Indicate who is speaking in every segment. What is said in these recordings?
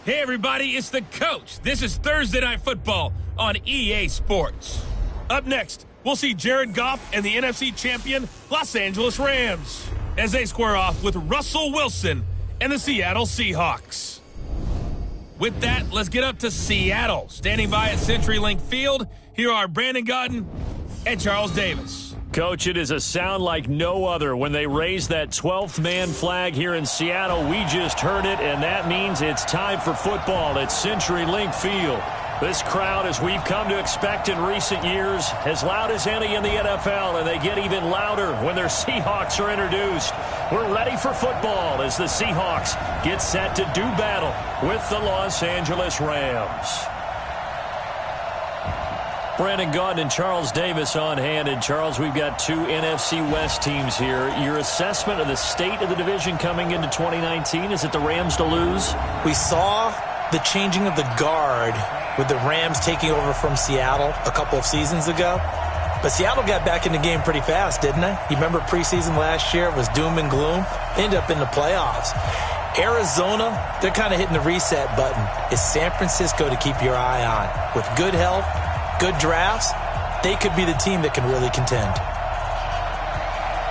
Speaker 1: Hey everybody, it's the coach. This is Thursday Night Football on EA Sports. Up next, we'll see Jared Goff and the NFC champion Los Angeles Rams as they square off with Russell Wilson and the Seattle Seahawks. With that, let's get up to Seattle. Standing by at CenturyLink Field, here are Brandon Gaudin and Charles Davis.
Speaker 2: Coach, it is a sound like no other when they raise that 12th man flag here in Seattle. We just heard it, and that means it's time for football at CenturyLink Field. This crowd, as we've come to expect in recent years, as loud as any in the NFL, and they get even louder when their Seahawks are introduced. We're ready for football as the Seahawks get set to do battle with the Los Angeles Rams. Brandon Gaudin and Charles Davis on hand. And Charles, we've got two NFC West teams here. Your assessment of the state of the division coming into 2019, is it the Rams to lose?
Speaker 3: We saw the changing of the guard with the Rams taking over from Seattle a couple of seasons ago. But Seattle got back in the game pretty fast, didn't they? You remember preseason last year? It was doom and gloom. Ended up in the playoffs. Arizona, they're kind of hitting the reset button. It's San Francisco to keep your eye on. With good health, good drafts, they could be the team that can really contend.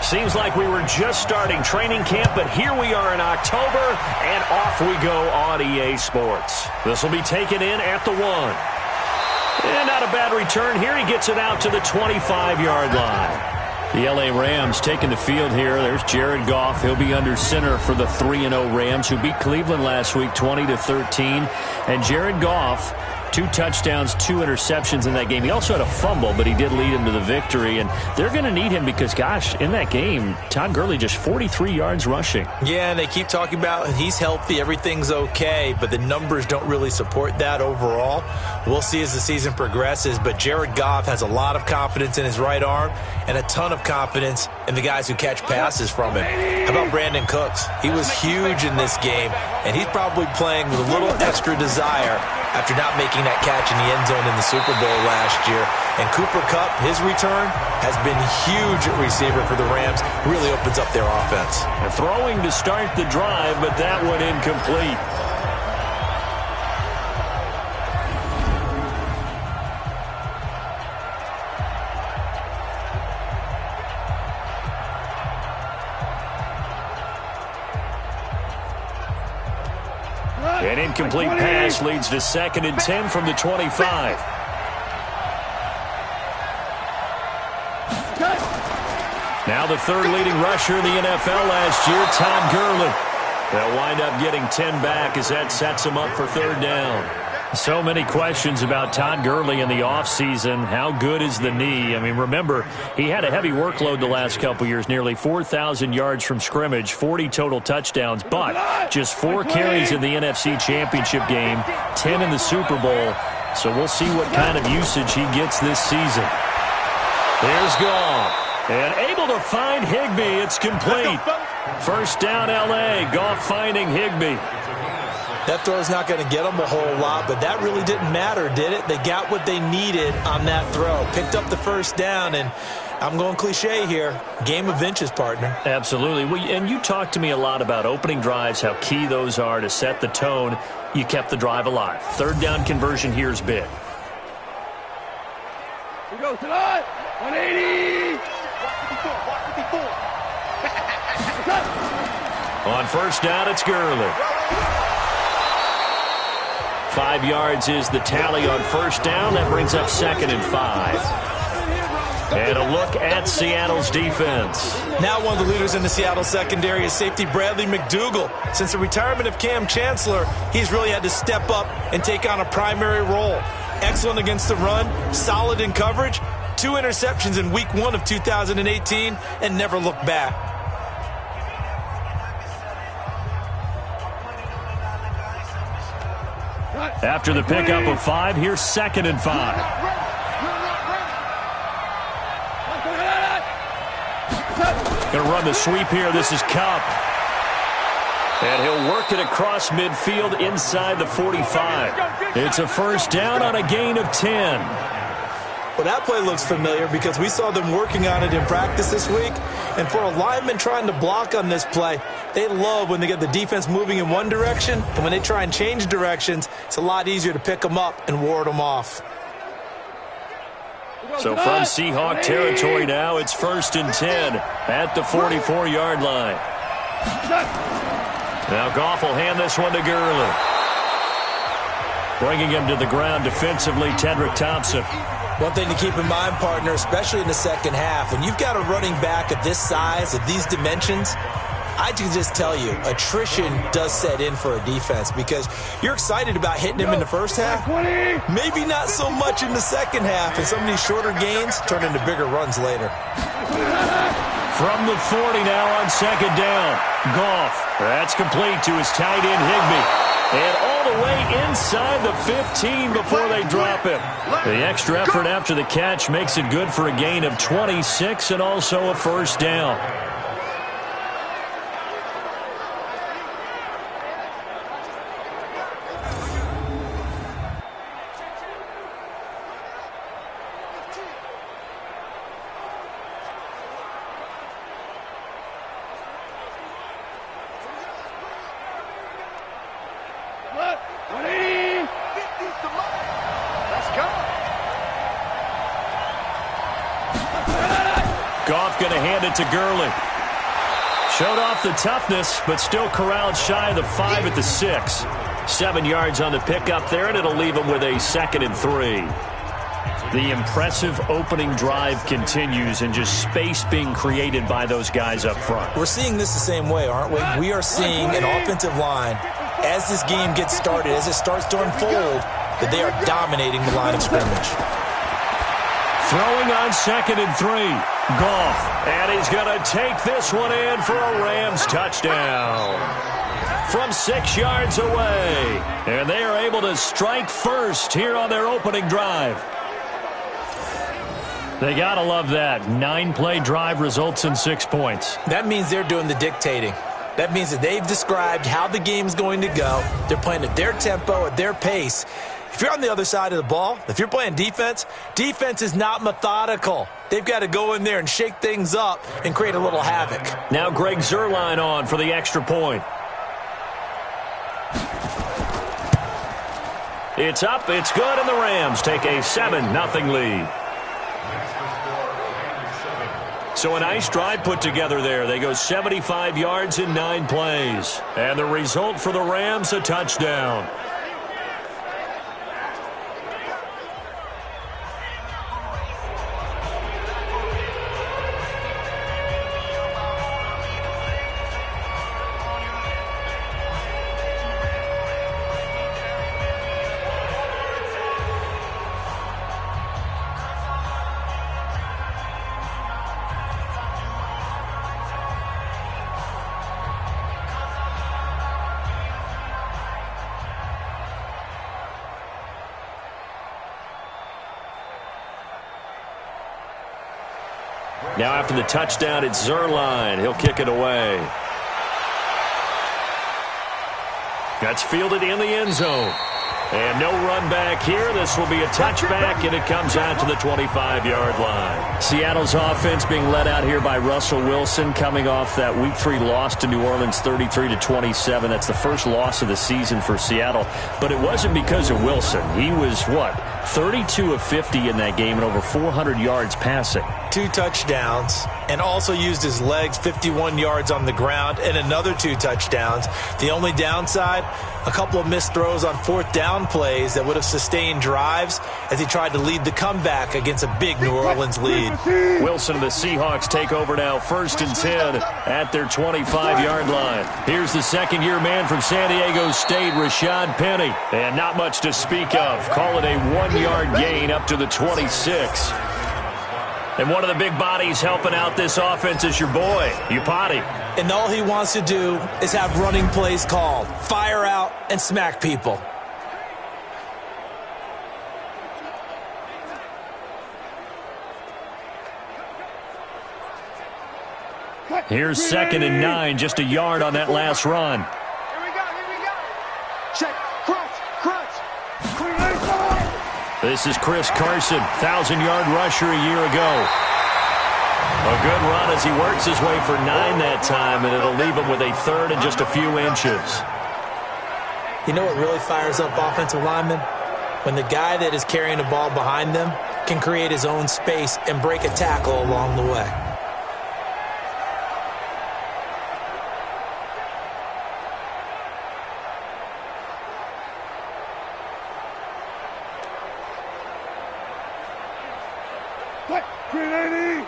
Speaker 2: Seems like we were just starting training camp, but here we are in October, and off we go on EA Sports. This will be taken in at the 1. And not a bad return here. He gets it out to the 25-yard line. The LA Rams taking the field here. There's Jared Goff. He'll be under center for the 3-0 Rams, who beat Cleveland last week 20-13. And Jared Goff, 2 touchdowns, 2 interceptions in that game. He also had a fumble, but he did lead him to the victory. And they're going to need him because, gosh, in that game, Todd Gurley just 43 yards rushing.
Speaker 3: Yeah, and they keep talking about he's healthy, everything's okay, but the numbers don't really support that overall. We'll see as the season progresses, but Jared Goff has a lot of confidence in his right arm and a ton of confidence in the guys who catch passes from him. How about Brandon Cooks? He was huge in this game, and he's probably playing with a little extra desire after not making that catch in the end zone in the Super Bowl last year. And Cooper Kupp, his return has been huge at receiver for the Rams. Really opens up their offense.
Speaker 2: And throwing to start the drive, but that one incomplete. An incomplete pass leads to 2nd and 10 from the 25. Now the 3rd leading rusher in the NFL last year, Todd Gurley. They'll wind up getting 10 back as that sets him up for 3rd down. So many questions about Todd Gurley in the offseason. How good is the knee? I mean, remember, he had a heavy workload the last couple years, nearly 4,000 yards from scrimmage, 40 total touchdowns, but just 4 carries in the NFC Championship game, 10 in the Super Bowl. So we'll see what kind of usage he gets this season. There's Goff. And able to find Higbee. It's complete. 1st down, L.A. Goff finding Higbee.
Speaker 3: That throw's not going to get them a whole lot, but that really didn't matter, did it? They got what they needed on that throw. Picked up the 1st down, and I'm going cliche here. Game of inches, partner.
Speaker 2: Absolutely. Well, and you talked to me a lot about opening drives, how key those are to set the tone. You kept the drive alive. 3rd down conversion here is big.
Speaker 4: Here goes tonight. 180. 154.
Speaker 2: On 1st down, it's Gurley. 5 yards is the tally on 1st down. That brings up 2nd and 5. And a look at Seattle's defense.
Speaker 3: Now one of the leaders in the Seattle secondary is safety Bradley McDougald. Since the retirement of Cam Chancellor, he's really had to step up and take on a primary role. Excellent against the run, solid in coverage, 2 interceptions in week 1 of 2018, and never looked back.
Speaker 2: After the pickup of 5, here's 2nd and 5. Going to run the sweep here. This is Kupp. And he'll work it across midfield inside the 45. It's a 1st down on a gain of 10.
Speaker 3: Well, that play looks familiar because we saw them working on it in practice this week. And for a lineman trying to block on this play, they love when they get the defense moving in one direction. And when they try and change directions, it's a lot easier to pick them up and ward them off.
Speaker 2: So from Seahawk territory now, it's 1st and 10 at the 44-yard line. Now Goff will hand this one to Gurley. Bringing him to the ground defensively, Tedrick Thompson.
Speaker 3: One thing to keep in mind, partner, especially in the second half, when you've got a running back of this size, of these dimensions, I can just tell you, attrition does set in for a defense because you're excited about hitting him in the first half. Maybe not so much in the second half, and some of these shorter gains turn into bigger runs later.
Speaker 2: From the 40 now on 2nd down. Goff. That's complete to his tight end, Higbee. And all the way inside the 15 before they drop him. The extra effort after the catch makes it good for a gain of 26 and also a 1st down. Goff going to hand it to Gurley. Showed off the toughness, but still corralled shy of the 5 at the 6. 7 yards on the pickup there, and it'll leave him with a 2nd and 3. The impressive opening drive continues, and just space being created by those guys up front.
Speaker 3: We're seeing this the same way, aren't we? We are seeing an offensive line, as this game gets started, as it starts to unfold, that they are dominating the line of scrimmage.
Speaker 2: Throwing on 2nd and 3. Goff, and he's going to take this one in for a Rams touchdown. From 6 yards away. And they are able to strike first here on their opening drive. They got to love that. 9-play drive results in 6 points.
Speaker 3: That means they're doing the dictating. That means that they've described how the game's going to go. They're playing at their tempo, at their pace. If you're on the other side of the ball, if you're playing defense, defense is not methodical. They've got to go in there and shake things up and create a little havoc.
Speaker 2: Now Greg Zuerlein on for the extra point. It's up, it's good, and the Rams take a 7-0 lead. So a nice drive put together there. They go 75 yards in 9 plays. And the result for the Rams, a touchdown. Now after the touchdown, it's Zuerlein. He'll kick it away. That's fielded in the end zone. And no run back here. This will be a touchback, and it comes out to the 25-yard line. Seattle's offense being led out here by Russell Wilson, coming off that Week 3 loss to New Orleans 33-27. That's the first loss of the season for Seattle. But it wasn't because of Wilson. He was, 32 of 50 in that game and over 400 yards passing.
Speaker 3: 2 touchdowns, and also used his legs, 51 yards on the ground, and another 2 touchdowns. The only downside, a couple of missed throws on 4th down plays that would have sustained drives as he tried to lead the comeback against a big New Orleans lead.
Speaker 2: Wilson and the Seahawks take over now, 1st and 10 at their 25-yard line. Here's the second-year man from San Diego State, Rashad Penny. And not much to speak of. Call it a 1-yard gain up to the 26. And one of the big bodies helping out this offense is your boy, Upati.
Speaker 3: And all he wants to do is have running plays called. Fire out and smack people.
Speaker 2: Here's 2nd and 9, just a yard on that last run.
Speaker 4: Here we go. Check. Crunch.
Speaker 2: The This is Chris Carson, 1,000-yard rusher a year ago. A good run as he works his way for 9 that time, and it'll leave him with a third and just a few inches.
Speaker 3: You know what really fires up offensive linemen? When the guy that is carrying the ball behind them can create his own space and break a tackle along the way.
Speaker 4: What? 380!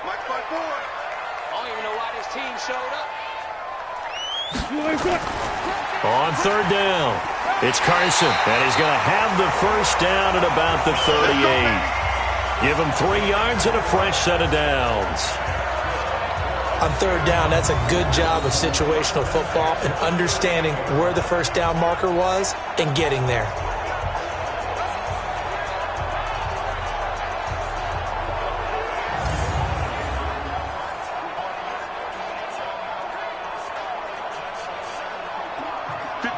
Speaker 4: Mike 5-4.
Speaker 5: I don't even know why this team showed up.
Speaker 2: On third down, it's Carson, and he's going to have the first down at about the 38. Give him 3 yards and a fresh set of downs.
Speaker 3: On third down, that's a good job of situational football and understanding where the first down marker was and getting there.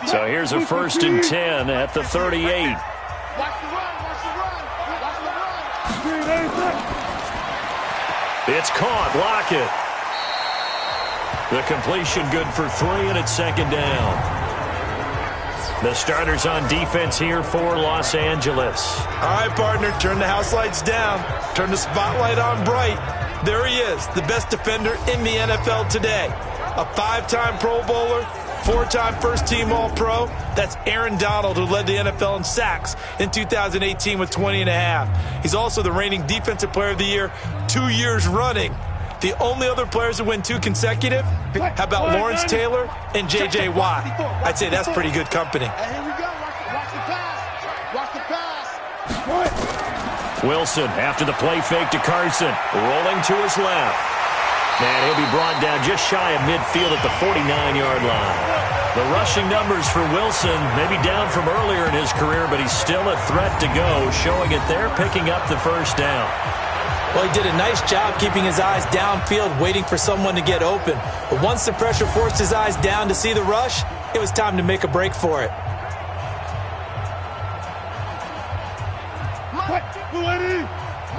Speaker 2: So here's a 1st and 10 at the 38.
Speaker 4: Watch the run, watch the run, watch the run.
Speaker 2: It's caught. Lockett. The completion good for 3, and it's 2nd down. The starters on defense here for Los Angeles.
Speaker 3: All right, partner, turn the house lights down. Turn the spotlight on bright. There he is, the best defender in the NFL today. A 5-time Pro Bowler, 4-time first-team All-Pro. That's Aaron Donald, who led the NFL in sacks in 2018 with 20.5. He's also the reigning Defensive Player of the Year 2 years running. The only other players who win 2 consecutive, how about Lawrence Taylor and J.J. Watt? I'd say that's pretty good company.
Speaker 4: And here we go. Watch the pass. Watch the pass.
Speaker 2: Wilson after the play fake to Carson. Rolling to his left. And he'll be brought down just shy of midfield at the 49-yard line. The rushing numbers for Wilson may be down from earlier in his career, but he's still a threat to go, showing it there, picking up the first down.
Speaker 3: Well, he did a nice job keeping his eyes downfield, waiting for someone to get open. But once the pressure forced his eyes down to see the rush, it was time to make a break for it.
Speaker 4: Mike 280.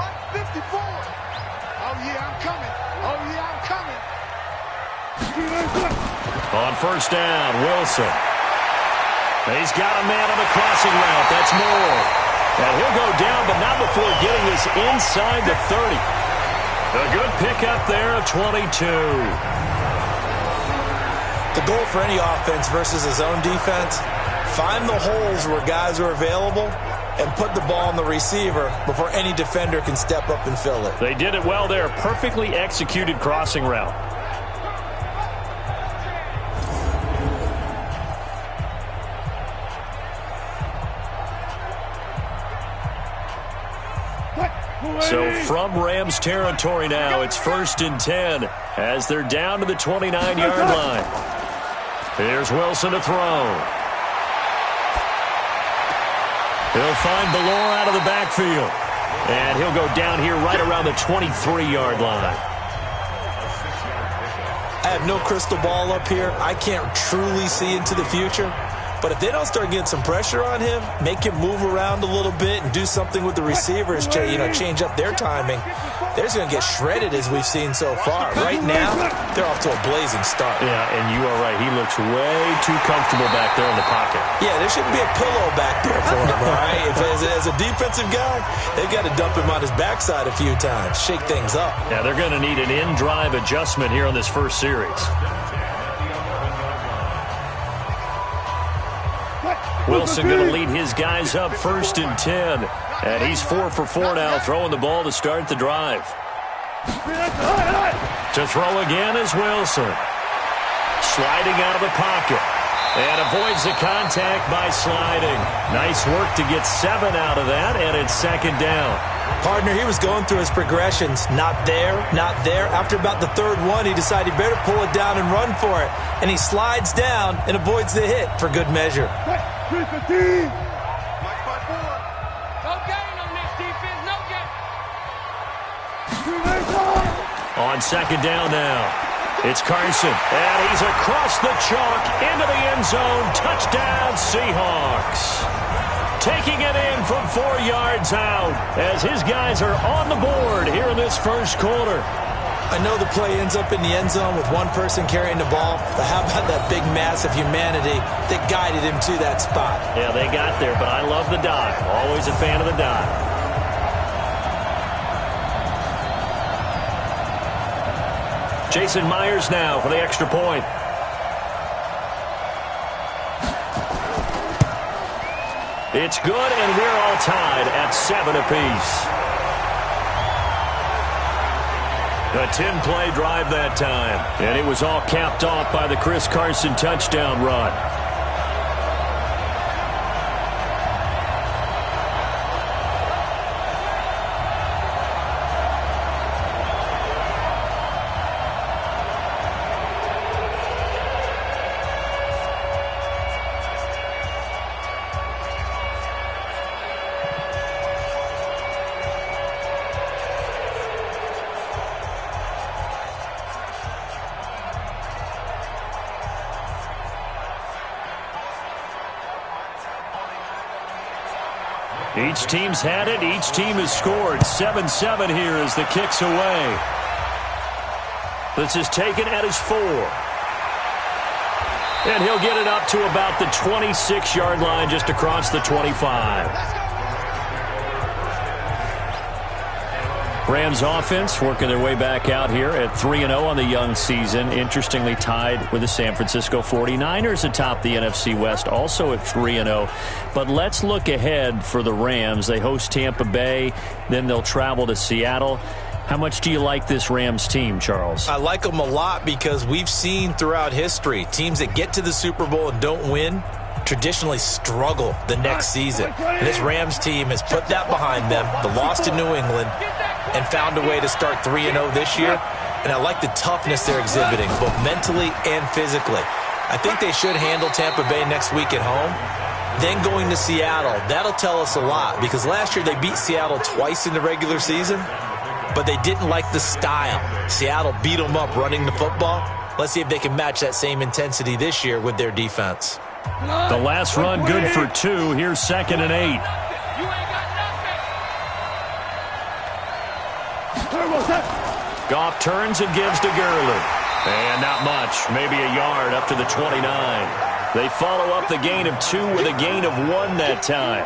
Speaker 4: Mike 54. Oh, yeah, I'm coming. Oh, yeah, I'm coming.
Speaker 2: On first down, Wilson. He's got a man on the crossing route. That's Moore. And he'll go down, but not before getting this inside the 30. A good pickup there of 22.
Speaker 3: The goal for any offense versus his own defense, find the holes where guys are available and put the ball on the receiver before any defender can step up and fill it.
Speaker 2: They did it well there. Perfectly executed crossing route. So from Rams territory now, it's 1st and 10 as they're down to the 29-yard line. Here's Wilson to throw. He'll find Ballore out of the backfield. And he'll go down here right around the 23-yard line.
Speaker 3: I have no crystal ball up here. I can't truly see into the future. But if they don't start getting some pressure on him, make him move around a little bit and do something with the receivers, change up their timing, they're just going to get shredded as we've seen so far. Right now, they're off to a blazing start.
Speaker 2: Yeah, and you are right. He looks way too comfortable back there in the pocket.
Speaker 3: Yeah, there shouldn't be a pillow back there for him, all right? As a defensive guy, they've got to dump him on his backside a few times, shake things up.
Speaker 2: Yeah, they're going to need an in-drive adjustment here on this first series. Wilson going to lead his guys up 1st and 10. And he's 4 for 4 now, throwing the ball to start the drive. To throw again is Wilson. Sliding out of the pocket. And avoids the contact by sliding. Nice work to get 7 out of that, and it's 2nd down.
Speaker 3: Partner, he was going through his progressions. Not there, not there. After about the 3rd one, he decided he better pull it down and run for it. And he slides down and avoids the hit for good measure.
Speaker 4: 315.
Speaker 5: No gain on this defense. No gain.
Speaker 2: On 2nd down now, it's Carson. And he's across the chalk into the end zone. Touchdown, Seahawks. Taking it in from 4 yards out as his guys are on the board here in this first quarter.
Speaker 3: I know the play ends up in the end zone with one person carrying the ball, but how about that big mass of humanity that guided him to that spot?
Speaker 2: Yeah, they got there, but I love the dive. Always a fan of the dive. Jason Myers now for the extra point. It's good, and we're all tied at 7 apiece. A 10-play drive that time. And it was all capped off by the Chris Carson touchdown run. Each team's had it. Each team has scored. 7-7 here as the kick's away. This is taken at his 4. And he'll get it up to about the 26-yard line just across the 25. Rams offense working their way back out here at 3-0 on the young season. Interestingly tied with the San Francisco 49ers atop the NFC West, also at 3-0. But let's look ahead for the Rams. They host Tampa Bay, then they'll travel to Seattle. How much do you like this Rams team, Charles?
Speaker 3: I like them a lot because we've seen throughout history teams that get to the Super Bowl and don't win traditionally struggle the next season. And this Rams team has put that behind them, the loss to New England, and found a way to start 3-0 this year. And I like the toughness they're exhibiting, both mentally and physically. I think they should handle Tampa Bay next week at home. Then going to Seattle, that'll tell us a lot because last year they beat Seattle twice in the regular season, but they didn't like the style. Seattle beat them up running the football. Let's see if they can match that same intensity this year with their defense.
Speaker 2: The last run good for 2. Here's 2nd and 8. Goff turns and gives to Gurley. And not much. Maybe a yard up to the 29. They follow up the gain of 2 with a gain of 1 that time.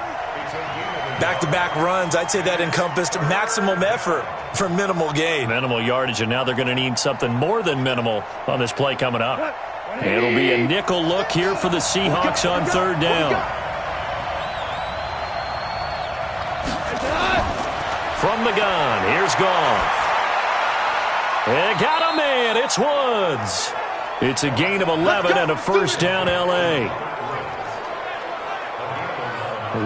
Speaker 3: Back-to-back runs, I'd say that encompassed maximum effort for minimal gain.
Speaker 2: Minimal yardage, and now they're going to need something more than minimal on this play coming up. It'll be a nickel look here for the Seahawks on 3rd down. From the gun, here's Goff. They got a man. It's Woods. It's a gain of 11 and a 1st down, L.A.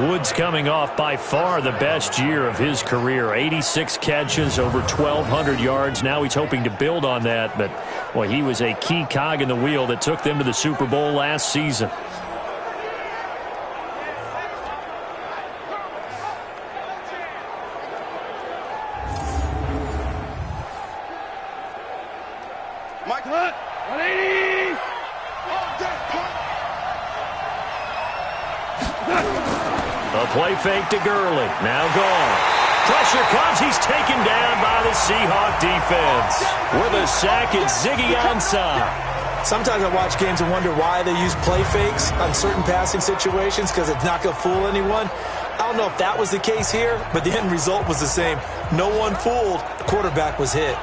Speaker 2: Woods coming off by far the best year of his career. 86 catches, over 1,200 yards. Now he's hoping to build on that, but well, he was a key cog in the wheel that took them to the Super Bowl last season.
Speaker 4: Mike Hunt, 180.
Speaker 2: A play fake to Gurley. Now gone. Pressure comes. He's taken down by the Seahawk defense. With a sack, it's Ziggy Ansah.
Speaker 3: Sometimes I watch games and wonder why they use play fakes on certain passing situations because it's not going to fool anyone. I don't know if that was the case here, but the end result was the same. No one fooled. The quarterback was hit.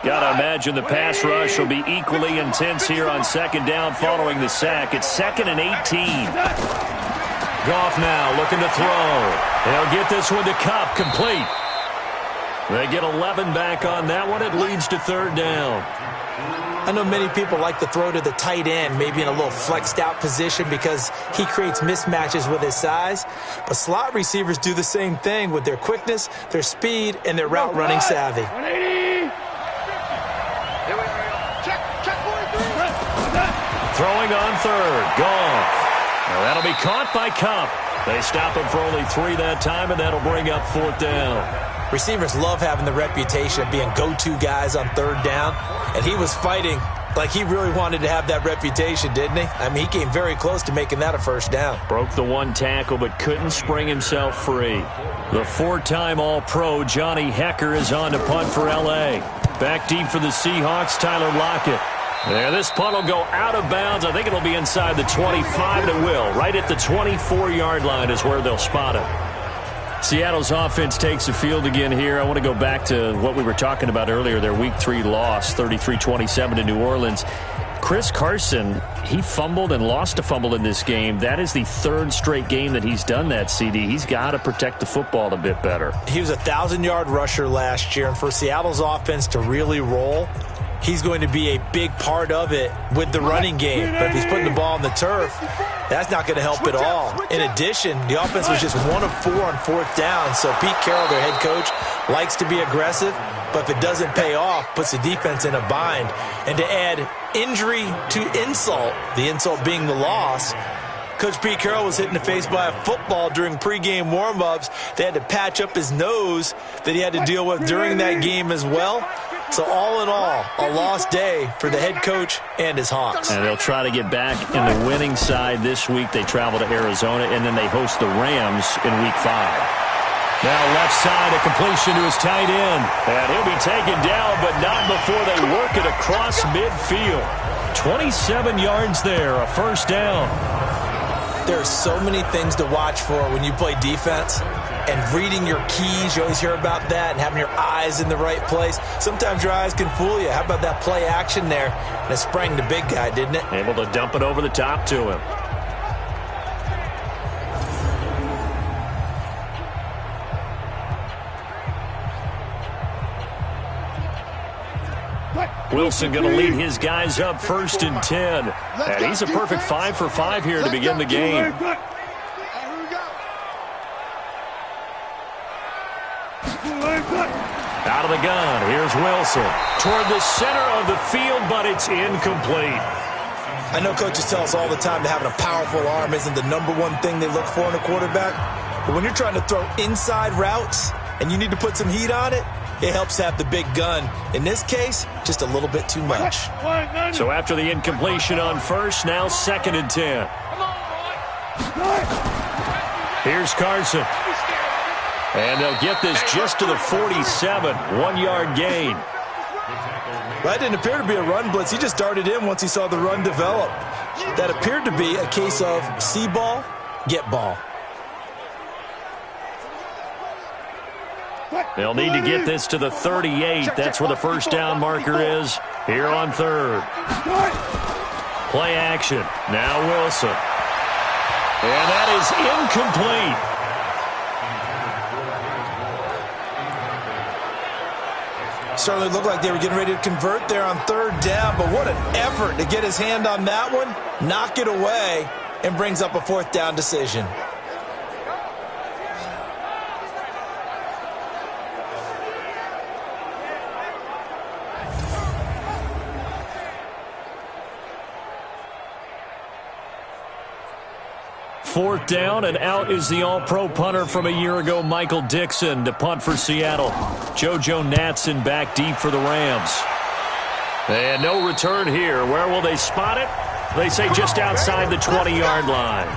Speaker 2: Got to imagine the pass rush will be equally intense here on 2nd down following the sack. It's 2nd and 18. Goff now looking to throw. They'll get this one to Kupp, complete. They get 11 back on that one. It leads to 3rd down.
Speaker 3: I know many people like to throw to the tight end, maybe in a little flexed out position because he creates mismatches with his size. But slot receivers do the same thing with their quickness, their speed, and their route running savvy.
Speaker 4: 180.
Speaker 2: Throwing on 3rd. Goff. Now that'll be caught by Kupp. They stop him for only 3 that time, and that'll bring up 4th down.
Speaker 3: Receivers love having the reputation of being go-to guys on 3rd down, and he was fighting like he really wanted to have that reputation, didn't he? I mean, he came very close to making that a 1st down.
Speaker 2: Broke the 1 tackle, but couldn't spring himself free. The 4-time All-Pro Johnny Hekker is on to punt for L.A. Back deep for the Seahawks, Tyler Lockett. Yeah, this punt will go out of bounds. I think it'll be inside the 25, and it will. Right at the 24-yard line is where they'll spot it. Seattle's offense takes the field again here. I want to go back to what we were talking about earlier, their Week 3 loss, 33-27 to New Orleans. Chris Carson, he fumbled and lost a fumble in this game. That is the 3rd straight game that he's done that, CD. He's got to protect the football a bit better.
Speaker 3: He was a 1,000-yard rusher last year, and for Seattle's offense to really roll, he's going to be a big part of it with the running game. But if he's putting the ball on the turf, that's not going to help at all. In addition, the offense was just 1 of 4 on 4th down. So Pete Carroll, their head coach, likes to be aggressive. But if it doesn't pay off, puts the defense in a bind. And to add injury to insult, the insult being the loss, Coach Pete Carroll was hit in the face by a football during pregame warm-ups. They had to patch up his nose that he had to deal with during that game as well. So all in all, a lost day for the head coach and his Hawks.
Speaker 2: And they'll try to get back in the winning side this week. They travel to Arizona, and then they host the Rams in Week 5. Now left side, a completion to his tight end. And he'll be taken down, but not before they work it across midfield. 27 yards there, a 1st down.
Speaker 3: There are so many things to watch for when you play defense. And reading your keys, you always hear about that, and having your eyes in the right place. Sometimes your eyes can fool you. How about that play action there? And it sprang the big guy, didn't it?
Speaker 2: Able to dump it over the top to him. Wilson going to lead his guys up 1st and 10. And he's a perfect 5 for 5 here to begin the game. Out of the gun, here's Wilson. Toward the center of the field, but it's incomplete.
Speaker 3: I know coaches tell us all the time that having a powerful arm isn't the #1 thing they look for in a quarterback. But when you're trying to throw inside routes and you need to put some heat on it, it helps to have the big gun. In this case, just a little bit too much.
Speaker 2: So after the incompletion on 1st, now 2nd and 10. Here's Carson. And they'll get this just to the 47, 1-yard gain.
Speaker 3: That didn't appear to be a run blitz. He just darted in once he saw the run develop. That appeared to be a case of see ball, get ball.
Speaker 2: They'll need to get this to the 38. That's where the 1st down marker is here on 3rd. Play action. Now Wilson. And that is incomplete.
Speaker 3: Certainly looked like they were getting ready to convert there on 3rd down, but what an effort to get his hand on that one, knock it away, and brings up a 4th down decision.
Speaker 2: Fourth down, and out is the all-pro punter from a year ago, Michael Dixon, to punt for Seattle. JoJo Natson back deep for the Rams. And no return here. Where will they spot it? They say just outside the 20-yard line.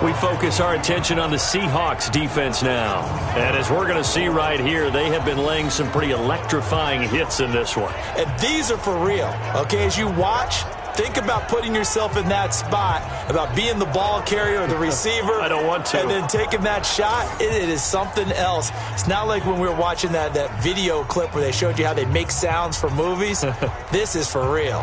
Speaker 2: We focus our attention on the Seahawks defense now. And as we're going to see right here, they have been laying some pretty electrifying hits in this one.
Speaker 3: And these are for real. Okay, as you watch, think about putting yourself in that spot, about being the ball carrier or the receiver.
Speaker 2: I don't want to.
Speaker 3: And then taking that shot, it is something else. It's not like when we were watching that video clip where they showed you how they make sounds for movies. This is for real.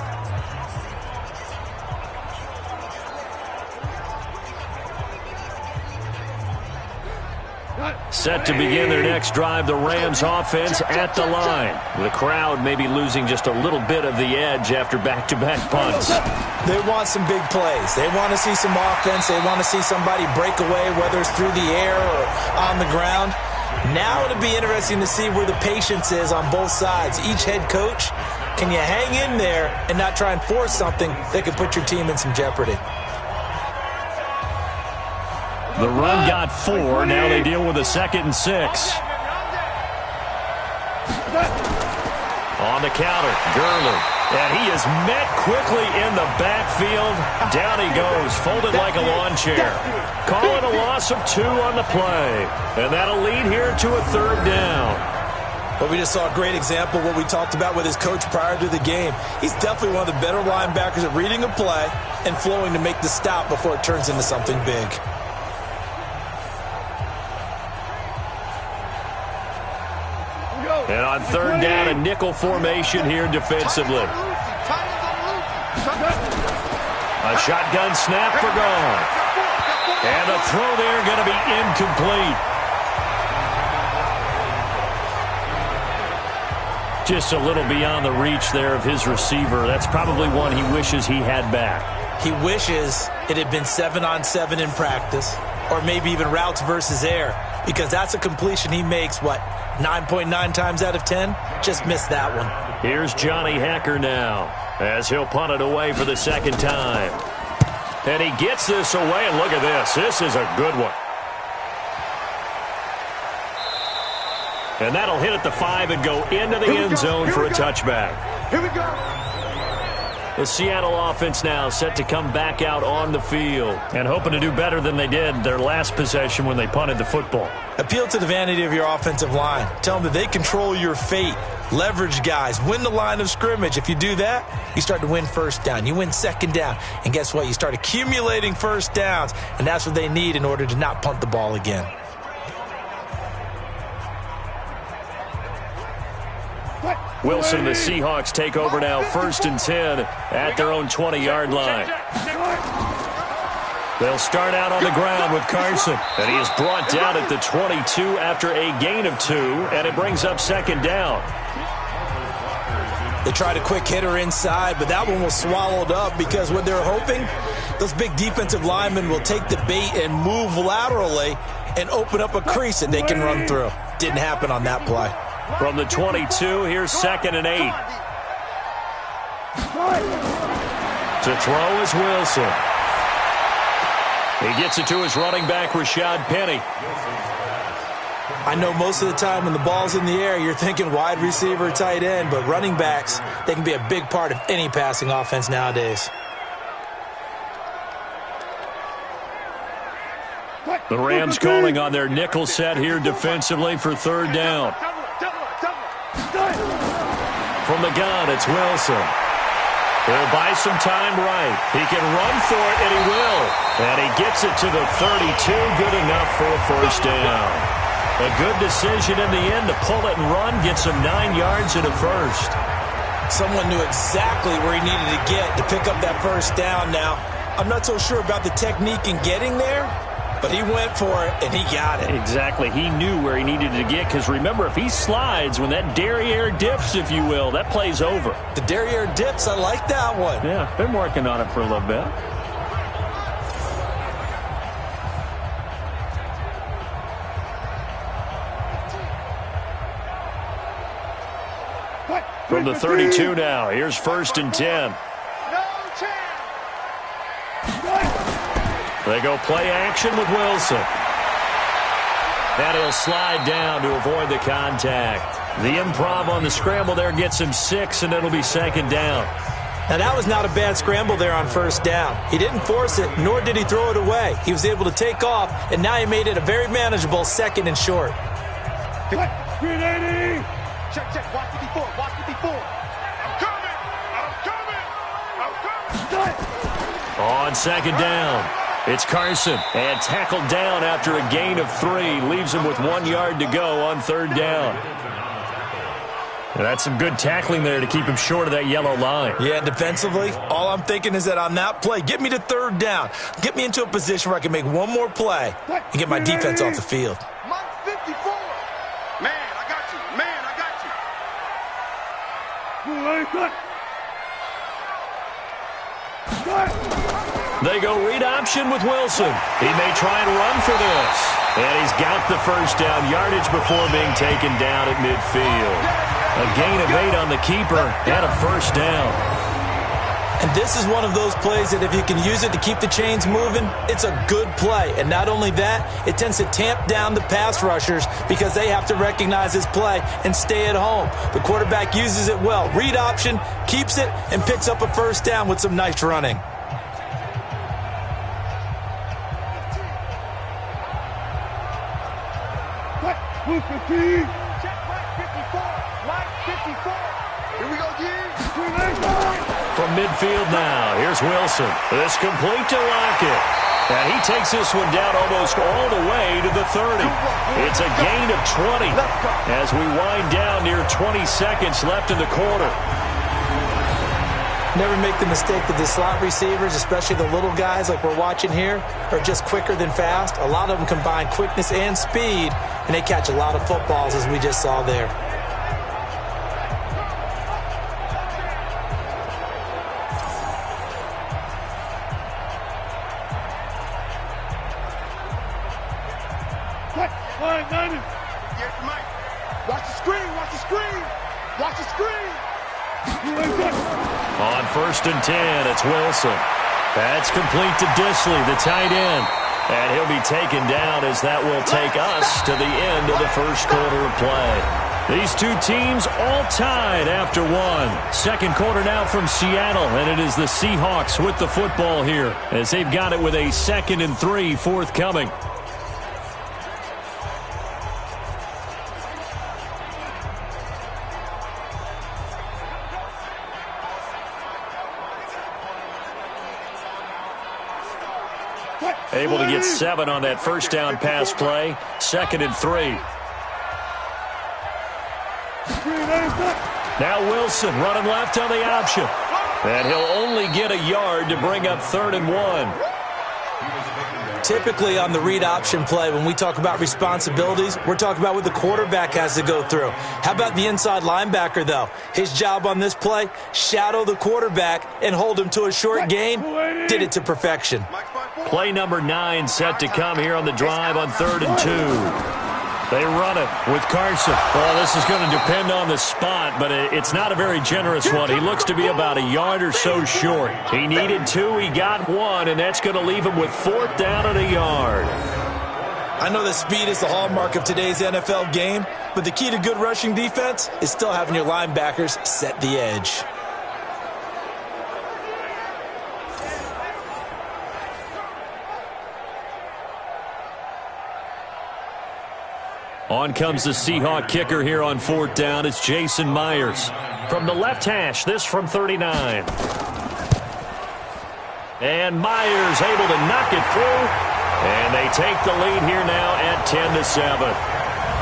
Speaker 2: Set to begin their next drive, the Rams offense at the line. The crowd may be losing just a little bit of the edge after back-to-back punts.
Speaker 3: They want some big plays. They want to see some offense. They want to see somebody break away, whether it's through the air or on the ground. Now it'll be interesting to see where the patience is on both sides. Each head coach, can you hang in there and not try and force something that could put your team in some jeopardy?
Speaker 2: The run got 4. Now they deal with a 2nd and 6. On the counter, Gurley. And he is met quickly in the backfield. Down he goes, folded like a lawn chair. Call it a loss of 2 on the play. And that'll lead here to a 3rd down.
Speaker 3: But we just saw a great example of what we talked about with his coach prior to the game. He's definitely one of the better linebackers at reading a play and flowing to make the stop before it turns into something big.
Speaker 2: And on 3rd down, a nickel formation here defensively. A shotgun snap for Goff. And the throw there going to be incomplete. Just a little beyond the reach there of his receiver. That's probably one he wishes he had back.
Speaker 3: He wishes it had been 7-on-7 in practice, or maybe even routes versus air, because that's a completion he makes, 9.9 times out of 10? Just missed that one.
Speaker 2: Here's Johnny Hekker now, as he'll punt it away for the 2nd time. And he gets this away, and look at this. This is a good one. And that'll hit at the 5 and go into the end zone for a touchback.
Speaker 4: Here we go.
Speaker 2: The Seattle offense now set to come back out on the field and hoping to do better than they did their last possession when they punted the football.
Speaker 3: Appeal to the vanity of your offensive line. Tell them that they control your fate. Leverage guys. Win the line of scrimmage. If you do that, you start to win 1st down. You win 2nd down. And guess what? You start accumulating 1st downs, and that's what they need in order to not punt the ball again.
Speaker 2: Wilson and the Seahawks take over now 1st and 10 at their own 20-yard line. They'll start out on the ground with Carson. And he is brought down at the 22 after a gain of 2, and it brings up 2nd down.
Speaker 3: They tried a quick hitter inside, but that one was swallowed up because what they're hoping, those big defensive linemen will take the bait and move laterally and open up a crease that they can run through. Didn't happen on that play.
Speaker 2: From the 22, here's 2nd and 8. To throw is Wilson. He gets it to his running back, Rashad Penny.
Speaker 3: I know most of the time when the ball's in the air, you're thinking wide receiver, tight end, but running backs, they can be a big part of any passing offense nowadays.
Speaker 2: The Rams calling on their nickel set here defensively for 3rd down. From the gun, it's Wilson. He'll buy some time right. He can run for it, and he will. And he gets it to the 32. Good enough for a 1st down. A good decision in the end to pull it and run. Gets him 9 yards and a 1st.
Speaker 3: Someone knew exactly where he needed to get to pick up that 1st down. Now, I'm not so sure about the technique in getting there, but he went for it, and he got it.
Speaker 2: Exactly. He knew where he needed to get, because remember, if he slides, when that derriere dips, if you will, that play's over.
Speaker 3: The derriere dips, I like that one.
Speaker 2: Yeah, been working on it for a little bit. From the 32 now, here's 1st and 10. They go play action with Wilson. And he'll slide down to avoid the contact. The improv on the scramble there gets him 6, and it'll be 2nd down.
Speaker 3: Now, that was not a bad scramble there on 1st down. He didn't force it, nor did he throw it away. He was able to take off, and now he made it a very manageable 2nd and short.
Speaker 4: Grenade! Check, check. Watch it before. Watch it before. I'm coming! I'm coming! I'm coming!
Speaker 2: On 2nd down, it's Carson. And tackled down after a gain of 3. Leaves him with 1 yard to go on 3rd down. And that's some good tackling there to keep him short of that yellow line.
Speaker 3: Yeah, defensively, all I'm thinking is that on that play, get me to 3rd down. Get me into a position where I can make one more play and get my defense off the field.
Speaker 4: Mike 54. Man, I got you. Man, I got you.
Speaker 2: They go read option with Wilson. He may try and run for this. And he's got the 1st down yardage before being taken down at midfield. A gain of 8 on the keeper and a 1st down.
Speaker 3: And this is one of those plays that if you can use it to keep the chains moving, it's a good play. And not only that, it tends to tamp down the pass rushers because they have to recognize this play and stay at home. The quarterback uses it well. Read option, keeps it, and picks up a first down with some nice running.
Speaker 4: Check right 54. Right 54. Here we go,
Speaker 2: From midfield now, here's Wilson. This complete to Lockett. And he takes this one down almost all the way to the 30. It's a gain of 20 as we wind down near 20 seconds left in the quarter.
Speaker 3: Never make the mistake that the slot receivers, especially the little guys like we're watching here, are just quicker than fast. A lot of them combine quickness and speed, and they catch a lot of footballs as we just saw there.
Speaker 4: Watch the screen, watch the screen, watch the screen.
Speaker 2: On 1st and 10, it's Wilson. That's complete to Disley, the tight end. And he'll be taken down as that will take us to the end of the first quarter of play. These two teams all tied after one. Second quarter now from Seattle, and it is the Seahawks with the football here as they've got it with a 2nd and 3 forthcoming. Able to get 7 on that first down pass play. 2nd and 3. Now Wilson running left on the option. And he'll only get a yard to bring up 3rd and 1.
Speaker 3: Typically on the read option play, when we talk about responsibilities, we're talking about what the quarterback has to go through. How about the inside linebacker, though? His job on this play, shadow the quarterback and hold him to a short gain. Did it to perfection.
Speaker 2: Play number 9 set to come here on the drive on 3rd and 2. They run it with Carson. Well, this is going to depend on the spot, but it's not a very generous one. He looks to be about a yard or so short. He needed 2, he got 1, and that's going to leave him with 4th down and a yard.
Speaker 3: I know that speed is the hallmark of today's NFL game, but the key to good rushing defense is still having your linebackers set the edge.
Speaker 2: On comes the Seahawk kicker here on 4th down. It's Jason Myers. From the left hash, this from 39. And Myers able to knock it through. And they take the lead here now at 10-7.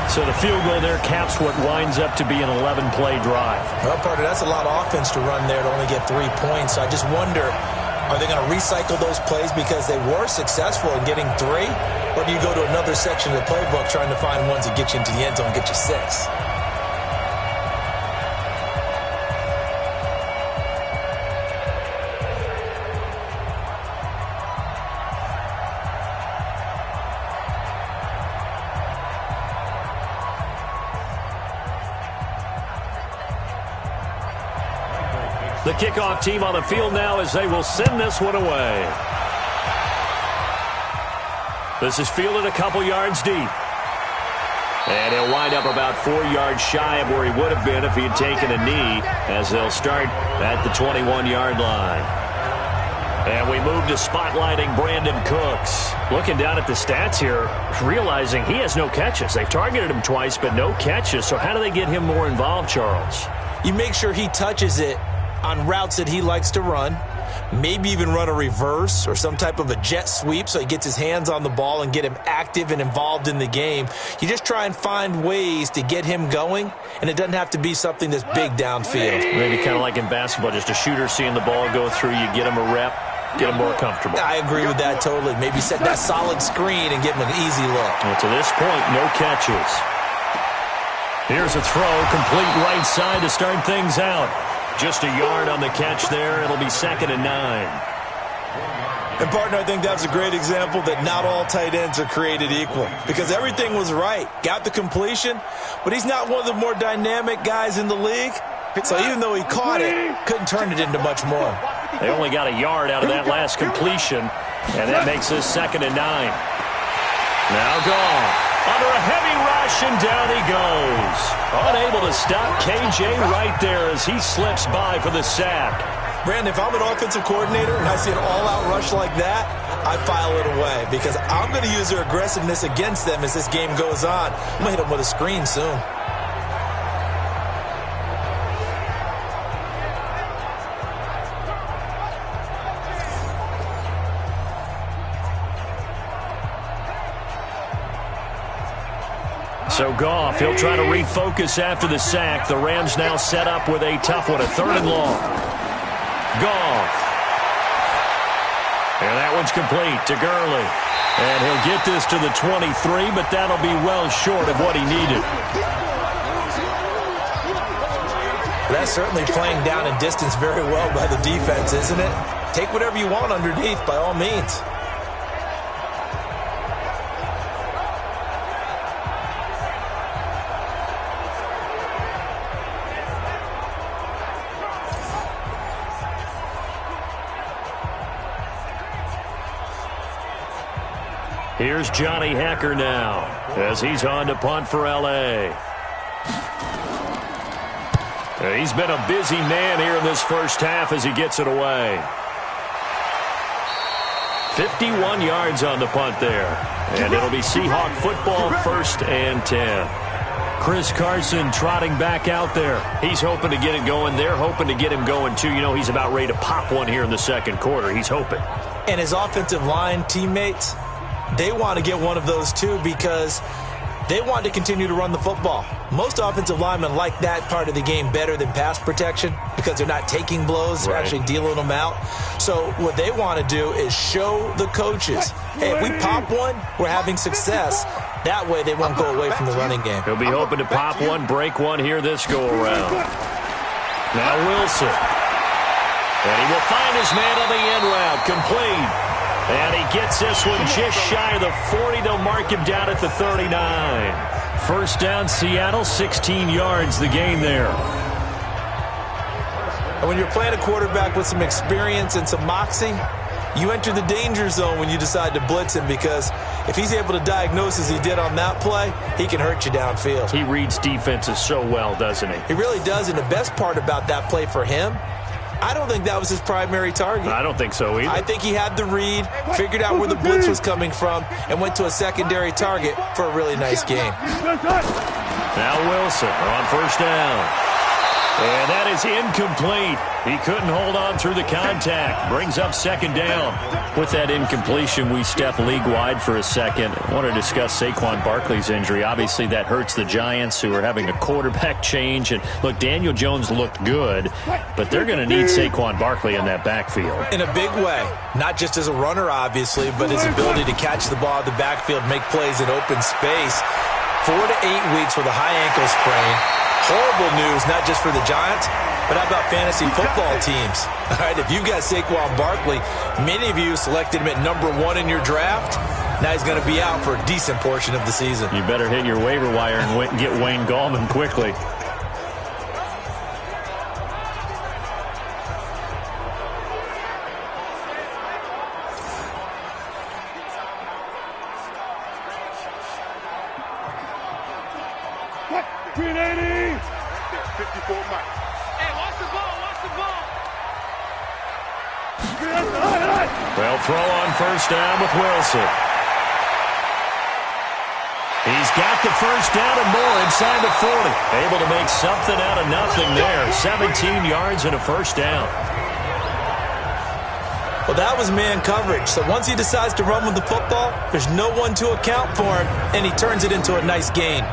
Speaker 2: So the field goal there caps what winds up to be an 11-play drive.
Speaker 3: Well, partner, that's a lot of offense to run there to only get 3 points. So I just wonder, are they going to recycle those plays because they were successful in getting 3? Or do you go to another section of the playbook trying to find ones that get you into the end zone and get you 6?
Speaker 2: The kickoff team on the field now as they will send this one away. This is fielded a couple yards deep. And he'll wind up about 4 yards shy of where he would have been if he had taken a knee, as they'll start at the 21-yard line. And we move to spotlighting Brandon Cooks. Looking down at the stats here, realizing he has no catches. They've targeted him twice, but no catches. So how do they get him more involved, Charles?
Speaker 3: You make sure he touches it on routes that he likes to run. Maybe even run a reverse or some type of a jet sweep so he gets his hands on the ball and get him active and involved in the game. You just try and find ways to get him going, and it doesn't have to be something that's big downfield.
Speaker 2: Maybe kind of like in basketball, just a shooter seeing the ball go through, you get him a rep, get him more comfortable.
Speaker 3: I agree with that totally. Maybe set that solid screen and give him an easy look.
Speaker 2: Well, to this point, no catches. Here's a throw, complete right side to start things out. Just a yard on the catch there. It'll be 2nd and 9.
Speaker 3: And, partner, I think that's a great example that not all tight ends are created equal, because everything was right. Got the completion, but he's not one of the more dynamic guys in the league. So even though he caught it, couldn't turn it into much more.
Speaker 2: They only got a yard out of that last completion, and that makes this 2nd and 9. Now Goff under a heavy rush, and down he goes. Unable to stop KJ right there as he slips by for the sack.
Speaker 3: Brandon, if I'm an offensive coordinator and I see an all-out rush like that, I file it away because I'm going to use their aggressiveness against them as this game goes on. I'm going to hit them with a screen soon.
Speaker 2: So Goff, he'll try to refocus after the sack. The Rams now set up with a tough one, a 3rd and long. Goff. And that one's complete to Gurley. And he'll get this to the 23, but that'll be well short of what he needed.
Speaker 3: That's certainly playing down in distance very well by the defense, isn't it? Take whatever you want underneath, by all means.
Speaker 2: Here's Johnny Hacker now as he's on to punt for L.A. He's been a busy man here in this first half as he gets it away. 51 yards on the punt there. And it'll be Seahawk football, 1st and 10. Chris Carson trotting back out there. He's hoping to get it going. They're hoping to get him going, too. You know, he's about ready to pop one here in the 2nd quarter. He's hoping.
Speaker 3: And his offensive line teammates, they want to get one of those too because they want to continue to run the football. Most offensive linemen like that part of the game better than pass protection because they're not taking blows, they're actually dealing them out. So what they want to do is show the coaches, hey, if we pop one, we're having success. That way they won't go away from the running game.
Speaker 2: He'll be hoping to pop one, break one here this go-around. Now Wilson. And he will find his man on the end route, complete. And he gets this one just shy of the 40. They'll mark him down at the 39. 1st down, Seattle, 16 yards the gain there.
Speaker 3: And when you're playing a quarterback with some experience and some moxie, you enter the danger zone when you decide to blitz him because if he's able to diagnose as he did on that play, he can hurt you downfield.
Speaker 2: He reads defenses so well, doesn't he?
Speaker 3: He really does, and the best part about that play for him, I don't think that was his primary target.
Speaker 2: I don't think so either.
Speaker 3: I think he had the read, figured out where the blitz was coming from, and went to a secondary target for a really nice game.
Speaker 2: Now Wilson on 1st down. And that is incomplete. He couldn't hold on through the contact. Brings up 2nd down. With that incompletion, we step league-wide for a second. I want to discuss Saquon Barkley's injury. Obviously, that hurts the Giants, who are having a quarterback change. And, look, Daniel Jones looked good, but they're going to need Saquon Barkley in that backfield.
Speaker 3: In a big way. Not just as a runner, obviously, but his ability to catch the ball in the backfield, make plays in open space. 4 to 8 weeks with a high ankle sprain. Horrible news, not just for the Giants, but how about fantasy football teams? All right, if you've got Saquon Barkley, many of you selected him at number 1 in your draft. Now he's going to be out for a decent portion of the season.
Speaker 2: You better hit your waiver wire and get Wayne Gallman quickly. Well, throw on 1st down with Wilson. He's got the 1st down and more inside the 40. Able to make something out of nothing there. 17 yards and a 1st down.
Speaker 3: Well, that was man coverage. So once he decides to run with the football, there's no one to account for him, and he turns it into a nice gain.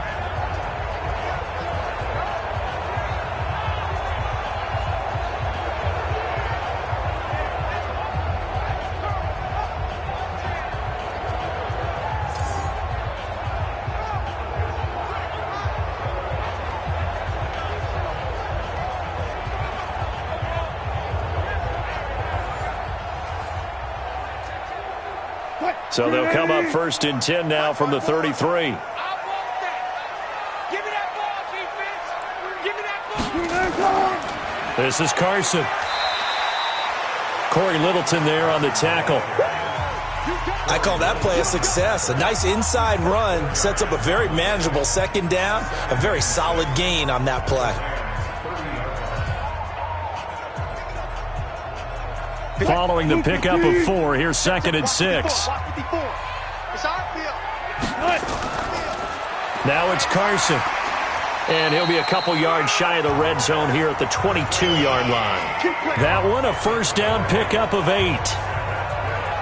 Speaker 2: So they'll come up 1st and 10 now from the 33. This is Carson. Corey Littleton there on the tackle.
Speaker 3: I call that play a success. A nice inside run sets up a very manageable second down. A very solid gain on that play.
Speaker 2: Following the pickup of 4, here's 2nd and 6. Now it's Carson. And he'll be a couple yards shy of the red zone here at the 22-yard line. That one, a first down pickup of 8.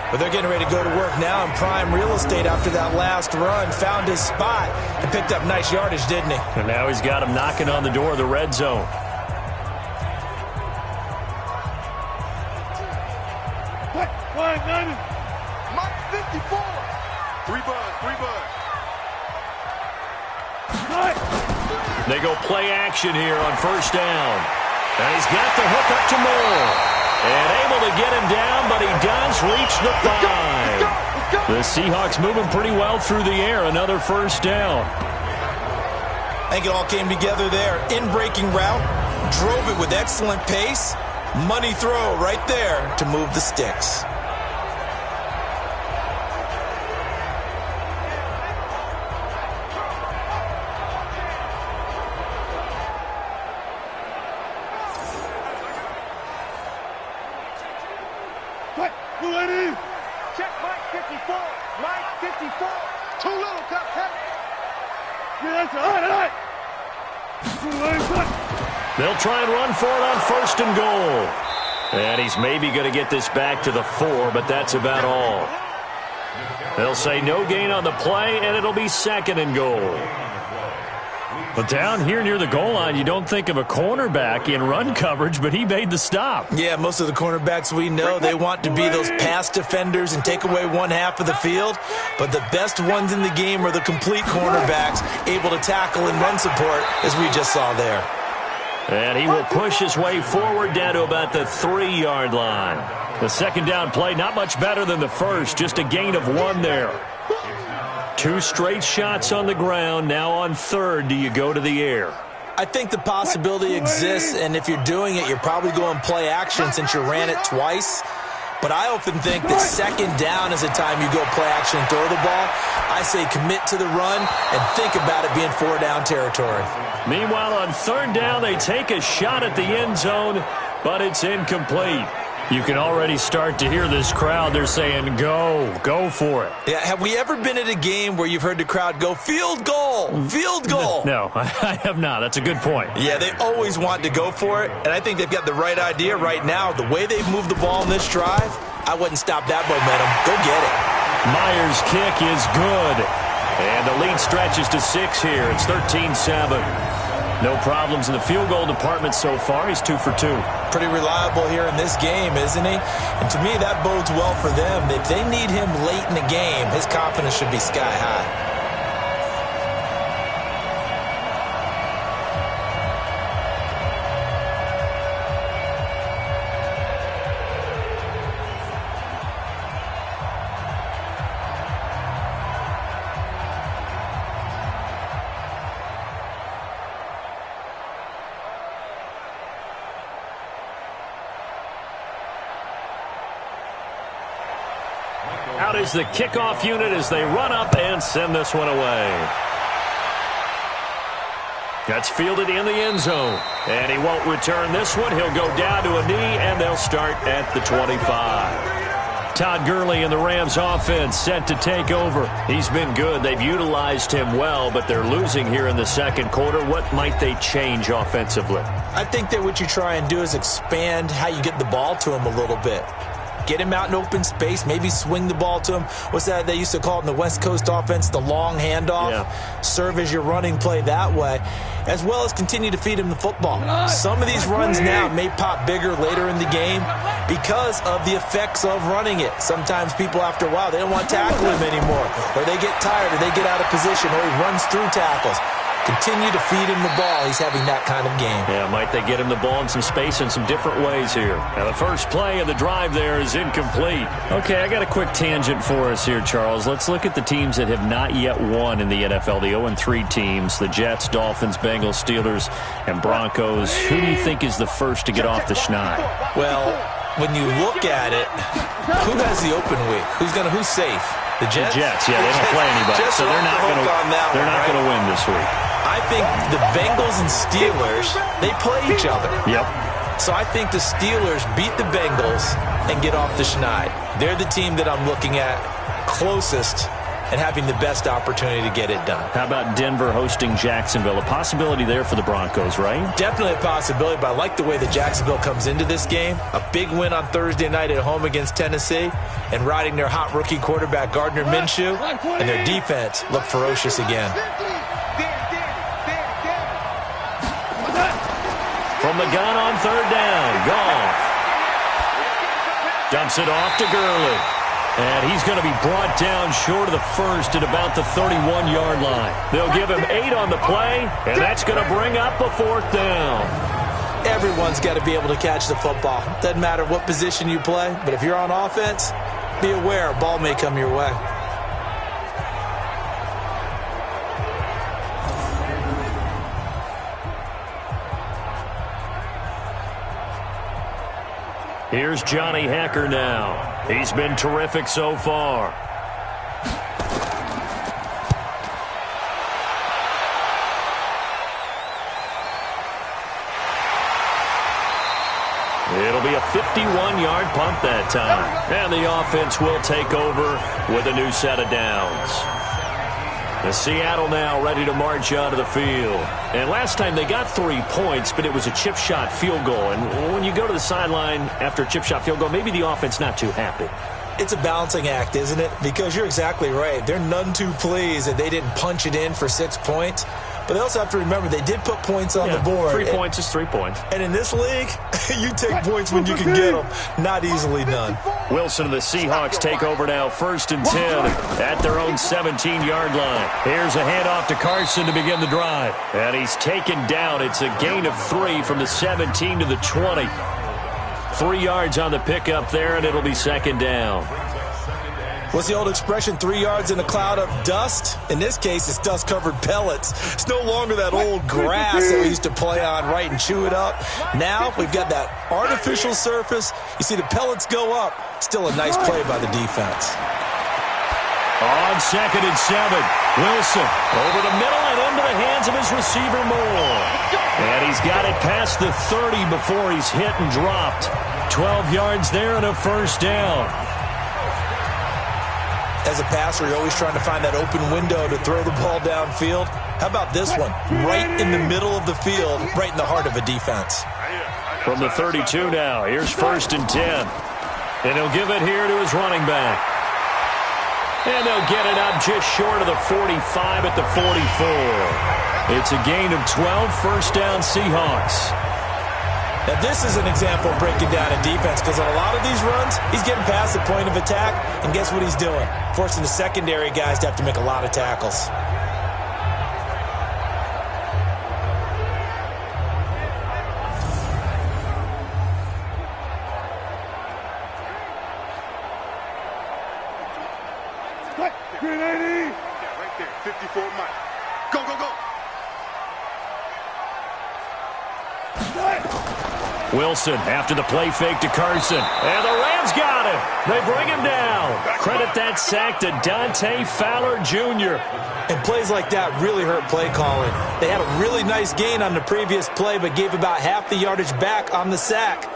Speaker 3: But they're getting ready to go to work now in prime real estate after that last run. Found his spot and picked up nice yardage, didn't he?
Speaker 2: And now he's got him knocking on the door of the red zone.
Speaker 4: Mike 54. 3 buds.
Speaker 2: They go play action here on first down. And he's got the hook up to Moore. And able to get him down, but he does reach the 5. The Seahawks moving pretty well through the air. Another first down.
Speaker 3: I think it all came together there. In-breaking route. Drove it with excellent pace. Money throw right there to move the sticks.
Speaker 4: Check Mike 54. Mike 54. Too little, Captain.
Speaker 2: They'll try and run for it on first and goal. And he's maybe going to get this back to the 4, but that's about all. They'll say no gain on the play, and it'll be 2nd and goal. But down here near the goal line, you don't think of a cornerback in run coverage, but he made the stop.
Speaker 3: Yeah, most of the cornerbacks we know, they want to be those pass defenders and take away one half of the field. But the best ones in the game are the complete cornerbacks, able to tackle and run support, as we just saw there.
Speaker 2: And he will push his way forward down to about the 3-yard line. The second down play, not much better than the first, just a gain of 1 there. 2 straight shots on the ground. Now on 3rd, do you go to the air?
Speaker 3: I think the possibility exists, and if you're doing it, you're probably going play action since you ran it twice. But I often think that second down is the time you go play action and throw the ball. I say commit to the run and think about it being 4-down territory. Meanwhile, on 3rd down, they take a shot at the end zone, but it's incomplete. You can already start to hear this crowd. They're saying, go for it. Yeah, have we ever been at a game where you've heard the crowd go, field goal, field goal? No, I have not. That's a good point. Yeah, they always want to go for it, and I think they've got the right idea right now. The way they've moved the ball in this drive, I wouldn't stop that momentum. Go get it. Myers' kick is good, and the lead stretches to 6 here. It's 13-7. No problems in the field goal department so far. He's 2 for 2. Pretty reliable here in this game, isn't he? And to me, that bodes well for them. If they need him late in the game, his confidence should be sky high. Out is the kickoff unit as they run up and send this one away. That's fielded in the end zone. And he won't return this one. He'll go down to a knee, and they'll start at the 25. Todd Gurley and the Rams offense set to take over. He's been good. They've utilized him well, but they're losing here in the second quarter. What might they change offensively? I think that what you try and do is expand how you get the ball to him a little bit. Get him out in open space, maybe swing the ball to him. What's that they used to call it in the West Coast offense, the long handoff? Yeah. Serve as your running play that way, as well as continue to feed him the football. Some of these runs now may pop bigger later in the game because of the effects of running it. Sometimes people, after a while, they don't want to tackle him anymore, or they get tired, or they get out of position, or he runs through tackles. Continue to feed him the ball. He's having that kind of game. Yeah, might they get him the ball in some space in some different ways here. Now, the first play of the drive there is incomplete. Okay, I got a quick tangent for us here, Charles. Let's look at the teams that have not yet won in the NFL, the 0-3 teams, the Jets, Dolphins, Bengals, Steelers, and Broncos. Who do you think is the first to get off the schneid? Well, when you look at it, who has the open week? Who's safe? The Jets?
Speaker 2: The Jets, yeah, they don't play anybody, so they're not going to win this week.
Speaker 3: I think the Bengals and Steelers, they play each other.
Speaker 2: Yep.
Speaker 3: So I think the Steelers beat the Bengals and get off the schneid. They're the team that I'm looking at closest and having the best opportunity to get it done.
Speaker 2: How about Denver hosting Jacksonville? A possibility there for the Broncos, right?
Speaker 3: Definitely a possibility, but I like the way that Jacksonville comes into this game. A big win on Thursday night at home against Tennessee and riding their hot rookie quarterback Gardner Minshew, and their defense looked ferocious again.
Speaker 2: From the gun on third down, Goff dumps it off to Gurley. And he's going to be brought down short of the first at about the 31-yard line. They'll give him 8 on the play, and that's going to bring up a 4th down.
Speaker 3: Everyone's got to be able to catch the football. Doesn't matter what position you play, but if you're on offense, be aware a ball may come your way.
Speaker 2: Here's Johnny Hekker now. He's been terrific so far. It'll be a 51-yard punt that time. And the offense will take over with a new set of downs. The Seattle now ready to march out of the field. And last time they got 3 points, but it was a chip shot field goal. And when you go to the sideline after a chip shot field goal, maybe the offense not too happy.
Speaker 3: It's a balancing act, isn't it? Because you're exactly right. They're none too pleased that they didn't punch it in for 6 points. But they also have to remember they did put points on the board.
Speaker 2: 3 points is 3 points.
Speaker 3: And in this league, you take points when you can get them. Not easily done.
Speaker 2: Wilson and the Seahawks take over now, 1st and 10 at their own 17-yard line. Here's a handoff to Carson to begin the drive. And he's taken down. It's a gain of 3 from the 17 to the 20. 3 yards on the pickup there, and it'll be 2nd down.
Speaker 3: What's the old expression, 3 yards in a cloud of dust? In this case, it's dust-covered pellets. It's no longer that old grass that we used to play on, right, and chew it up. Now we've got that artificial surface. You see the pellets go up. Still a nice play by the defense.
Speaker 2: On 2nd and 7, Wilson over the middle and into the hands of his receiver Moore. And he's got it past the 30 before he's hit and dropped. 12 yards there and a 1st down.
Speaker 3: As a passer, you're always trying to find that open window to throw the ball downfield. How about this one? Right in the middle of the field, right in the heart of a defense.
Speaker 2: From the 32 now, here's 1st and 10. And he'll give it here to his running back. And they'll get it up just short of the 45 at the 44. It's a gain of 12, 1st down Seahawks.
Speaker 3: Now, this is an example of breaking down a defense because on a lot of these runs, he's getting past the point of attack, and guess what he's doing? Forcing the secondary guys to have to make a lot of tackles.
Speaker 4: Grenade! Right there, 54 Mike. Go, go, go!
Speaker 2: Wilson after the play fake to Carson. And the Rams got him. They bring him down. Credit that sack to Dante Fowler Jr.
Speaker 3: And plays like that really hurt play calling. They had a really nice gain on the previous play, but gave about half the yardage back on the sack.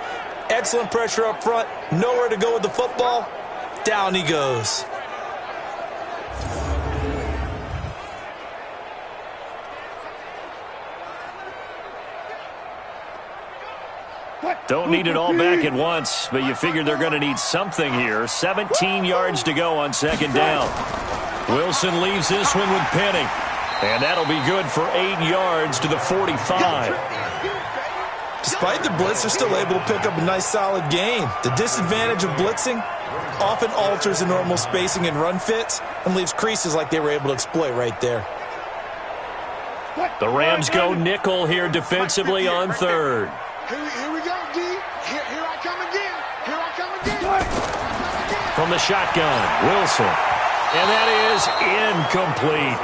Speaker 3: Excellent pressure up front. Nowhere to go with the football. Down he goes.
Speaker 2: Don't need it all back at once, but you figure they're going to need something here. 17 yards to go on 2nd down. Wilson leaves this one with Penny. And that'll be good for 8 yards to the 45.
Speaker 3: Despite the blitz, they're still able to pick up a nice solid gain. The disadvantage of blitzing often alters the normal spacing and run fits and leaves creases like they were able to exploit right there.
Speaker 2: The Rams go nickel here defensively on 3rd.
Speaker 4: Here we go, D. Here I come again. Here I come again.
Speaker 2: From the shotgun, Wilson. And that is incomplete.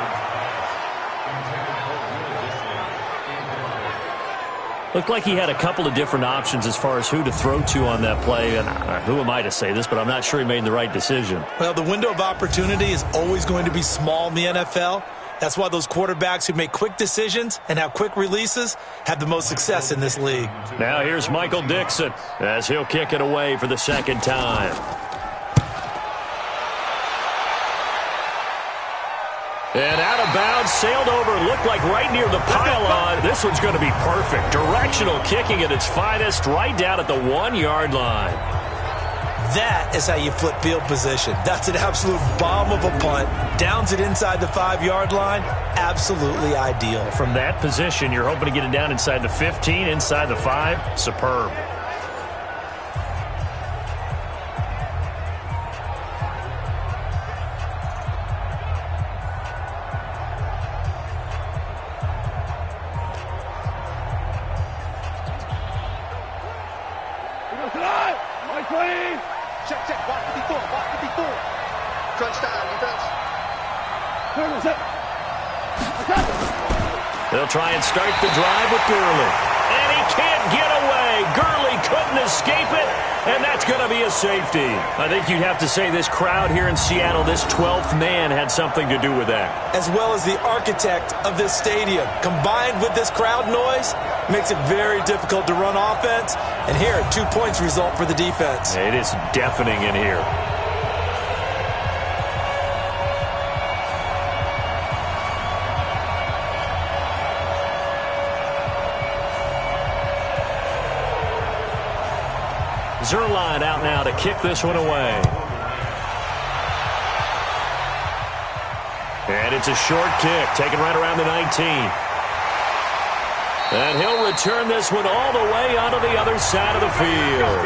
Speaker 2: Looked like he had a couple of different options as far as who to throw to on that play. And who am I to say this, but I'm not sure he made the right decision.
Speaker 3: Well, the window of opportunity is always going to be small in the NFL. That's why those quarterbacks who make quick decisions and have quick releases have the most success in this league.
Speaker 2: Now here's Michael Dixon as he'll kick it away for the second time. And out of bounds, sailed over, looked like right near the pylon. This one's going to be perfect. Directional kicking at its finest, right down at the 1-yard line.
Speaker 3: That is how you flip field position. That's an absolute bomb of a punt. Downs it inside the 5-yard line. Absolutely ideal.
Speaker 2: From that position, you're hoping to get it down inside the 15, inside the 5. Superb.
Speaker 4: Check, watch it before. Crunch time, defense.
Speaker 2: They'll try and start the drive with Gurley. And he can't get away. Gurley couldn't escape it, and that's going to be a safety. I think you'd have to say this crowd here in Seattle, this 12th man had something to do with that.
Speaker 3: As well as the architect of this stadium. Combined with this crowd noise, makes it very difficult to run offense. And here, 2 points result for the defense.
Speaker 2: It is deafening in here. Zerline out now to kick this one away. And it's a short kick, taken right around the 19. And he'll return this one all the way onto the other side of the field.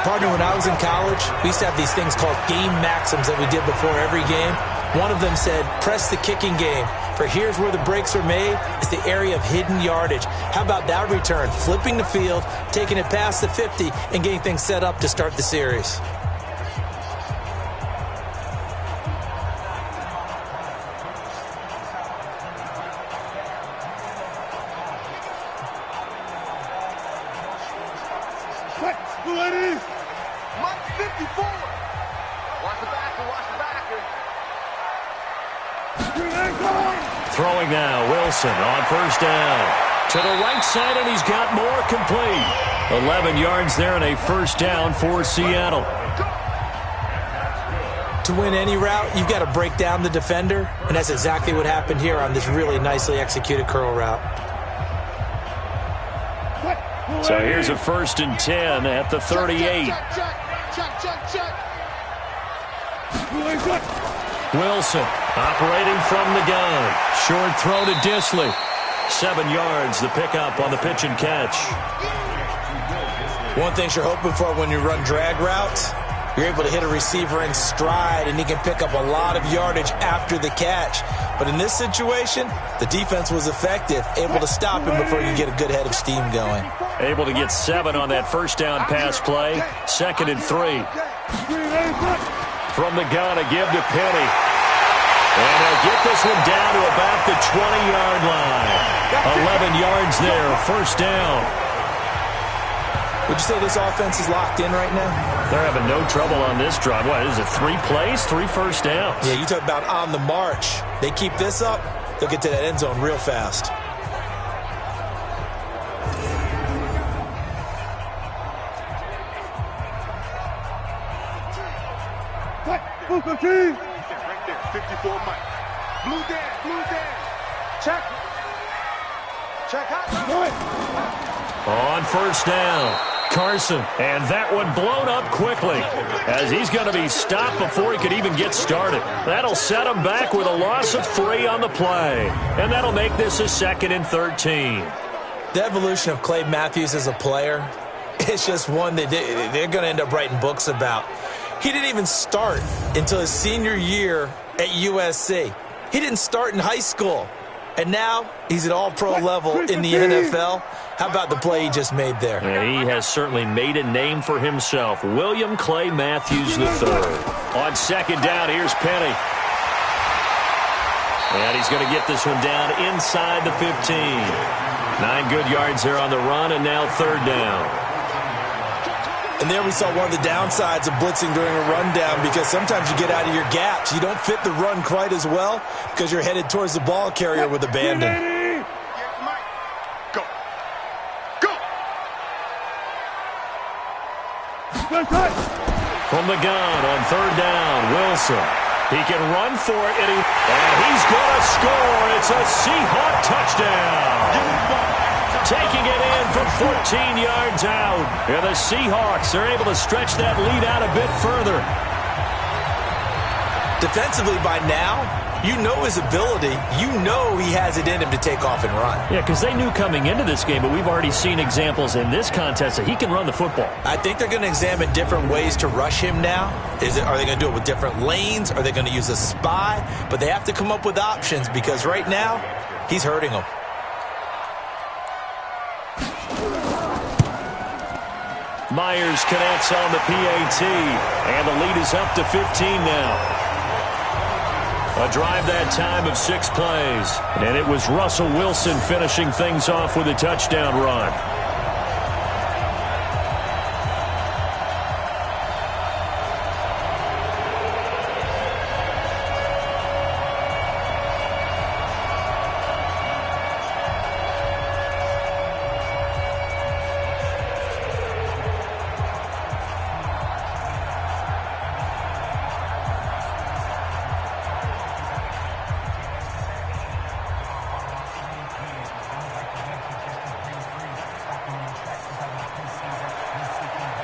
Speaker 3: Partner, when I was in college, we used to have these things called game maxims that we did before every game. One of them said, press the kicking game. For here's where the breaks are made. It's the area of hidden yardage. How about that return? Flipping the field, taking it past the 50, and getting things set up to start the series.
Speaker 4: Mike 54. Watch the backer.
Speaker 2: Throwing now, Wilson on first down. To the right side, and he's got more complete. 11 yards there and a first down for Seattle.
Speaker 3: To win any route, you've got to break down the defender, and that's exactly what happened here on this really nicely executed curl route.
Speaker 2: So here's a 1st and 10 at the 38.
Speaker 4: Check.
Speaker 2: Wilson operating from the gun. Short throw to Disley. 7 yards, the pickup on the pitch and catch.
Speaker 3: One thing you're hoping for when you run drag routes, you're able to hit a receiver in stride, and he can pick up a lot of yardage after the catch. But in this situation, the defense was effective, able to stop him before you get a good head of steam going.
Speaker 2: Able to get 7 on that first down pass play. 2nd and 3. From the gun, a give to Penny. And they'll get this one down to about the 20-yard line. 11 yards there, first down.
Speaker 3: Would you say this offense is locked in right now?
Speaker 2: They're having no trouble on this drive. What is it, 3 plays, 3 first downs?
Speaker 3: Yeah, you talk about on the march. They keep this up, they'll get to that end zone real fast.
Speaker 4: Right there, 54 Mike. Blue Dan. Check out.
Speaker 2: On first down, Carson. And that one blown up quickly as he's going to be stopped before he could even get started. That'll set him back with a loss of 3 on the play. And that'll make this a 2nd and 13.
Speaker 3: The evolution of Clay Matthews as a player, it's just one that they're going to end up writing books about. He didn't even start until his senior year at USC. He didn't start in high school. And now he's at all-pro level in the NFL. How about the play he just made there?
Speaker 2: And he has certainly made a name for himself. William Clay Matthews III. On 2nd down, here's Penny. And he's going to get this one down inside the 15. 9 good yards there on the run, and now third down.
Speaker 3: And there we saw one of the downsides of blitzing during a rundown, because sometimes you get out of your gaps. You don't fit the run quite as well because you're headed towards the ball carrier with abandon.
Speaker 4: Go. Go.
Speaker 2: From the gun on third down, Wilson. He can run for it, and he's going to score. It's a Seahawks touchdown. Taking it in from 14 yards out. And the Seahawks are able to stretch that lead out a bit further.
Speaker 3: Defensively by now, you know his ability. You know he has it in him to take off and run.
Speaker 2: Yeah, because they knew coming into this game, but we've already seen examples in this contest that he can run the football.
Speaker 3: I think they're going to examine different ways to rush him now. Are they going to do it with different lanes? Are they going to use a spy? But they have to come up with options, because right now, he's hurting them.
Speaker 2: Myers connects on the PAT, and the lead is up to 15 now. A drive that time of 6 plays, and it was Russell Wilson finishing things off with a touchdown run.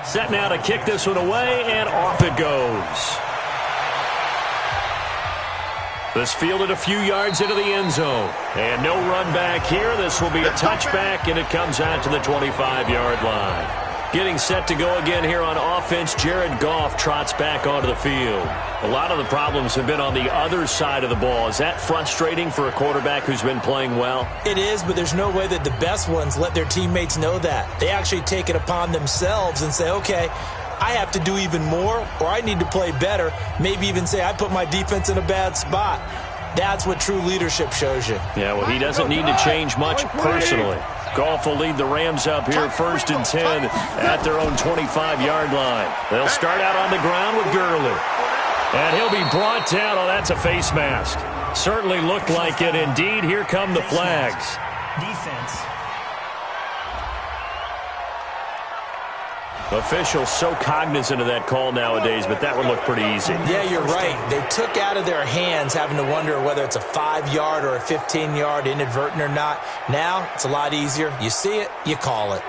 Speaker 2: Set now to kick this one away, and off it goes. This fielded a few yards into the end zone. And no run back here. This will be a touchback, and it comes out to the 25-yard line. Getting set to go again here on offense, Jared Goff trots back onto the field. A lot of the problems have been on the other side of the ball. Is that frustrating for a quarterback who's been playing well?
Speaker 3: It is, but there's no way that the best ones let their teammates know that. They actually take it upon themselves and say, okay, I have to do even more, or I need to play better. Maybe even say I put my defense in a bad spot. That's what true leadership shows you.
Speaker 2: Yeah, well, he doesn't need to change much personally. Goff will lead the Rams up here 1st and 10 at their own 25-yard line. They'll start out on the ground with Gurley. And he'll be brought down. Oh, that's a face mask. Certainly looked like it. Indeed, here come the flags.
Speaker 6: Defense.
Speaker 2: Officials so cognizant of that call nowadays, but that would look pretty easy.
Speaker 3: Yeah, you're right. They took out of their hands having to wonder whether it's a 5-yard or a 15-yard inadvertent or not. Now, it's a lot easier. You see it, you call it.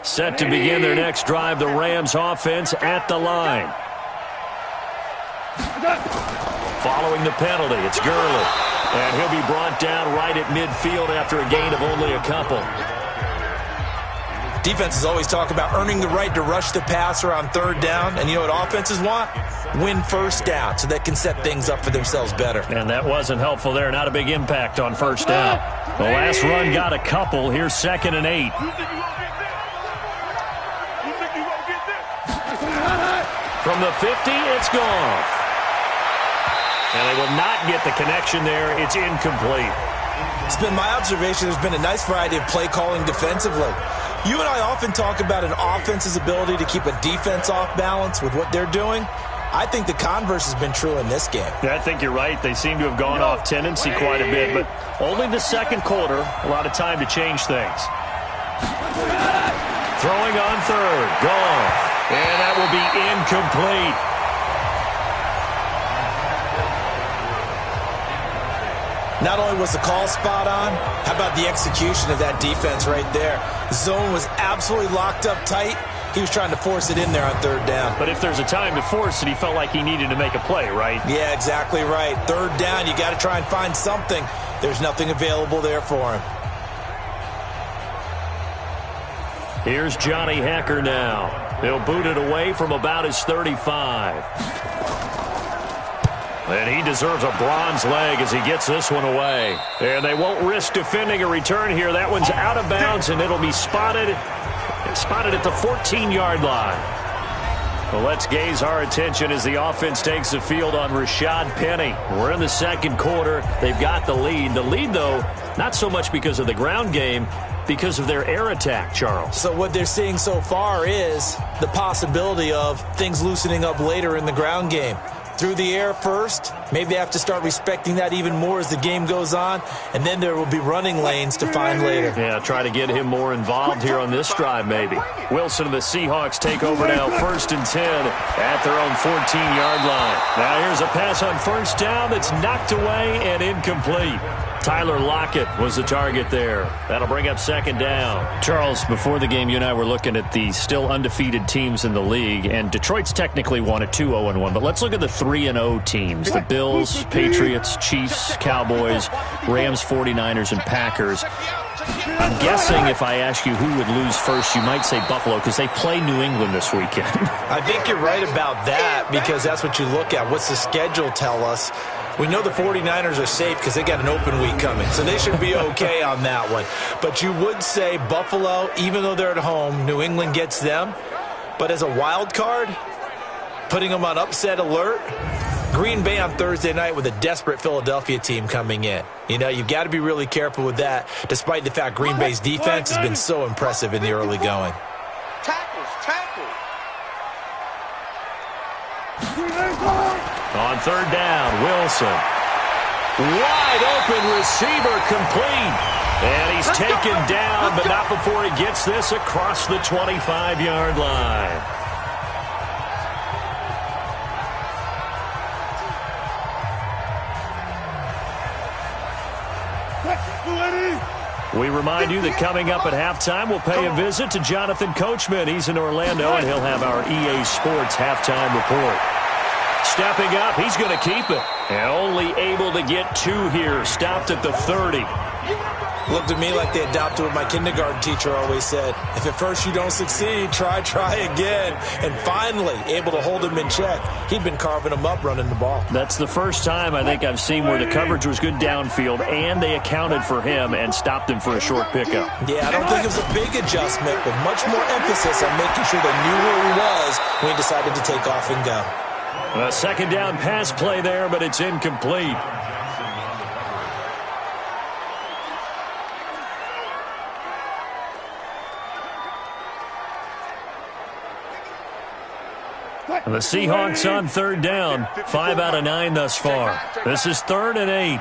Speaker 2: Set to begin their next drive, the Rams offense at the line. Following the penalty, it's Gurley. And he'll be brought down right at midfield after a gain of only a couple.
Speaker 3: Defenses always talk about earning the right to rush the passer on 3rd down. And you know what offenses want? Win 1st down so they can set things up for themselves better.
Speaker 2: And that wasn't helpful there. Not a big impact on 1st down. The last run got a couple. Here's 2nd and 8. From the 50, it's Goff. And they will not get the connection there. It's incomplete.
Speaker 3: It's been my observation there's been a nice variety of play calling defensively. You and I often talk about an offense's ability to keep a defense off balance with what they're doing. I think the converse has been true in this game.
Speaker 2: Yeah, I think you're right. They seem to have gone off tendency quite a bit, but only the 2nd quarter, a lot of time to change things. Throwing on 3rd, Goff. And that will be incomplete.
Speaker 3: Not only was the call spot on, how about the execution of that defense right there? The zone was absolutely locked up tight. He was trying to force it in there on 3rd down.
Speaker 2: But if there's a time to force it, he felt like he needed to make a play, right?
Speaker 3: Yeah, exactly right. 3rd down, you got to try and find something. There's nothing available there for him.
Speaker 2: Here's Johnny Hecker now. He'll boot it away from about his 35. And he deserves a bronze leg as he gets this one away. And they won't risk defending a return here. That one's out of bounds, and it'll be spotted and spotted at the 14-yard line. Well, let's gaze our attention as the offense takes the field on Rashad Penny. We're in the second quarter. They've got the lead. The lead, though, not so much because of the ground game, because of their air attack, Charles.
Speaker 3: So what they're seeing so far is the possibility of things loosening up later in the ground game. Through the air first, maybe they have to start respecting that even more as the game goes on, and then there will be running lanes to find later.
Speaker 2: Yeah, try to get him more involved here on this drive maybe. Wilson and the Seahawks take over now, 1st and 10 at their own 14-yard line. Now here's a pass on first down that's knocked away and incomplete. Tyler Lockett was the target there. That'll bring up 2nd down. Charles, before the game, you and I were looking at the still undefeated teams in the league, and Detroit's technically won at 2-0-1, but let's look at the 3-0 teams. The Bills, Patriots, Chiefs, Cowboys, Rams, 49ers, and Packers. I'm guessing if I ask you who would lose first, you might say Buffalo because they play New England this weekend.
Speaker 3: I think you're right about that because that's what you look at. What's the schedule tell us? We know the 49ers are safe because they got an open week coming, so they should be okay on that one. But you would say Buffalo, even though they're at home, New England gets them. But as a wild card, putting them on upset alert, Green Bay on Thursday night with a desperate Philadelphia team coming in. You know, you've got to be really careful with that, despite the fact Green Bay's defense has been so impressive in the early going.
Speaker 4: Tackles.
Speaker 2: On 3rd down, Wilson. Wide open receiver complete. And he's taken down, but not before he gets this across the 25-yard line. We remind you that coming up at halftime, we'll pay a visit to Jonathan Coachman. He's in Orlando, and he'll have our EA Sports halftime report. Stepping up, he's going to keep it. And only able to get 2 here. Stopped at the 30.
Speaker 3: Looked at me like they adopted what my kindergarten teacher always said. If at first you don't succeed, try again. And finally, able to hold him in check. He'd been carving him up running the ball.
Speaker 2: That's the first time I think I've seen where the coverage was good downfield, and they accounted for him and stopped him for a short pickup.
Speaker 3: Yeah, I don't think it was a big adjustment, but much more emphasis on making sure they knew where he was when he decided to take off and go.
Speaker 2: A 2nd down pass play there, but it's incomplete. And the Seahawks on 3rd down. 5 out of 9 thus far. This is 3rd and 8.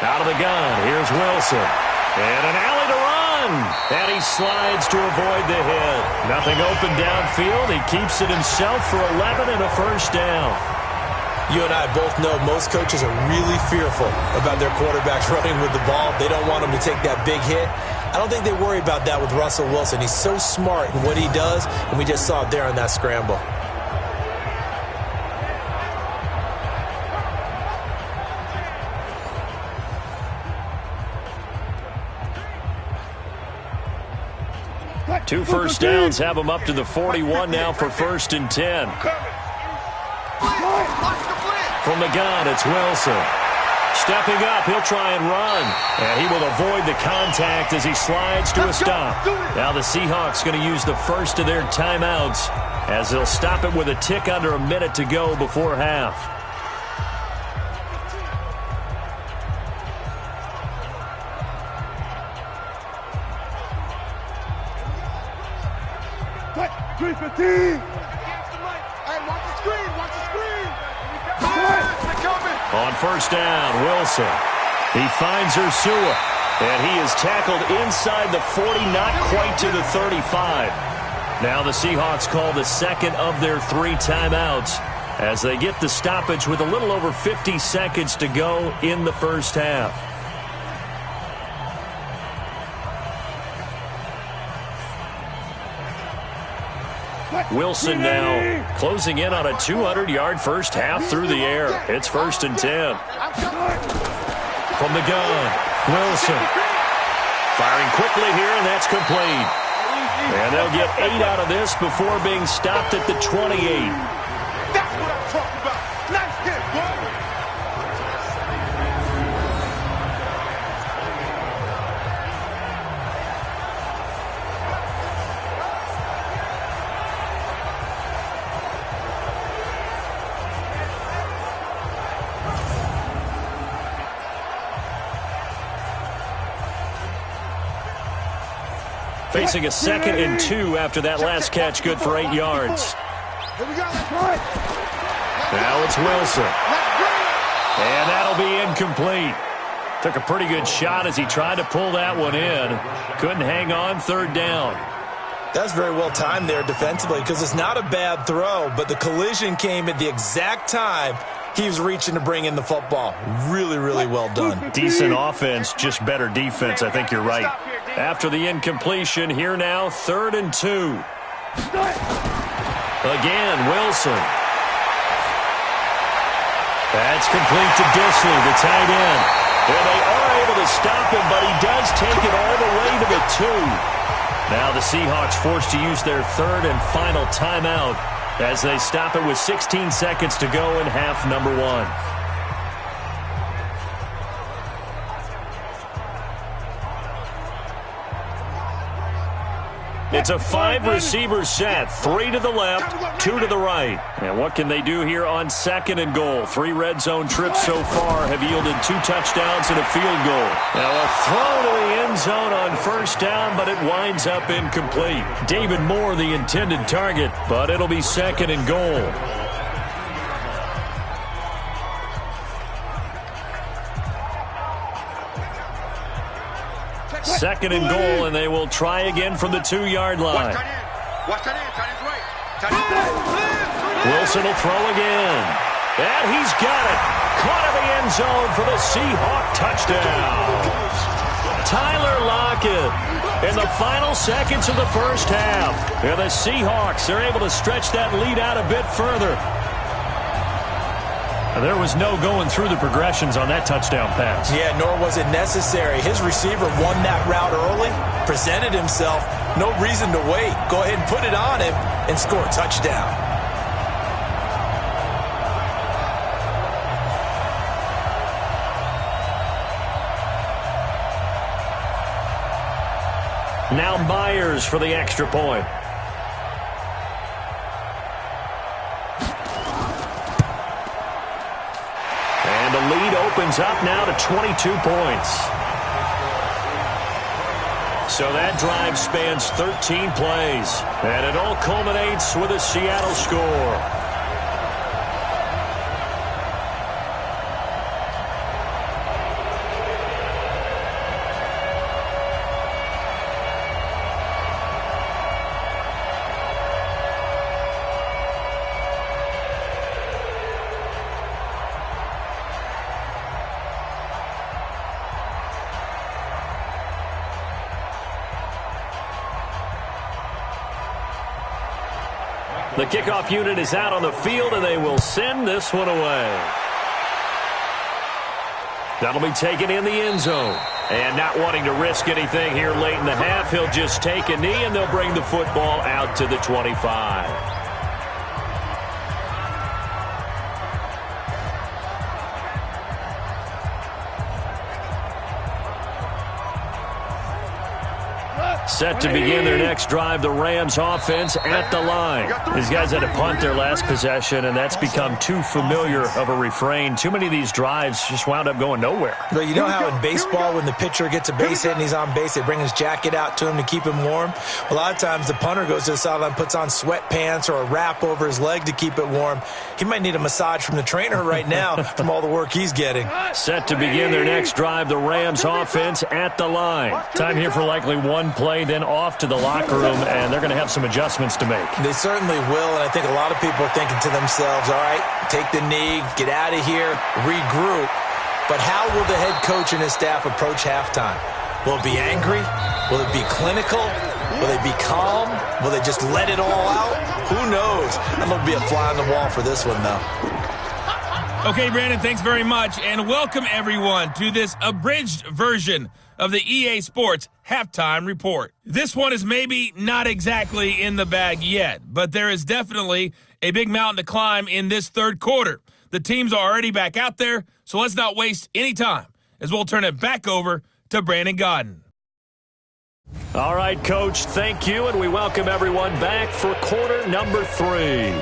Speaker 2: Out of the gun. Here's Wilson. And an alley to run. And he slides to avoid the hit. Nothing open downfield. He keeps it himself for 11 and a 1st down.
Speaker 3: You and I both know most coaches are really fearful about their quarterbacks running with the ball. They don't want them to take that big hit. I don't think they worry about that with Russell Wilson. He's so smart in what he does, and we just saw it there on that scramble.
Speaker 2: Two 1st downs have him up to the 41 now for 1st and 10. From the gun, it's Wilson. Stepping up, he'll try and run. And he will avoid the contact as he slides to a stop. Now the Seahawks going to use the first of their timeouts as they'll stop it with a tick under a minute to go before half. On 1st down, Wilson. He finds Ursua, and he is tackled inside the 40, not quite to the 35. Now the Seahawks call the 2nd of their 3 timeouts as they get the stoppage with a little over 50 seconds to go in the 1st half. Wilson now closing in on a 200-yard 1st half through the air. It's 1st and 10. From the gun, Wilson. Firing quickly here, and that's complete. And they'll get 8 out of this before being stopped at the 28.
Speaker 4: That's what I'm talking about. Nice hit, boy.
Speaker 2: Facing a 2nd and 2 after that last catch, good for 8 yards. Now it's Wilson. And that'll be incomplete. Took a pretty good shot as he tried to pull that one in. Couldn't hang on, 3rd down.
Speaker 3: That's very well timed there defensively because it's not a bad throw, but the collision came at the exact time he was reaching to bring in the football. Really, really well done.
Speaker 2: Decent offense, just better defense. I think you're right. After the incompletion, here now, 3rd and 2. Again, Wilson. That's complete to Disley, the tight end. And they are able to stop him, but he does take it all the way to the 2. Now the Seahawks forced to use their 3rd and final timeout as they stop it with 16 seconds to go in half number 1. It's a 5-receiver set, 3 to the left, 2 to the right. And what can they do here on 2nd and goal? 3 red zone trips so far have yielded 2 touchdowns and a field goal. Now a throw to the end zone on 1st down, but it winds up incomplete. David Moore the intended target, but it'll be 2nd and goal. Second and goal, and they will try again from the 2-yard line. Wilson will throw again. And he's got it. Caught in the end zone for the Seahawk touchdown. Tyler Lockett in the final seconds of the 1st half. And the Seahawks are able to stretch that lead out a bit further. There was no going through the progressions on that touchdown pass.
Speaker 3: Yeah, nor was it necessary. His receiver won that route early, presented himself. No reason to wait. Go ahead and put it on him and score a touchdown.
Speaker 2: Now Myers for the extra point. The lead opens up now to 22 points. So that drive spans 13 plays. And it all culminates with a Seattle score. The kickoff unit is out on the field, and they will send this one away. That'll be taken in the end zone. And not wanting to risk anything here late in the half, he'll just take a knee, and they'll bring the football out to the 25. Set to begin their next drive, the Rams offense at the line. These guys had to punt their last possession, and that's become too familiar of a refrain. Too many of these drives just wound up going nowhere.
Speaker 3: But you know how in baseball, when the pitcher gets a base hit and he's on base, they bring his jacket out to him to keep him warm? A lot of times the punter goes to the sideline, puts on sweatpants or a wrap over his leg to keep it warm. He might need a massage from the trainer right now from all the work he's getting.
Speaker 2: Set to begin their next drive, the Rams offense at the line. Time here for likely one play, then off to the locker room, and they're going to have some adjustments to make.
Speaker 3: They certainly will, and I think a lot of people are thinking to themselves, all right, take the knee, get out of here, regroup. But how will the head coach and his staff approach halftime? Will it be angry? Will it be clinical? Will they be calm? Will they just let it all out? Who knows? I'm going to be a fly on the wall for this one, though.
Speaker 1: Okay, Brandon, thanks very much, and welcome everyone to this abridged version of the EA Sports Halftime Report. This one is maybe not exactly in the bag yet, but there is definitely a big mountain to climb in this third quarter. The teams are already back out there, so let's not waste any time as we'll turn it back over to Brandon Godden.
Speaker 2: All right, Coach, thank you, and we welcome everyone back for quarter number 3.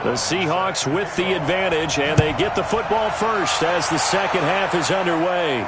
Speaker 2: The Seahawks with the advantage, and they get the football first as the second half is underway.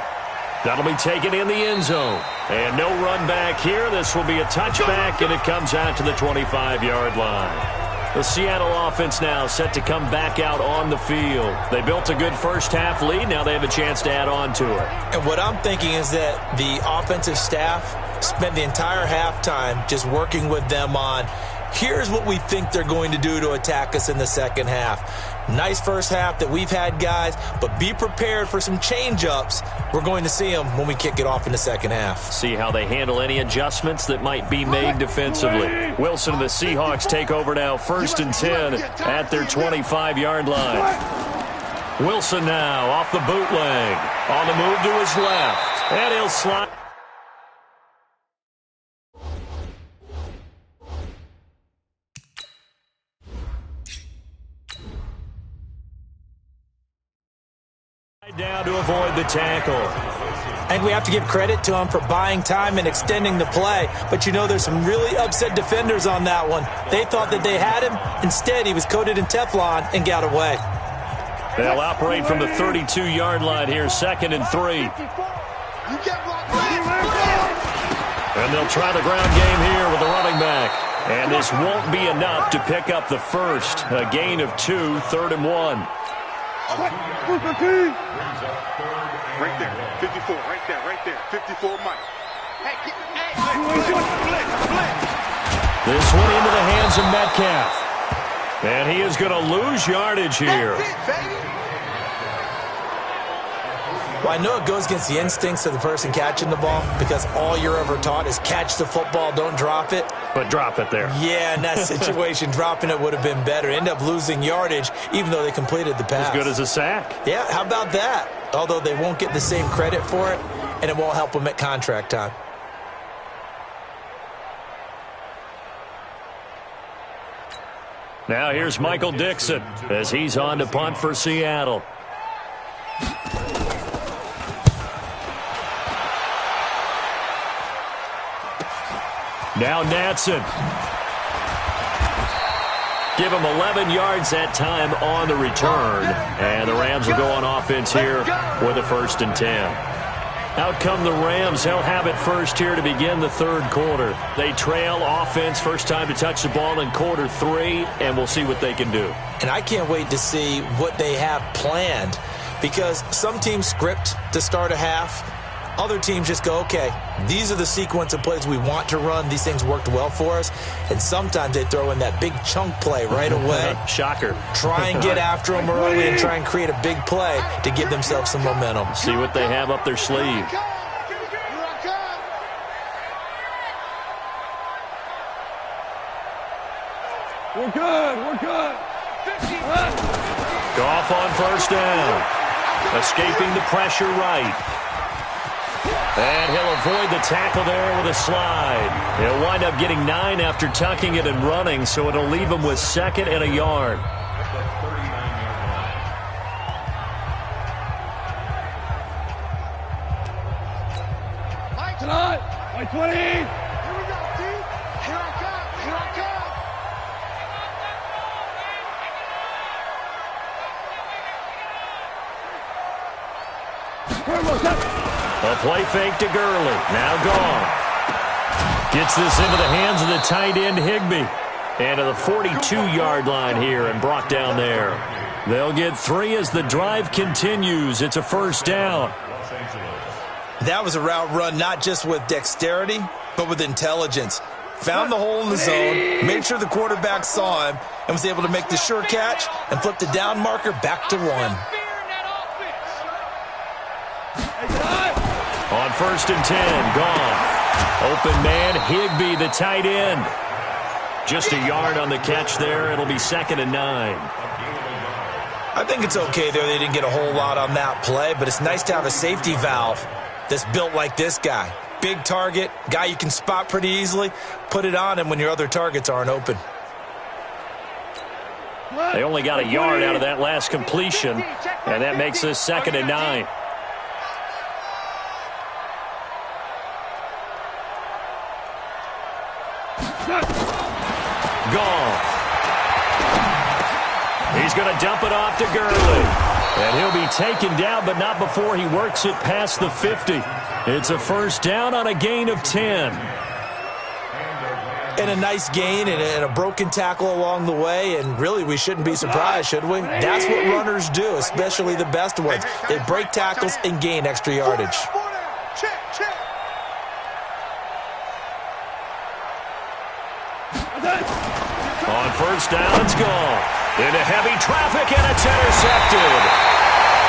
Speaker 2: That'll be taken in the end zone. And no run back here. This will be a touchback, and it comes out to the 25-yard line. The Seattle offense now set to come back out on the field. They built a good first-half lead. Now they have a chance to add on to it.
Speaker 3: And what I'm thinking is that the offensive staff spent the entire halftime just working with them on, here's what we think they're going to do to attack us in the second half. Nice first half that we've had, guys, but be prepared for some change-ups. We're going to see them when we kick it off in the second half.
Speaker 2: See how they handle any adjustments that might be made defensively. Wilson and the Seahawks take over now, 1st and 10 at their 25-yard line. Wilson now off the bootleg. On the move to his left. And he'll slide. Down to avoid the tackle.
Speaker 3: I think we have to give credit to him for buying time and extending the play. But, you know, there's some really upset defenders on that one. They thought that they had him. Instead, he was coated in Teflon and got away.
Speaker 2: They'll operate from the 32-yard line here, 2nd and 3. And they'll try the ground game here with the running back. And this won't be enough to pick up the first. A gain of 2, 3rd and 1.
Speaker 4: Right there, 54, right there, 54, Mike.
Speaker 2: This one into the hands of Metcalf. And he is going to lose yardage here.
Speaker 3: Well, I know it goes against the instincts of the person catching the ball because all you're ever taught is catch the football, don't drop it.
Speaker 2: But drop it there.
Speaker 3: Yeah, in that situation, dropping it would have been better. End up losing yardage even though they completed the pass.
Speaker 2: As good as a sack.
Speaker 3: Yeah, how about that? Although they won't get the same credit for it, and it won't help them at contract time.
Speaker 2: Now here's Michael Dixon as he's on to punt for Seattle. Now Natson. Give him 11 yards that time on the return. And the Rams will go on offense here with a 1st and 10. Out come the Rams. They'll have it first here to begin the 3rd quarter. They trail offense, first time to touch the ball in quarter 3, and we'll see what they can do.
Speaker 3: And I can't wait to see what they have planned because some teams script to start a half. Other teams just go, okay, these are the sequence of plays we want to run. These things worked well for us. And sometimes they throw in that big chunk play right away.
Speaker 2: Shocker.
Speaker 3: Try and get after them early and try and create a big play to give themselves some momentum.
Speaker 2: See what they have up their sleeve.
Speaker 5: We're good.
Speaker 2: Goff on 1st down. Escaping the pressure right. And he'll avoid the tackle there with a slide. He'll wind up getting 9 after tucking it and running, so it'll leave him with 2nd and a yard.
Speaker 5: Mike 20. Here we
Speaker 4: go, D. Here I
Speaker 5: come.
Speaker 2: A play fake to Gurley. Now gone. Gets this into the hands of the tight end, Higbee. And to the 42-yard line here and brought down there. They'll get 3 as the drive continues. It's a 1st down.
Speaker 3: That was a route run not just with dexterity, but with intelligence. Found the hole in the zone, made sure the quarterback saw him, and was able to make the sure catch and flip the down marker back to 1.
Speaker 2: On 1st and 10, gone. Open man, Higbee, the tight end. Just a yard on the catch there. It'll be 2nd and 9.
Speaker 3: I think it's okay there. They didn't get a whole lot on that play, but it's nice to have a safety valve that's built like this guy. Big target, guy you can spot pretty easily. Put it on him when your other targets aren't open.
Speaker 2: They only got a yard out of that last completion, and that makes this 2nd and 9. Goff. He's going to dump it off to Gurley. And he'll be taken down, but not before he works it past the 50. It's a first down on a gain of 10.
Speaker 3: And a nice gain and a broken tackle along the way, and really we shouldn't be surprised, should we? That's what runners do, especially the best ones. They break tackles and gain extra yardage.
Speaker 2: On first down, it's gone. Into heavy traffic, and it's intercepted.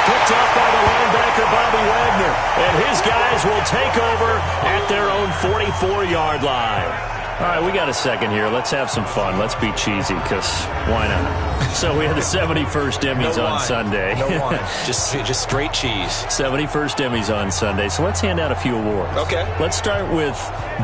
Speaker 2: Picked up by the linebacker, Bobby Wagner. And his guys will take over at their own 44-yard line. All right, we got a second here. Let's have some fun. Let's be cheesy, because why not? So we had the 71st Emmys on Sunday.
Speaker 3: No wine. Just straight cheese.
Speaker 2: 71st Emmys on Sunday. So let's hand out a few awards.
Speaker 3: Okay.
Speaker 2: Let's start with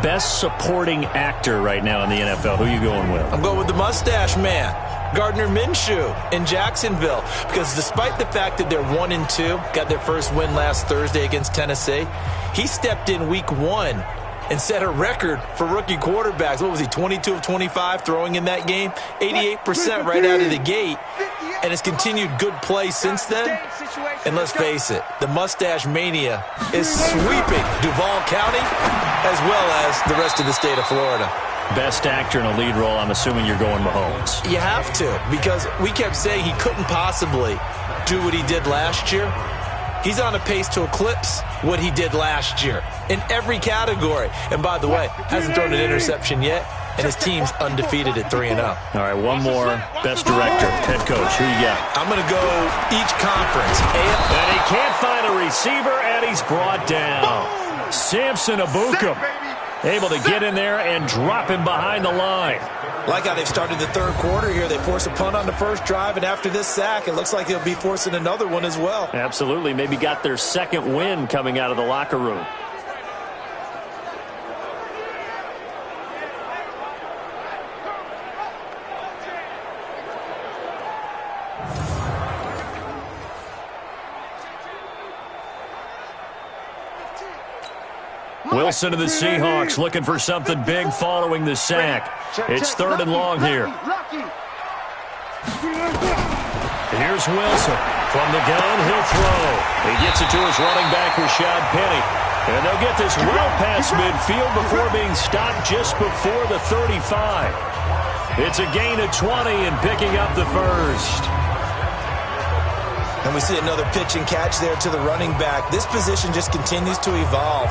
Speaker 2: Best Supporting Actor right now in the NFL. Who are you going with?
Speaker 3: I'm going with the Mustache Man, Gardner Minshew in Jacksonville, because despite the fact that they're 1-2, got their first win last Thursday against Tennessee, he stepped in week 1 and set a record for rookie quarterbacks. What was he, 22 of 25 throwing in that game? 88% right out of the gate. And has continued good play since then. And let's face it, the Mustache Mania is sweeping Duval County as well as the rest of the state of Florida.
Speaker 2: Best actor in a lead role, I'm assuming you're going Mahomes.
Speaker 3: You have to, because we kept saying he couldn't possibly do what he did last year. He's on a pace to eclipse what he did last year in every category. And by the way, hasn't thrown an interception yet, and his team's undefeated at 3-0.
Speaker 2: All right, one more. Best director, head coach. Who you got?
Speaker 3: I'm going to go each conference.
Speaker 2: And he can't find a receiver, and he's brought down. Samson Abukum able to get in there and drop him behind the line.
Speaker 3: Like how they've started the third quarter here. They force a punt on the first drive, and after this sack, it looks like they'll be forcing another one as well.
Speaker 2: Absolutely. Maybe got their second win coming out of the locker room. Wilson of the Seahawks looking for something big following the sack. It's 3rd and long here. Here's Wilson. From the gun, he'll throw. He gets it to his running back, Rashad Penny. And they'll get this well past midfield before being stopped just before the 35. It's a gain of 20 and picking up the first.
Speaker 3: And we see another pitch and catch there to the running back. This position just continues to evolve.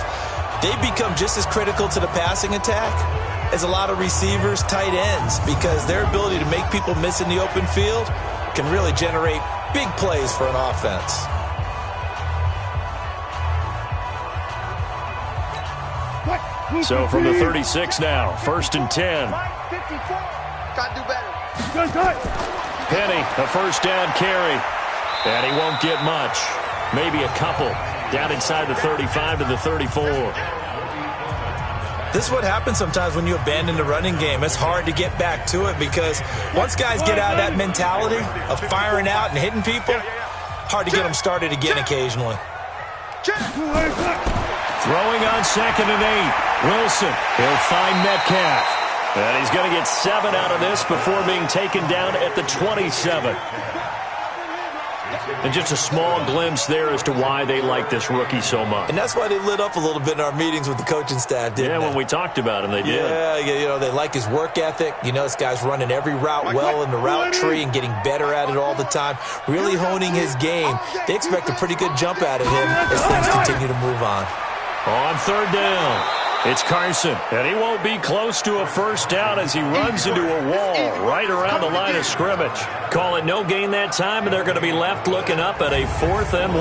Speaker 3: They become just as critical to the passing attack as a lot of receivers, tight ends, because their ability to make people miss in the open field can really generate big plays for an offense.
Speaker 2: So from the 36 now, 1st and 10.
Speaker 4: Gotta do better.
Speaker 2: Penny, a first down carry. And he won't get much. Maybe a couple. Down inside the 35 to the 34.
Speaker 3: This is what happens sometimes when you abandon the running game. It's hard to get back to it because once guys get out of that mentality of firing out and hitting people, hard to get them started again occasionally.
Speaker 2: Throwing on 2nd and 8. Wilson, he'll find Metcalf. And he's going to get 7 out of this before being taken down at the 27. And just a small glimpse there as to why they like this rookie so much.
Speaker 3: And that's why they lit up a little bit in our meetings with the coaching staff, didn't they?
Speaker 2: Yeah, when we talked about him, they did.
Speaker 3: Yeah, you know, they like his work ethic. You know, this guy's running every route well in the route tree and getting better at it all the time, really honing his game. They expect a pretty good jump out of him as things continue to move on.
Speaker 2: On 3rd down, it's Carson, and he won't be close to a first down as he runs into a wall right around the line of scrimmage. Call it no gain that time, and they're going to be left looking up at a 4th and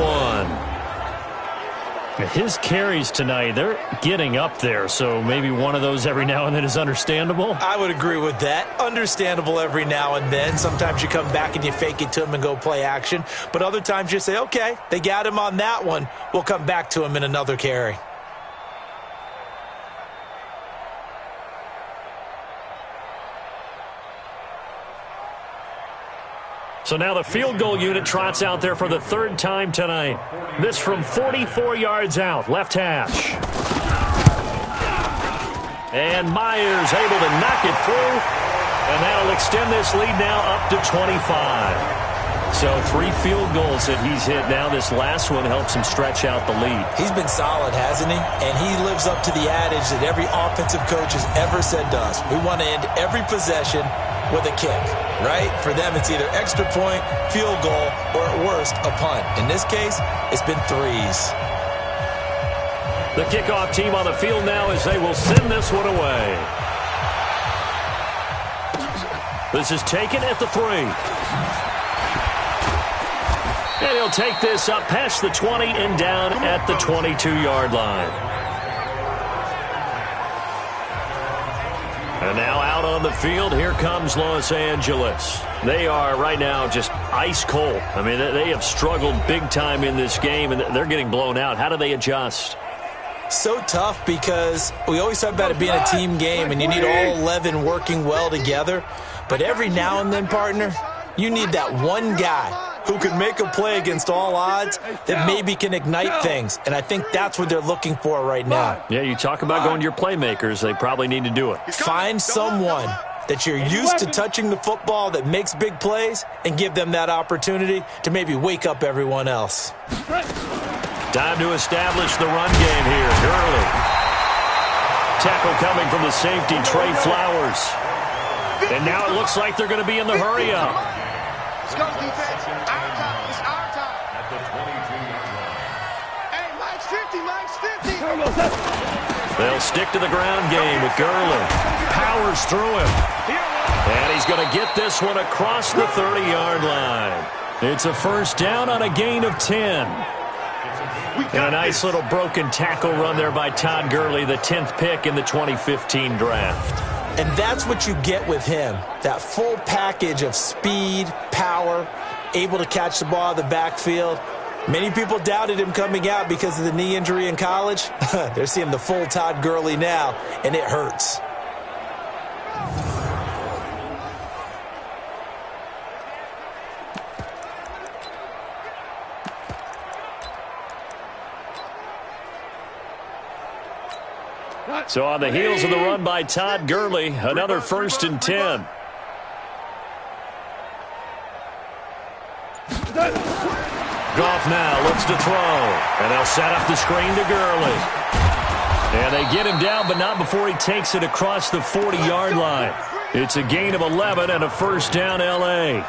Speaker 2: 1. His carries tonight, they're getting up there, so maybe one of those every now and then is understandable.
Speaker 3: I would agree with that. Understandable every now and then. Sometimes you come back and you fake it to him and go play action, but other times you say, okay, they got him on that one. We'll come back to him in another carry.
Speaker 2: So now the field goal unit trots out there for the 3rd time tonight. This from 44 yards out, left hash. And Myers able to knock it through. And that'll extend this lead now up to 25. So 3 field goals that he's hit now. This last one helps him stretch out the lead.
Speaker 3: He's been solid, hasn't he? And he lives up to the adage that every offensive coach has ever said to us. We want to end every possession with a kick, right? For them, it's either extra point, field goal, or at worst, a punt. In this case, it's been 3s.
Speaker 2: The kickoff team on the field now as they will send this one away. This is taken at the 3. And he'll take this up past the 20 and down at the 22-yard line. And now out on the field, here comes Los Angeles. They are right now just ice cold. I mean, they have struggled big time in this game, and they're getting blown out. How do they adjust?
Speaker 3: So tough because we always talk about it being a team game, and you need all 11 working well together. But every now and then, partner, you need that one guy who can make a play against all odds that maybe can ignite things. And I think that's what they're looking for right now.
Speaker 2: Yeah, you talk about going to your playmakers. They probably need to do it.
Speaker 3: Find someone that you're used to touching the football that makes big plays and give them that opportunity to maybe wake up everyone else.
Speaker 2: Time to establish the run game here. Gurley. Tackle coming from the safety, Trey Flowers. And now it looks like they're going to be in the hurry-up.
Speaker 4: Let's go, defense. Our time. It's our time. Hey, Mike's 50. Mike's 50.
Speaker 2: They'll stick to the ground game with Gurley. Powers through him. And he's going to get this one across the 30-yard line. It's a first down on a gain of 10. And a nice little broken tackle run there by Todd Gurley, the 10th pick in the 2015 draft.
Speaker 3: And that's what you get with him, that full package of speed, power, able to catch the ball in the backfield. Many people doubted him coming out because of the knee injury in college. They're seeing the full Todd Gurley now, and it hurts.
Speaker 2: So on the heels of the run by Todd Gurley, another 1st and 10. Goff now looks to throw. And they'll set up the screen to Gurley. And they get him down, but not before he takes it across the 40-yard line. It's a gain of 11 and a first down, L.A.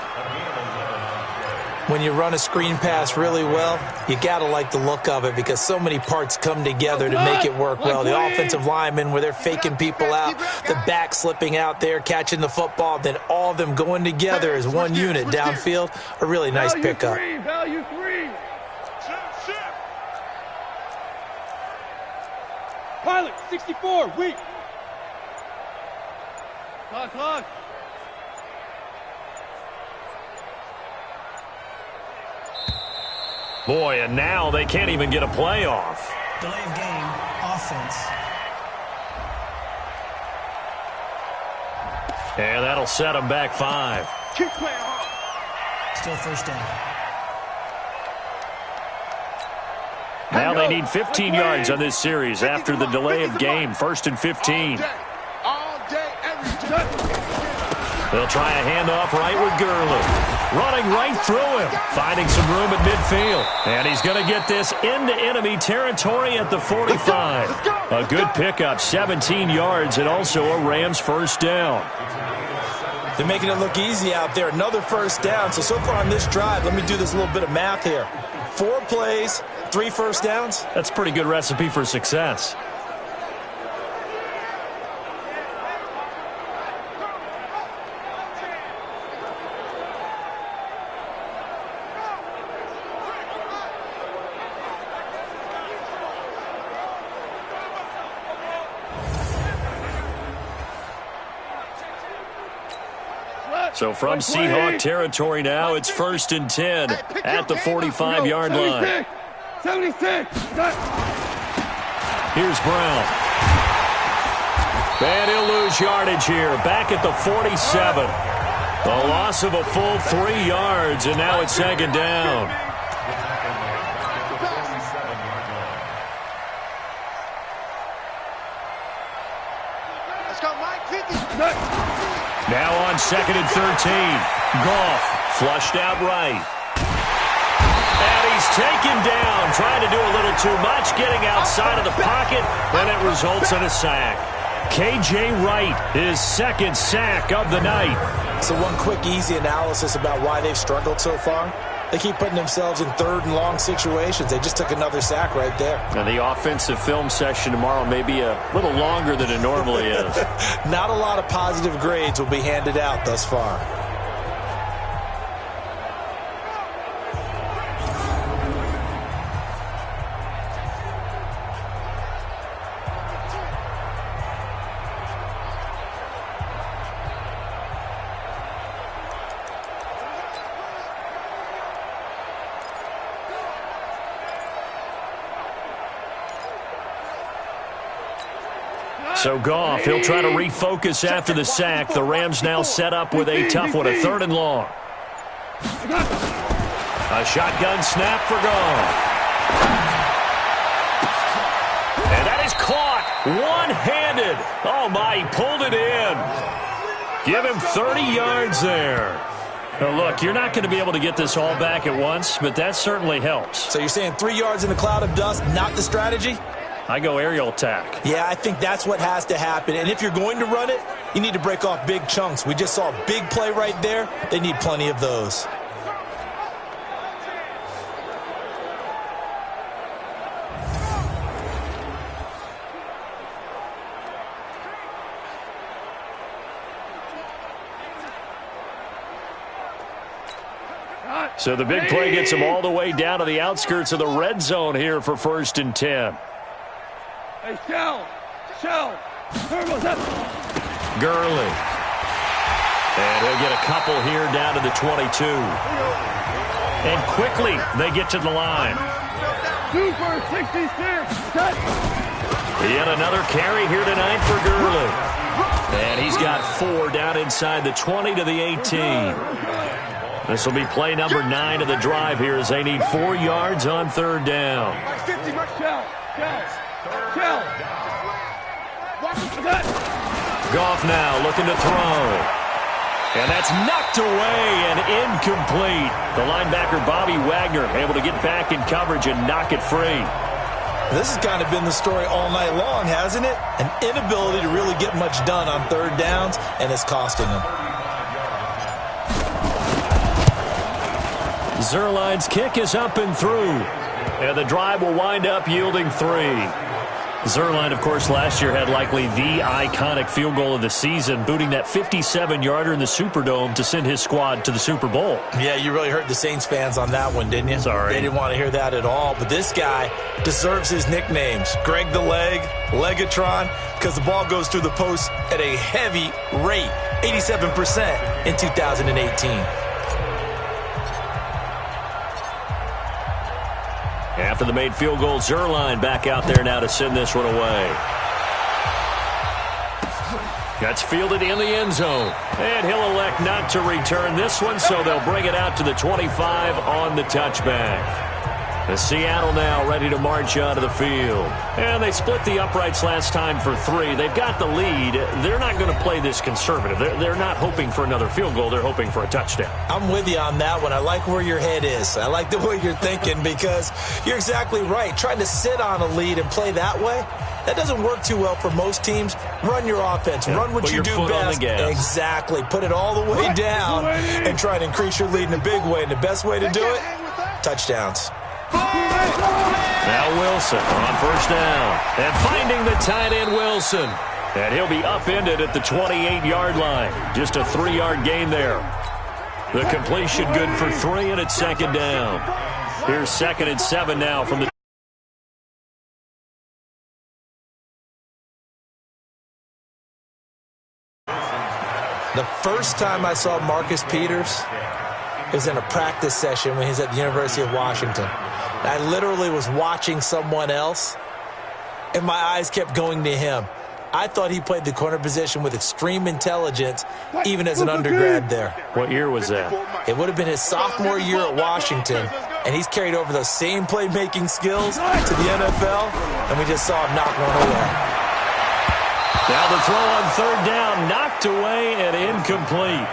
Speaker 3: When you run a screen pass really well, you got to like the look of it because so many parts come together to make it work well. The offensive linemen, where they're faking people out, the back slipping out there, catching the football, then all of them going together as one unit downfield. A really nice pickup.
Speaker 5: Value 3. Pilot, 64, weak. Clock.
Speaker 2: Boy, and now they can't even get a play off.
Speaker 6: Delay of game, offense.
Speaker 2: And that'll set them back 5.
Speaker 4: Keep playing hard.
Speaker 6: Still first down.
Speaker 2: Now they need 15 yards on this series after the delay of game. 1st and 15.
Speaker 4: All day, every day.
Speaker 2: They'll try a handoff right with Gurley. Running right through him. Finding some room at midfield. And he's going to get this into enemy territory at the 45. A good pickup, 17 yards, and also a Rams first down.
Speaker 3: They're making it look easy out there. Another first down. So far on this drive, let me do this little bit of math here. 4 plays, 3 first downs.
Speaker 2: That's a pretty good recipe for success. So from Seahawk territory now, it's 1st and 10 at the 45-yard line.
Speaker 5: 76.
Speaker 2: Here's Brown. And he'll lose yardage here. Back at the 47. A loss of a full 3 yards, and now it's 2nd down.
Speaker 4: Let's go, Mike. 50.
Speaker 2: Now on 2nd and 13. Goff Flushed out right. And he's taken down, trying to do a little too much, getting outside of the pocket, and it results in a sack. K.J. Wright, his second sack of the night.
Speaker 3: So one quick, easy analysis about why they've struggled so far. They keep putting themselves in third and long situations. They just took another sack right there.
Speaker 2: And the offensive film session tomorrow may be a little longer than it normally is.
Speaker 3: Not a lot of positive grades will be handed out thus far.
Speaker 2: So Goff, he'll try to refocus after the sack. The Rams now set up with a tough one, a 3rd and long. A shotgun snap for Goff. And that is caught one-handed. Oh, my, he pulled it in. Give him 30 yards there. Now, look, you're not going to be able to get this all back at once, but that certainly helps.
Speaker 3: So you're saying 3 yards in a cloud of dust, not the strategy?
Speaker 2: I go aerial attack.
Speaker 3: Yeah, I think that's what has to happen. And if you're going to run it, you need to break off big chunks. We just saw a big play right there. They need plenty of those.
Speaker 2: So the big play gets them all the way down to the outskirts of the red zone here for 1st and 10.
Speaker 5: Hey, Shell! Turbo's up!
Speaker 2: Gurley. And he'll get a couple here down to the 22. And quickly, they get to the line.
Speaker 5: 2 for 66! Touch!
Speaker 2: Yet another carry here tonight for Gurley. And he's got 4 down inside the 20 to the 18. This will be play number 9 of the drive here as they need 4 yards on 3rd down.
Speaker 5: Shell!
Speaker 2: Goff now looking to throw. And that's knocked away and incomplete. The linebacker Bobby Wagner able to get back in coverage and knock it free.
Speaker 3: This has kind of been the story all night long, hasn't it? An inability to really get much done on 3rd downs, and it's costing them.
Speaker 2: Zerline's kick is up and through. And the drive will wind up yielding 3. Zerline, of course, last year had likely the iconic field goal of the season, booting that 57-yarder in the Superdome to send his squad to the Super Bowl.
Speaker 3: Yeah, you really hurt the Saints fans on that one, didn't you?
Speaker 2: Sorry.
Speaker 3: They didn't want to hear that at all. But this guy deserves his nicknames. Greg the Leg, Legatron, because the ball goes through the post at a heavy rate, 87% in 2018.
Speaker 2: After the made field goal, Zerline back out there now to send this one away. That's fielded in the end zone. And he'll elect not to return this one, so they'll bring it out to the 25 on the touchback. The Seattle now ready to march out of the field. And they split the uprights last time for 3. They've got the lead. They're not going to play this conservative. They're not hoping for another field goal. They're hoping for a touchdown.
Speaker 3: I'm with you on that one. I like where your head is. I like the way you're thinking because you're exactly right. Trying to sit on a lead and play that way, that doesn't work too well for most teams. Run your offense.
Speaker 2: Yeah,
Speaker 3: run what you do best. Exactly. Put it all the way down and try to increase your lead in a big way. And the best way to do it, touchdowns.
Speaker 2: Now Wilson on 1st down. And finding the tight end Wilson. And he'll be upended at the 28-yard line. Just a 3-yard gain there. The completion good for 3, and it's 2nd down. Here's 2nd and 7 now from the...
Speaker 3: The first time I saw Marcus Peters was in a practice session when he was at the University of Washington. I literally was watching someone else, and my eyes kept going to him. I thought he played the corner position with extreme intelligence, even as an undergrad there.
Speaker 2: What year was that?
Speaker 3: It would have been his sophomore year at Washington, and he's carried over those same playmaking skills to the NFL, and we just saw him knock one away.
Speaker 2: Now the throw on 3rd down, knocked away and incomplete.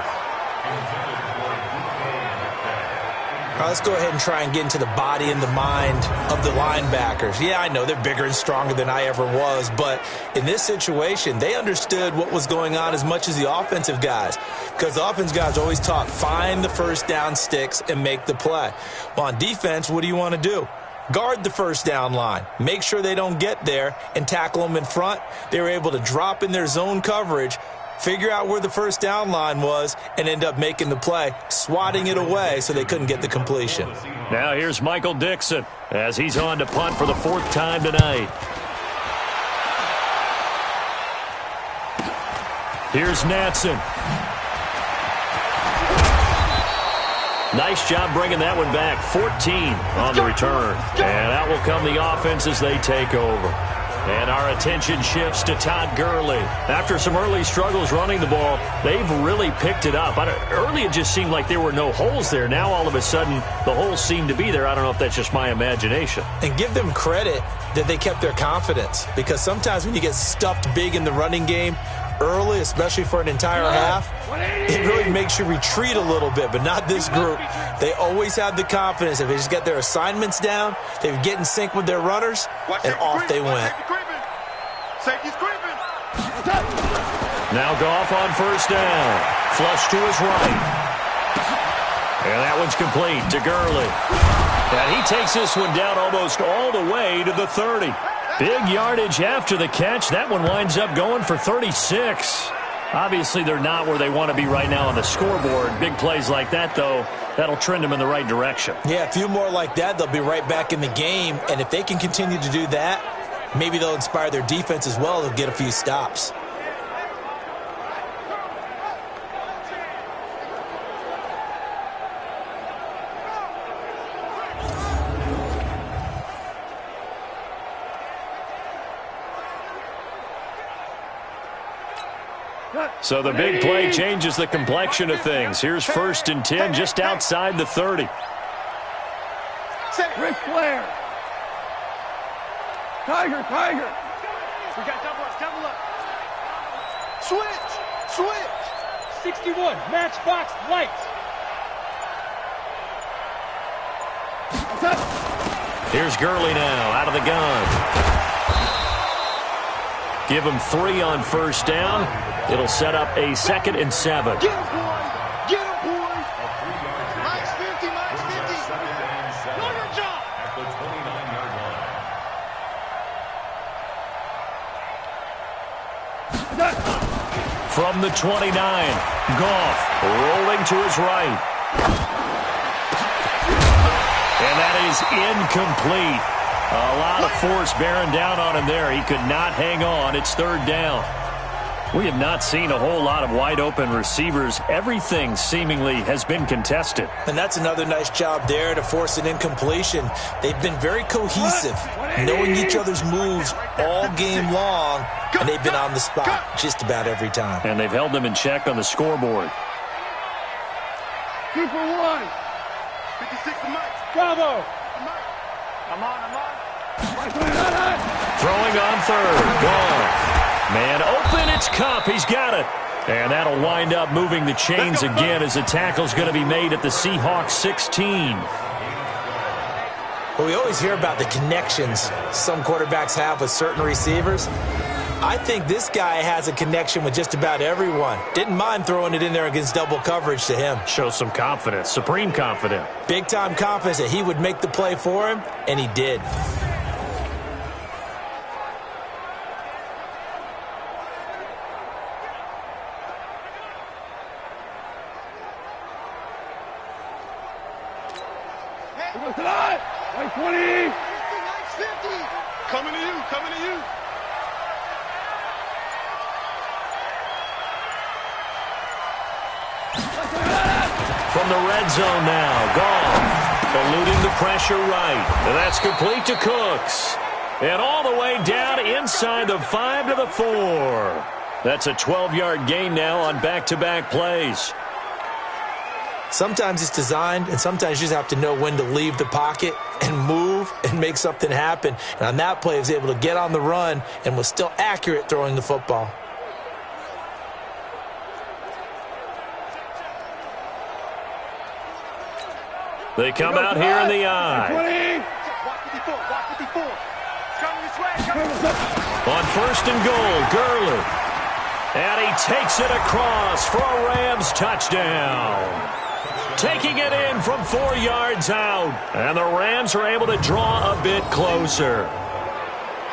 Speaker 3: right, let's go ahead and try and get into the body and the mind of the linebackers. Yeah, I know they're bigger and stronger than I ever was, but in this situation, they understood what was going on as much as the offensive guys, because the offensive guys always taught, find the first down sticks and make the play. Well, on defense, what do you want to do? Guard the first down line. Make sure they don't get there and tackle them in front. They were able to drop in their zone coverage, figure out where the first down line was, and end up making the play, swatting it away so they couldn't get the completion.
Speaker 2: Now here's Michael Dixon as he's on to punt for the 4th time tonight. Here's Natson. Nice job bringing that one back. 14 on the return. And out will come the offense as they take over. And our attention shifts to Todd Gurley. After some early struggles running the ball, they've really picked it up. Early it just seemed like there were no holes there. Now all of a sudden the holes seem to be there. I don't know if that's just my imagination.
Speaker 3: And give them credit that they kept their confidence, because sometimes when you get stuffed big in the running game early, especially for an entire half, it really makes you retreat a little bit, but not this group. They always have the confidence. If they just get their assignments down, they get in sync with their runners, and off they went.
Speaker 2: Now Goff on first down. Flush to his right. And that one's complete to Gurley. And he takes this one down almost all the way to the 30. Big yardage after the catch. That one winds up going for 36. Obviously, they're not where they want to be right now on the scoreboard. Big plays like that, though, that'll trend them in the right direction.
Speaker 3: Yeah, a few more like that, they'll be right back in the game. And if they can continue to do that, maybe they'll inspire their defense as well. They'll get a few stops.
Speaker 2: So the big play changes the complexion of things. Here's 1st and 10 just outside the 30.
Speaker 5: Ric Flair. Tiger.
Speaker 4: We got double up. Switch.
Speaker 5: 61, matchbox lights.
Speaker 2: Here's Gurley now out of the gun. Give him 3 on first down. It'll set up a 2nd and 7.
Speaker 4: Get him, boy. Max 50. Know your job.
Speaker 2: From the 29, Goff rolling to his right. And that is incomplete. A lot of force bearing down on him there. He could not hang on. It's 3rd down. We have not seen a whole lot of wide-open receivers. Everything seemingly has been contested.
Speaker 3: And that's another nice job there to force an incompletion. They've been very cohesive, knowing each other's moves all game long, and they've been on the spot just about every time.
Speaker 2: And they've held them in check on the scoreboard.
Speaker 5: 2 for 1.
Speaker 4: 56 to Mike.
Speaker 5: Bravo.
Speaker 4: I'm on.
Speaker 2: Throwing on 3rd. Goff. Man open, it's Cup. He's got it. And that'll wind up moving the chains again as the tackle's going to be made at the Seahawks 16.
Speaker 3: Well, we always hear about the connections some quarterbacks have with certain receivers. I think this guy has a connection with just about everyone. Didn't mind throwing it in there against double coverage to him.
Speaker 2: Shows some confidence, supreme confidence.
Speaker 3: Big-time confidence that he would make the play for him, and he did.
Speaker 5: Tonight, 20.
Speaker 4: Max 50. Coming to you.
Speaker 2: From the red zone now, Goff eluding the pressure right. And that's complete to Cooks. And all the way down inside the 5 to the 4. That's a 12-yard gain now on back-to-back plays.
Speaker 3: Sometimes it's designed, and sometimes you just have to know when to leave the pocket and move and make something happen. And on that play, he was able to get on the run and was still accurate throwing the football.
Speaker 2: They come out here in the I. On first and goal, Gurley. And he takes it across for a Rams touchdown. Taking it in from 4 yards out. And the Rams are able to draw a bit closer.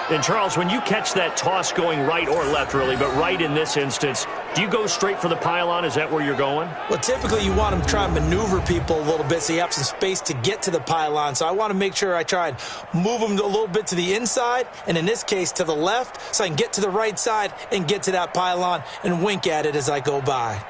Speaker 2: And, Charles, when you catch that toss going right or left, really, but right in this instance, do you go straight for the pylon? Is that where you're going?
Speaker 3: Well, typically you want to try and maneuver people a little bit so you have some space to get to the pylon. So I want to make sure I try and move them a little bit to the inside, and in this case to the left, so I can get to the right side and get to that pylon and wink at it as I go by.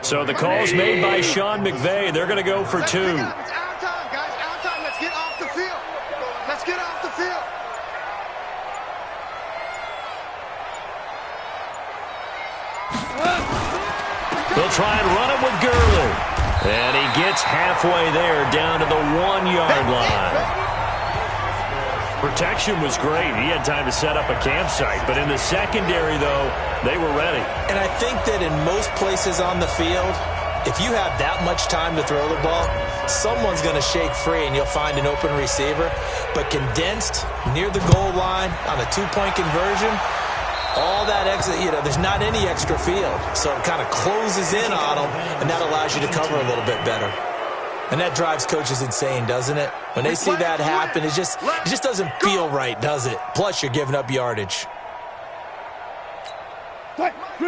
Speaker 2: So the call's made by Sean McVay. They're going to go for 2.
Speaker 4: It's our time, guys. Our time. Let's get off the field. Let's get off the field.
Speaker 2: They'll try and run it with Gurley. And he gets halfway there down to the 1-yard line. Protection was great. He had time to set up a campsite. But in the secondary, though, they were ready.
Speaker 3: And I think that in most places on the field, if you have that much time to throw the ball, someone's going to shake free and you'll find an open receiver. But condensed near the goal line on a 2-point conversion, all that extra, there's not any extra field. So it kind of closes in on them, and that allows you to cover a little bit better. And that drives coaches insane, doesn't it? When they see that happen, it just doesn't feel right, does it? Plus, you're giving up yardage.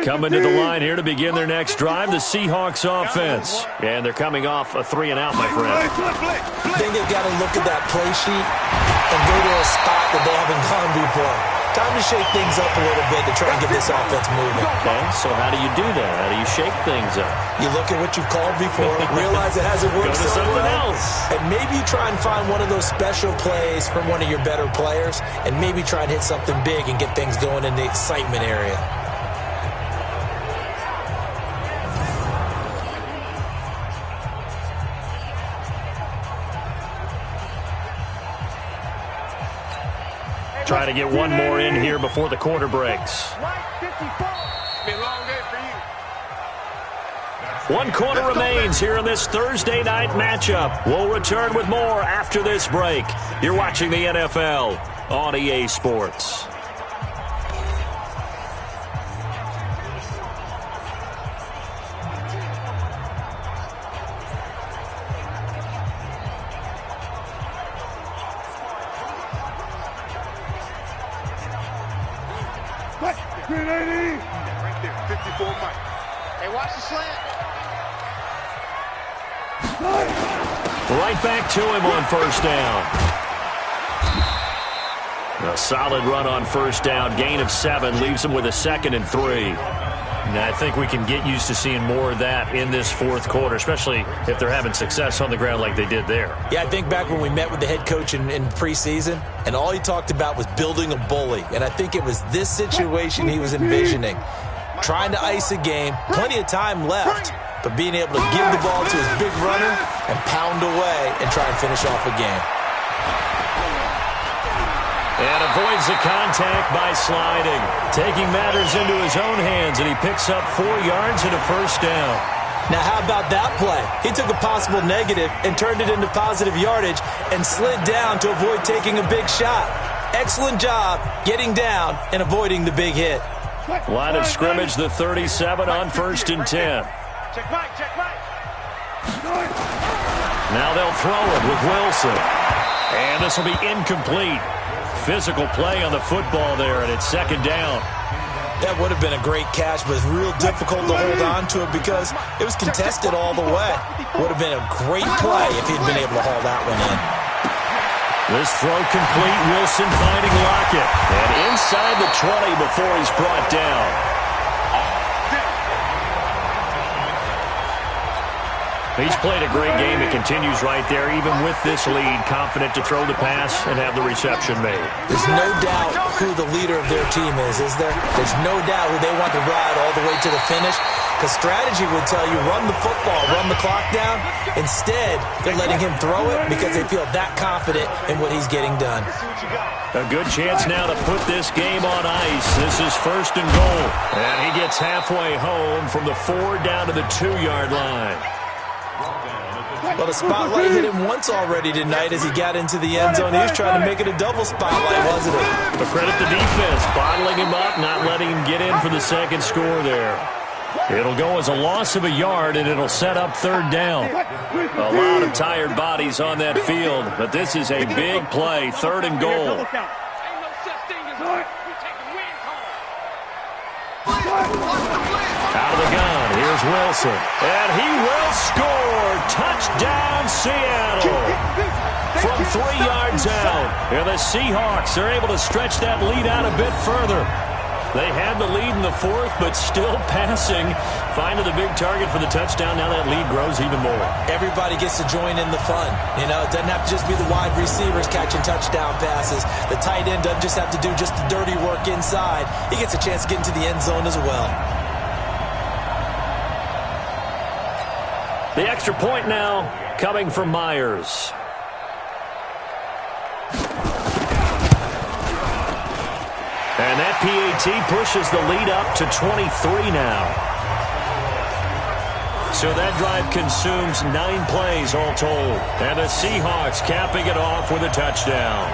Speaker 2: Coming to the line here to begin their next drive, the Seahawks offense. And they're coming off a 3-and-out, my friend.
Speaker 3: I think they've got to look at that play sheet and go to a spot that they haven't gone before. Time to shake things up a little bit to try and get this offense moving.
Speaker 2: Okay, so how do you do that? How do you shake things up?
Speaker 3: You look at what you've called before, realize it hasn't worked
Speaker 2: Go to
Speaker 3: so
Speaker 2: something
Speaker 3: well,
Speaker 2: else.
Speaker 3: and maybe you try and find one of those special plays from one of your better players, and maybe try and hit something big and get things going in the excitement area.
Speaker 2: Try to get one more in here before the quarter breaks. One quarter remains here in this Thursday night matchup. We'll return with more after this break. You're watching the NFL on EA Sports.
Speaker 4: Right there, 54 Mike. Hey, watch the slant.
Speaker 2: Right back to him on first down. A solid run on first down. Gain of 7 leaves him with a 2nd and 3. And I think we can get used to seeing more of that in this fourth quarter, especially if they're having success on the ground like they did there.
Speaker 3: Yeah, I think back when we met with the head coach in preseason, and all he talked about was building a bully. And I think it was this situation he was envisioning. Trying to ice a game, plenty of time left, but being able to give the ball to his big runner and pound away and try and finish off a game.
Speaker 2: And avoids the contact by sliding. Taking matters into his own hands, and he picks up 4 yards and a first down.
Speaker 3: Now, how about that play? He took a possible negative and turned it into positive yardage and slid down to avoid taking a big shot. Excellent job getting down and avoiding the big hit.
Speaker 2: Line of scrimmage, the 37 on first and 10.
Speaker 4: Check Mike, check Mike.
Speaker 2: Now they'll throw it with Wilson. And this will be incomplete. Physical play on the football there, and it's 2nd down.
Speaker 3: That would have been a great catch, but it's real difficult to hold on to it because it was contested all the way. Would have been a great play if he'd been able to haul that one in.
Speaker 2: This throw complete. Wilson finding Lockett. And inside the 20 before he's brought down. He's played a great game. It continues right there, even with this lead, confident to throw the pass and have the reception made.
Speaker 3: There's no doubt who the leader of their team is there? There's no doubt who they want to ride all the way to the finish. Because strategy would tell you, run the football, run the clock down. Instead, they're letting him throw it because they feel that confident in what he's getting done.
Speaker 2: A good chance now to put this game on ice. This is 1st and goal. And he gets halfway home from the 4 down to the 2-yard line.
Speaker 3: Well, the spotlight hit him once already tonight as he got into the end zone. He was trying to make it a double spotlight, wasn't it?
Speaker 2: But credit the defense, bottling him up, not letting him get in for the second score there. It'll go as a loss of a yard, and it'll set up 3rd down. A lot of tired bodies on that field, but this is a big play, 3rd and goal. Out of the gun, here's Wilson. And he will score. Touchdown, Seattle. From 3 yards out. And the Seahawks are able to stretch that lead out a bit further. They had the lead in the 4th, but still passing. Finding the big target for the touchdown. Now that lead grows even more.
Speaker 3: Everybody gets to join in the fun. You know, it doesn't have to just be the wide receivers catching touchdown passes. The tight end doesn't just have to do just the dirty work inside. He gets a chance to get into the end zone as well.
Speaker 2: The extra point now coming from Myers. And that PAT pushes the lead up to 23 now. So that drive consumes 9 plays all told. And the Seahawks capping it off with a touchdown.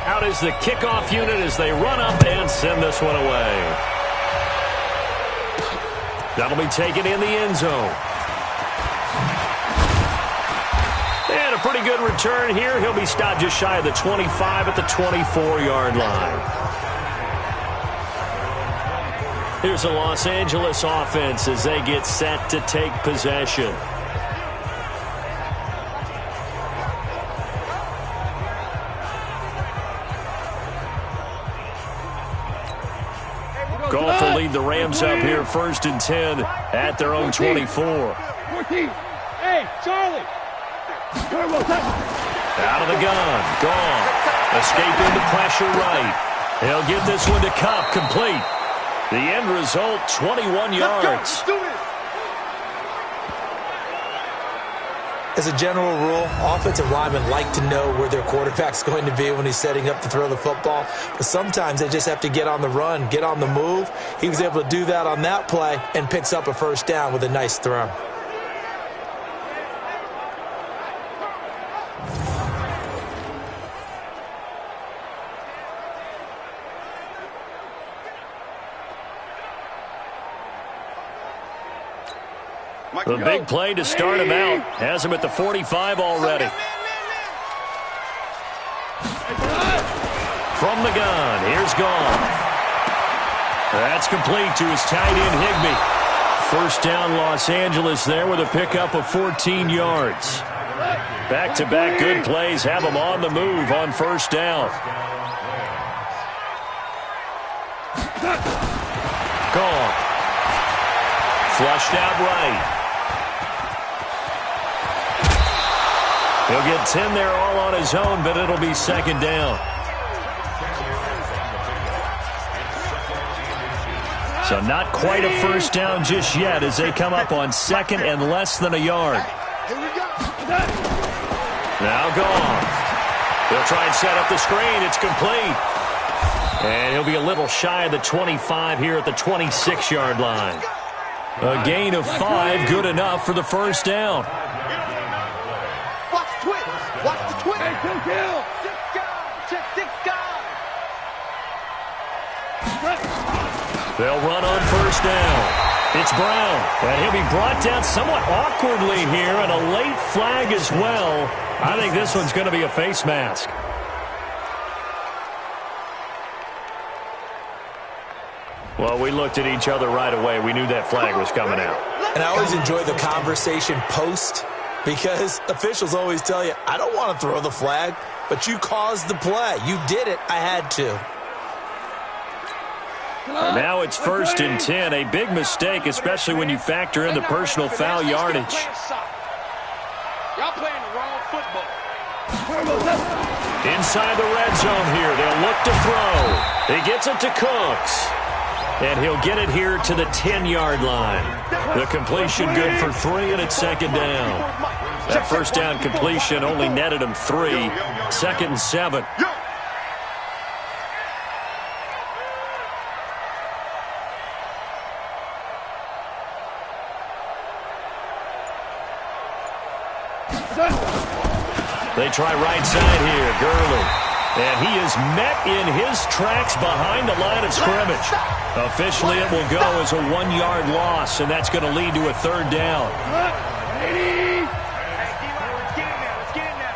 Speaker 2: Out is the kickoff unit as they run up and send this one away. That'll be taken in the end zone. And a pretty good return here. He'll be stopped just shy of the 25 at the 24-yard line. Here's the Los Angeles offense as they get set to take possession. Goff will lead the Rams up here 1st and 10 at their own 24.
Speaker 5: 14. Hey, Charlie.
Speaker 2: Out of the gun. Goff. Escape into pressure right. He'll get this one to Cup complete. The end result, 21 yards.
Speaker 3: As a general rule, offensive linemen like to know where their quarterback's going to be when he's setting up to throw the football. But sometimes they just have to get on the run, get on the move. He was able to do that on that play and picks up a 1st down with a nice throw.
Speaker 2: The big play to start him out. Has him at the 45 already. From the gun, here's Goff. That's complete to his tight end, Higbee. 1st down, Los Angeles there with a pickup of 14 yards. Back-to-back good plays have him on the move on 1st down. Goff. Flushed out right. He'll get 10 there all on his own, but it'll be 2nd down. So not quite a 1st down just yet as they come up on 2nd and less than a yard. Now Goff. He'll try and set up the screen. It's complete. And he'll be a little shy of the 25 here at the 26-yard line. A gain of 5, good enough for the 1st down.
Speaker 4: Watch the twitch. Watch the twitch.
Speaker 5: Hey, kill.
Speaker 4: 6 guys. Check 6 guys.
Speaker 2: They'll run on 1st down. It's Brown, and he'll be brought down somewhat awkwardly here, and a late flag as well. I think this one's going to be a face mask. Well, we looked at each other right away. We knew that flag was coming out.
Speaker 3: And I always enjoy the conversation post Because officials always tell you, I don't want to throw the flag, but you caused the play. You did it. I had to.
Speaker 2: Now it's 1st and 10. A big mistake, especially when you factor in the personal foul yardage.
Speaker 5: Y'all playing the wrong football.
Speaker 2: Inside the red zone here. They'll look to throw. He gets it to Cooks. And he'll get it here to the 10-yard line. The completion good for 3, and it's 2nd down. That first down completion only netted him 3. 2nd and 7. They try right side here. Gurley. And he is met in his tracks behind the line of scrimmage. Officially, it will go as a 1-yard loss, and that's going to lead to a 3rd down.
Speaker 4: Hey, D-line, let's get in there. Let's get in there.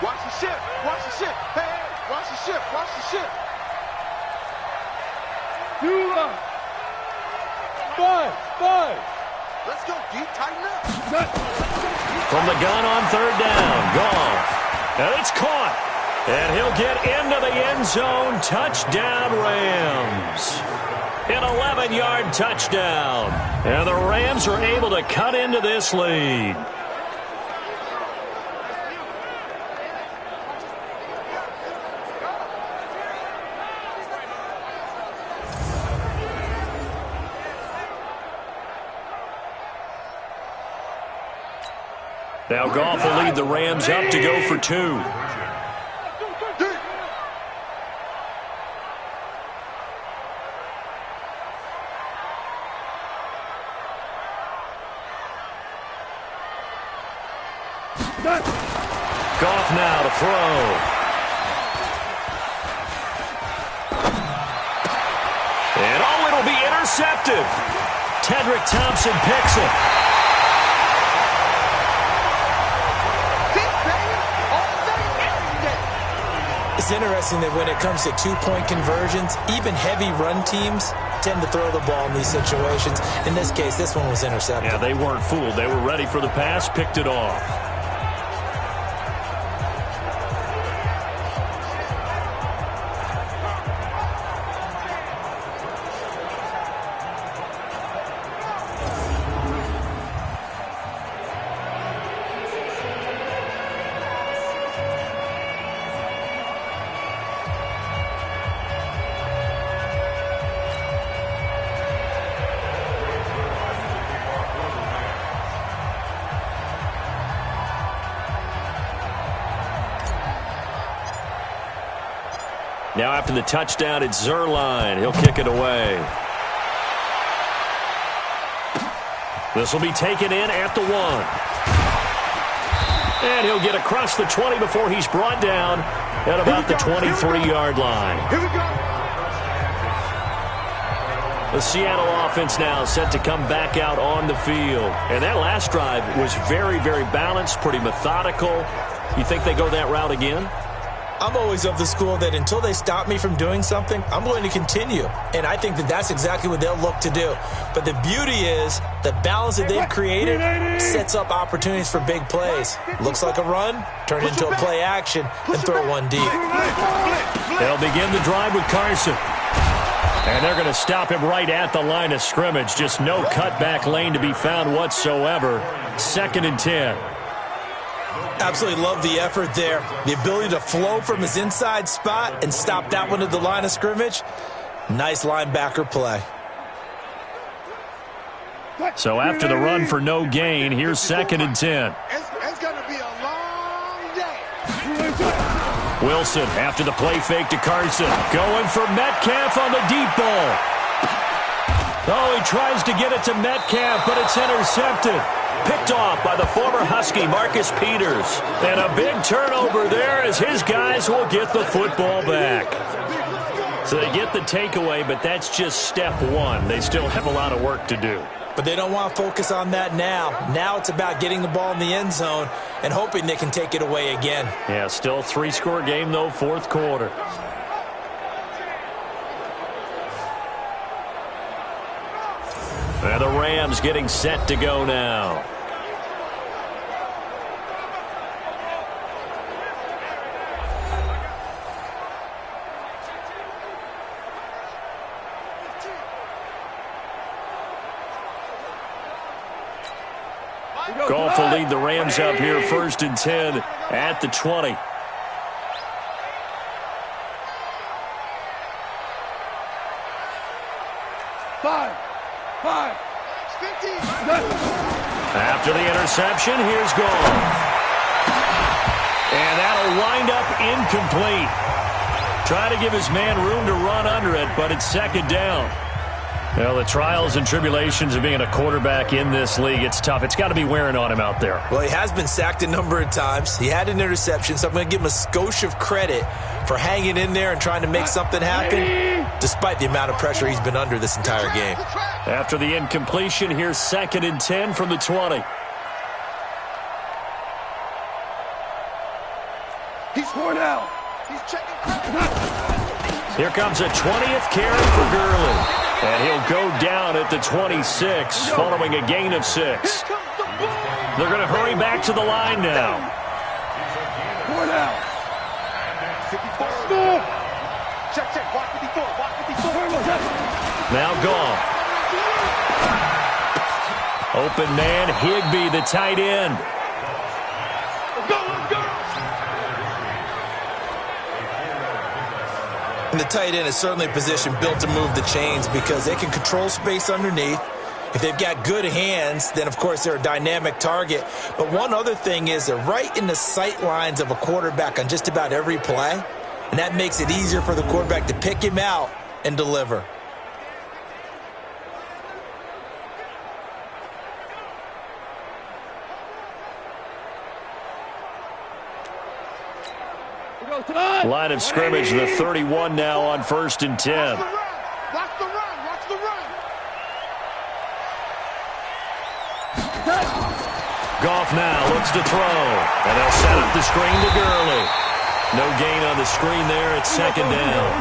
Speaker 4: Watch the ship. Watch the ship. Hey, watch the ship. Watch the ship.
Speaker 5: 5.
Speaker 4: Let's go, D. Tighten up.
Speaker 2: From the gun on 3rd down. Goff. And it's caught. And he'll get into the end zone. Touchdown, Rams. An 11-yard touchdown. And the Rams are able to cut into this lead. Now Goff will lead the Rams up to go for 2. Goff now to throw. And it'll be intercepted. Tedrick Thompson picks it.
Speaker 3: It's interesting that when it comes to two-point conversions, even heavy run teams tend to throw the ball in these situations. In this case, this one was intercepted.
Speaker 2: Yeah, they weren't fooled. They were ready for the pass, picked it off. Now after the touchdown, it's Zerline. He'll kick it away. This will be taken in at the 1. And he'll get across the 20 before he's brought down at about the 23-yard line.
Speaker 4: Here we go.
Speaker 2: The Seattle offense now set to come back out on the field. And that last drive was very, very balanced, pretty methodical. You think they go that route again?
Speaker 3: I'm always of the school that until they stop me from doing something, I'm going to continue. And I think that that's exactly what they'll look to do. But the beauty is the balance that they've created sets up opportunities for big plays. Looks like a run, turn it into a play action, and throw one deep.
Speaker 2: They'll begin the drive with Carson. And they're going to stop him right at the line of scrimmage. Just no cutback lane to be found whatsoever. 2nd and 10.
Speaker 3: Absolutely love the effort there. The ability to flow from his inside spot and stop that one at the line of scrimmage. Nice linebacker play.
Speaker 2: So after the run for no gain, here's 2nd and 10.
Speaker 4: It's going to be a long day.
Speaker 2: Wilson after the play fake to Carson. Going for Metcalf on the deep ball. Oh, he tries to get it to Metcalf, but it's intercepted. Picked off by the former Husky, Marcus Peters. And a big turnover there as his guys will get the football back. So they get the takeaway, but that's just step 1. They still have a lot of work to do.
Speaker 3: But they don't want to focus on that now. Now it's about getting the ball in the end zone and hoping they can take it away again.
Speaker 2: Yeah, still 3-score game, though, 4th quarter. And the Rams getting set to go now. Goff will lead the Rams up here 1st and 10 at the 20. After the interception, here's Goff. And that'll wind up incomplete. Try to give his man room to run under it, but it's 2nd down. Well, the trials and tribulations of being a quarterback in this league, it's tough. It's got to be wearing on him out there.
Speaker 3: Well, he has been sacked a number of times. He had an interception, so I'm going to give him a skosh of credit for hanging in there and trying to make something happen, despite the amount of pressure he's been under this entire game.
Speaker 2: After the incompletion, here's 2nd and 10 from the 20.
Speaker 4: He's worn out. He's checking.
Speaker 2: Here comes a 20th carry for Gurley. And he'll go down at the 26, following a gain of 6. They're going to hurry back to the line now.
Speaker 4: Worn out. 54. Check. Watch 54.
Speaker 2: Now Goff. Open man, Higbee, the tight end.
Speaker 4: Let's go.
Speaker 3: And the tight end is certainly a position built to move the chains because they can control space underneath. If they've got good hands, then, of course, they're a dynamic target. But one other thing is they're right in the sight lines of a quarterback on just about every play, and that makes it easier for the quarterback to pick him out and deliver.
Speaker 2: Line of scrimmage, the 31 now on 1st and 10.
Speaker 4: Watch the run.
Speaker 2: Goff now looks to throw. And they'll set up the screen to Gurley. No gain on the screen there. It's 2nd down.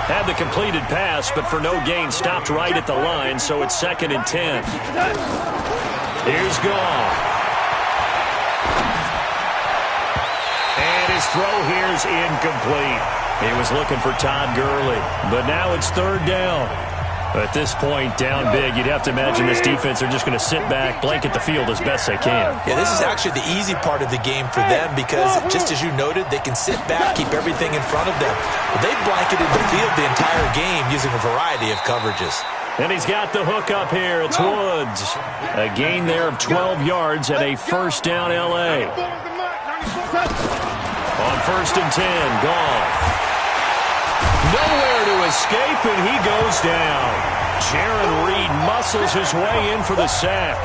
Speaker 2: Had the completed pass, but for no gain, stopped right at the line, so it's 2nd and 10. Here's Goff. And his throw here's incomplete. He was looking for Todd Gurley, but now it's 3rd down. At this point, down big, you'd have to imagine this defense are just going to sit back, blanket the field as best they can.
Speaker 3: Yeah, this is actually the easy part of the game for them because, just as you noted, they can sit back, keep everything in front of them. But they've blanketed the field the entire game using a variety of coverages.
Speaker 2: And he's got the hook up here. It's Woods. A gain there of 12 yards and a 1st down L.A. On 1st and 10, Goff. Nowhere to escape, and he goes down. Jaron Reed muscles his way in for the sack.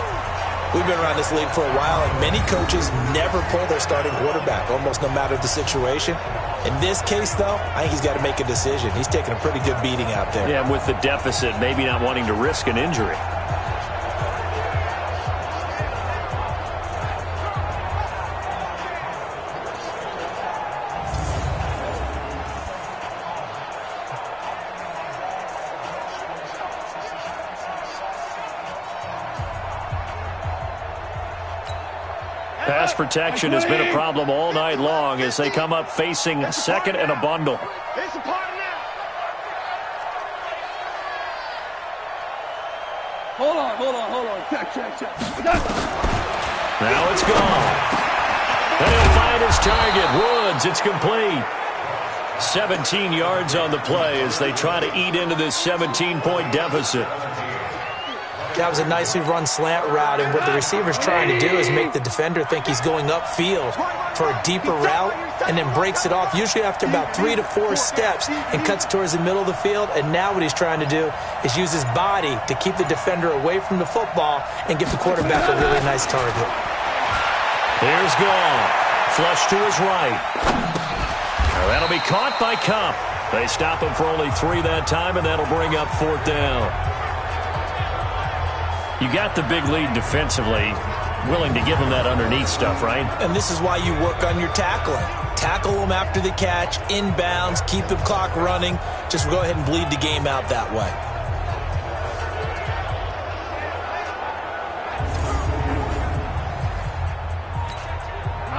Speaker 3: We've been around this league for a while, and many coaches never pull their starting quarterback, almost no matter the situation. In this case, though, I think he's got to make a decision. He's taking a pretty good beating out there.
Speaker 2: Yeah, with the deficit, maybe not wanting to risk an injury. Pass protection has been a problem all night long as they come up facing 2nd and a bundle.
Speaker 4: It's a party now. Hold on. Check.
Speaker 2: Now it's gone. And he'll find his target. Woods, it's complete. 17 yards on the play as they try to eat into this 17-point deficit.
Speaker 3: That was a nicely run slant route, and what the receiver's trying to do is make the defender think he's going upfield for a deeper route and then breaks it off, usually after about 3 to 4 steps, and cuts towards the middle of the field. And now what he's trying to do is use his body to keep the defender away from the football and give the quarterback a really nice target.
Speaker 2: Here's Goff. Flush to his right. Now that'll be caught by Cup. They stop him for only 3 that time, and that'll bring up 4th down. You got the big lead defensively, willing to give them that underneath stuff, right?
Speaker 3: And this is why you work on your tackling. Tackle them after the catch, inbounds, keep the clock running. Just go ahead and bleed the game out that way.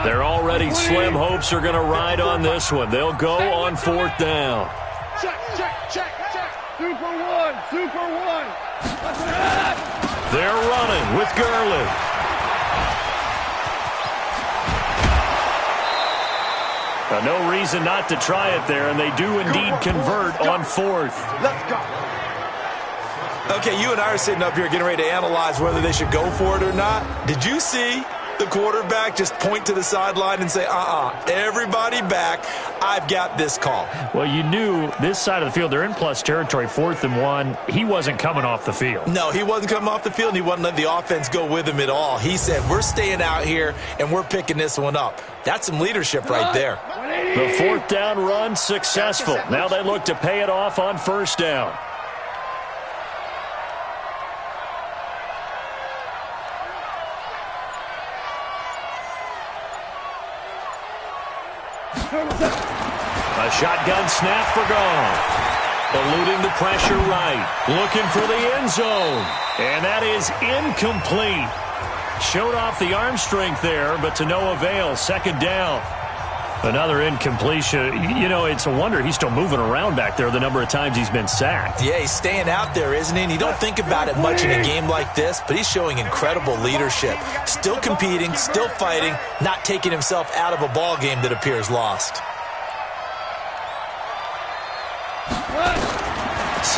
Speaker 2: They're already slim hopes are going to ride on this one. They'll go on 4th down.
Speaker 4: Check. Super one.
Speaker 2: They're running with Gurley. No reason not to try it there, and they do indeed convert on fourth.
Speaker 4: Let's go.
Speaker 3: Okay, you and I are sitting up here getting ready to analyze whether they should go for it or not. Did you see the quarterback just point to the sideline and say, everybody back, I've got this call?
Speaker 2: Well, you knew this side of the field, they're in plus territory, 4th and 1. He wasn't coming off the field.
Speaker 3: No, he wasn't coming off the field, and he wasn't letting the offense go with him at all. He said, we're staying out here, and we're picking this one up. That's some leadership right there.
Speaker 2: The 4th down run successful. Now they look to pay it off on 1st down. A shotgun snap for Goff. Eluding the pressure right. Looking for the end zone. And that is incomplete. Showed off the arm strength there, but to no avail. 2nd down. Another incompletion. You know, it's a wonder he's still moving around back there the number of times he's been sacked.
Speaker 3: Yeah, he's staying out there, isn't he? And you don't think about it much in a game like this, but he's showing incredible leadership. Still competing, still fighting, not taking himself out of a ball game that appears lost.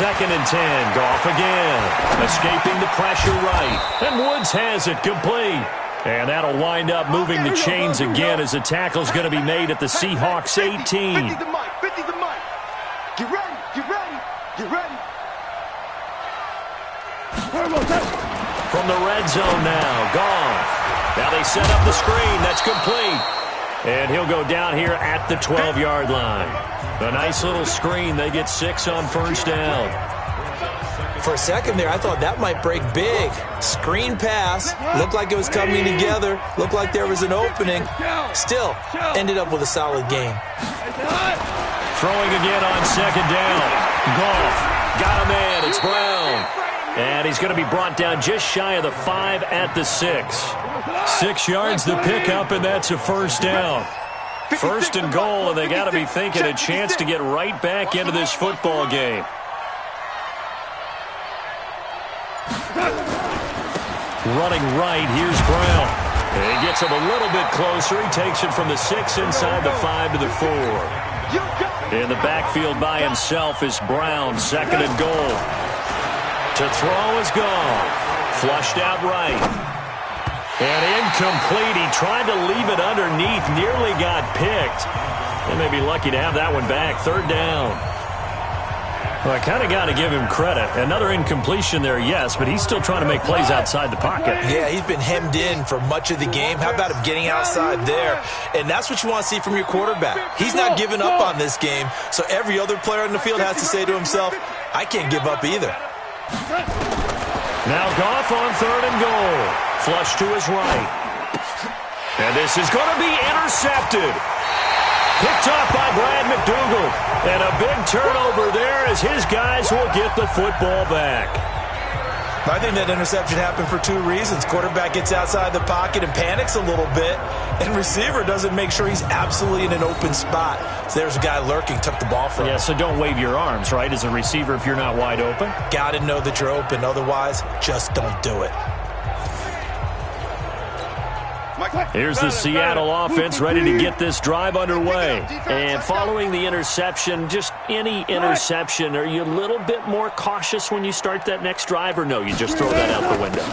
Speaker 2: 2nd and 10. Goff again. Escaping the pressure right. And Woods has it complete. And that'll wind up moving the chains again as the tackle's going to be made at the Seahawks 18.
Speaker 4: 50 the mic. Get ready. Get ready. Get ready.
Speaker 2: From the red zone now. Goff. Now they set up the screen. That's complete. And he'll go down here at the 12-yard line. A nice little screen. They get 6 on 1st down.
Speaker 3: For a second there, I thought that might break big. Screen pass. Looked like it was coming together. Looked like there was an opening. Still, ended up with a solid game.
Speaker 2: Throwing again on 2nd down. Goff. Got a man. It's Brown. And he's going to be brought down just shy of the 5 at the 6. 6 yards the pickup, and that's a 1st down. 1st and goal, and they got to be thinking a chance to get right back into this football game. Running right, here's Brown. And he gets him a little bit closer. He takes it from the 6 inside the 5 to the 4. In the backfield by himself is Brown, 2nd and goal. To throw is Goff. Flushed out right. And incomplete. He tried to leave it underneath. Nearly got picked. They may be lucky to have that one back. 3rd down. Well, I kind of got to give him credit. Another incompletion there, yes, but he's still trying to make plays outside the pocket.
Speaker 3: Yeah, he's been hemmed in for much of the game. How about him getting outside there? And that's what you want to see from your quarterback. He's not giving up on this game, so every other player in the field has to say to himself, I can't give up either.
Speaker 2: Now Goff on 3rd and goal. Flush to his right. And this is going to be intercepted. Picked off by Brad McDougal. And a big turnover there as his guys will get the football back.
Speaker 3: I think that interception happened for 2 reasons. Quarterback gets outside the pocket and panics a little bit. And receiver doesn't make sure he's absolutely in an open spot. So there's a guy lurking, took the ball from him.
Speaker 2: Yeah, so don't wave your arms, right, as a receiver if you're not wide open.
Speaker 3: Got to know that you're open. Otherwise, just don't do it.
Speaker 2: Here's the Seattle offense ready to get this drive underway. And following the interception, just any interception, are you a little bit more cautious when you start that next drive, or no, you just throw that out the window?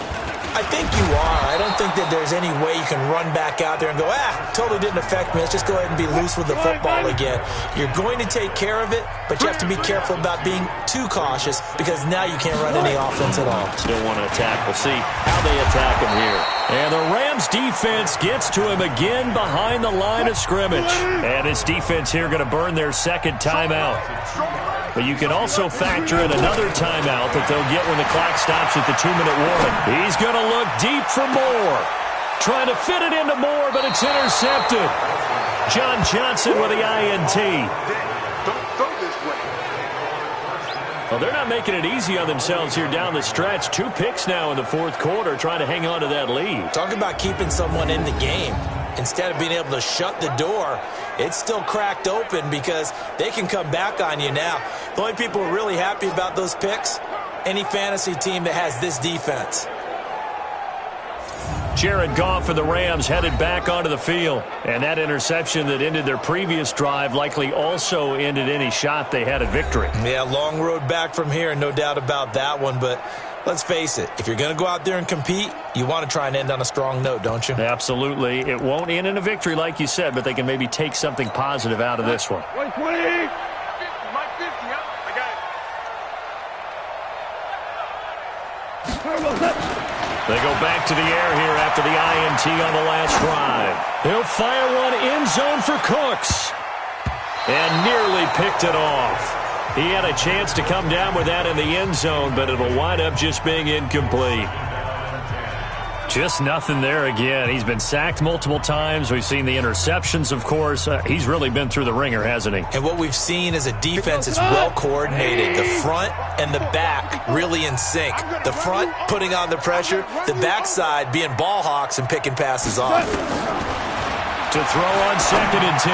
Speaker 3: I think you are. I don't think that there's any way you can run back out there and go, totally didn't affect me. Let's just go ahead and be loose with the football again. You're going to take care of it, but you have to be careful about being too cautious because now you can't run any offense at all.
Speaker 2: Still want to attack. We'll see how they attack him here. And the Rams defense gets to him again behind the line of scrimmage. And this defense here going to burn their 2nd timeout. But you can also factor in another timeout that they'll get when the clock stops at the 2-minute warning. He's going to look deep for Moore. Trying to fit it into Moore, but it's intercepted. John Johnson with the INT.
Speaker 4: Don't go this way.
Speaker 2: Well, they're not making it easy on themselves here down the stretch. 2 picks now in the 4th quarter, trying to hang on to that lead.
Speaker 3: Talk about keeping someone in the game. Instead of being able to shut the door, it's still cracked open because they can come back on you now. The only people who are really happy about those picks, any fantasy team that has this defense.
Speaker 2: Jared Goff for the Rams headed back onto the field. And that interception that ended their previous drive likely also ended any shot they had at victory.
Speaker 3: Yeah, long road back from here, no doubt about that one. But let's face it, if you're going to go out there and compete, you want to try and end on a strong note, don't you?
Speaker 2: Absolutely. It won't end in a victory like you said, but they can maybe take something positive out of this one.
Speaker 4: 120.
Speaker 2: They go back to the air here after the INT on the last drive. He'll fire one end zone for Cooks. And nearly picked it off. He had a chance to come down with that in the end zone, but it'll wind up just being incomplete. Just nothing there again. He's been sacked multiple times. We've seen the interceptions, of course. He's really been through the ringer, hasn't he?
Speaker 3: And what we've seen is a defense that's well coordinated. The front and the back really in sync. The front putting on the pressure, the backside being ball hawks and picking passes off.
Speaker 2: To throw on 2nd and 10.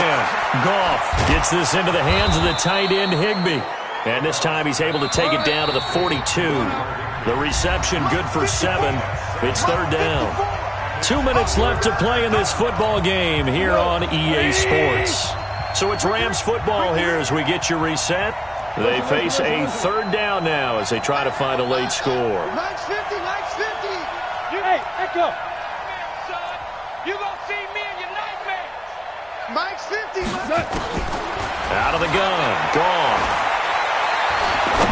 Speaker 2: Goff gets this into the hands of the tight end, Higbee. And this time he's able to take it down to the 42. The reception good for 7. It's 3rd down. 2 minutes left to play in this football game here on EA Sports. So it's Rams football here as we get you reset. They face a 3rd down now as they try to find a late score.
Speaker 4: Mike's 50, Mike's 50. Hey, Echo. You gonna see me in your nightmares. Mike's 50, Mike.
Speaker 2: Out of the gun. Goff.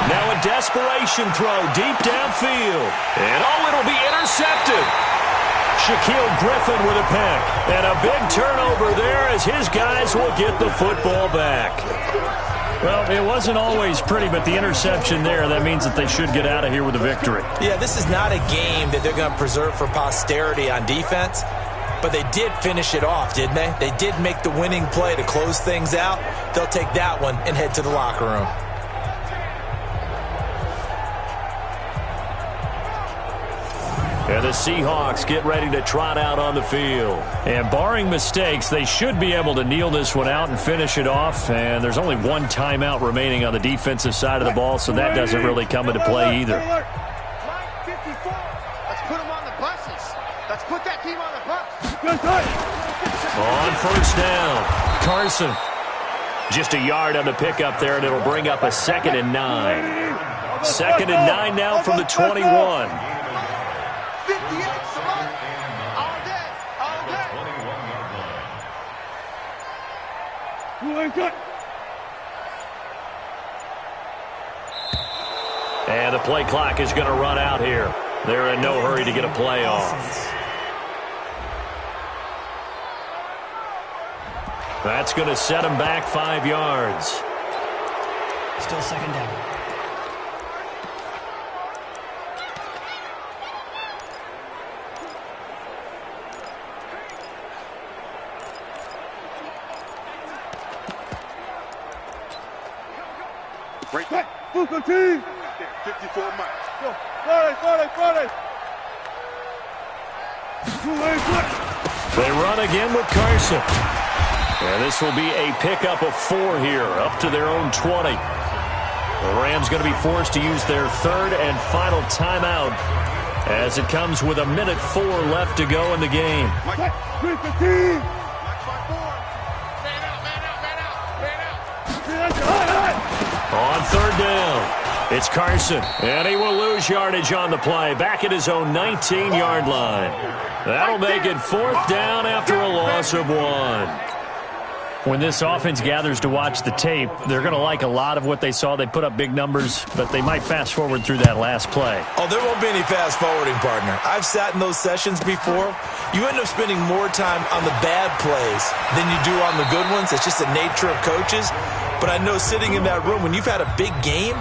Speaker 2: Now a desperation throw deep downfield. And it'll be intercepted. Shaquille Griffin with a pick. And a big turnover there as his guys will get the football back. Well, it wasn't always pretty, but the interception there, that means that they should get out of here with a victory.
Speaker 3: Yeah, this is not a game that they're going to preserve for posterity on defense. But they did finish it off, didn't they? They did make the winning play to close things out. They'll take that one and head to the locker room.
Speaker 2: And the Seahawks get ready to trot out on the field. And barring mistakes, they should be able to kneel this one out and finish it off. And there's only one timeout remaining on the defensive side of the ball, so that doesn't really come into play either.
Speaker 4: Mike 54. Let's put them on the buses. Let's put that team on the bus.
Speaker 2: On 1st down, Carson. Just a yard on the pickup there, and it'll bring up a 2nd and 9. 2nd and 9 now from the 21.
Speaker 4: 58, Samant. All day. All day.
Speaker 2: And the play clock is going to run out here. They're in no hurry to get a play off. That's going to set them back 5 yards.
Speaker 6: Still 2nd down.
Speaker 4: Break back. Booker team. 54 Mike. Go. Friday.
Speaker 2: They run again with Carson. And this will be a pickup of 4 here, up to their own 20. The Rams going to be forced to use their 3rd and final timeout as it comes with 1:04 left to go in the game. On 3rd down, it's Carson, and he will lose yardage on the play, back at his own 19-yard line. That'll make it 4th down after a loss of 1. When this offense gathers to watch the tape, they're going to like a lot of what they saw. They put up big numbers, but they might fast forward through that last play.
Speaker 3: Oh, there won't be any fast forwarding, partner. I've sat in those sessions before. You end up spending more time on the bad plays than you do on the good ones. It's just the nature of coaches. But I know sitting in that room, when you've had a big game,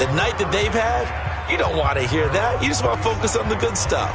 Speaker 3: the night that they've had, you don't want to hear that. You just want to focus on the good stuff.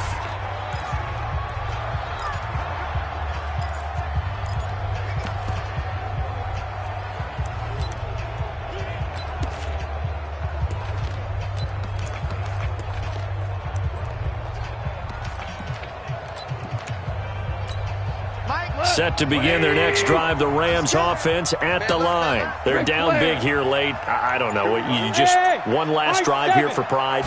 Speaker 2: Set to begin their next drive, the Rams offense at the line. They're down big here late. I don't know. You just one last drive here for pride.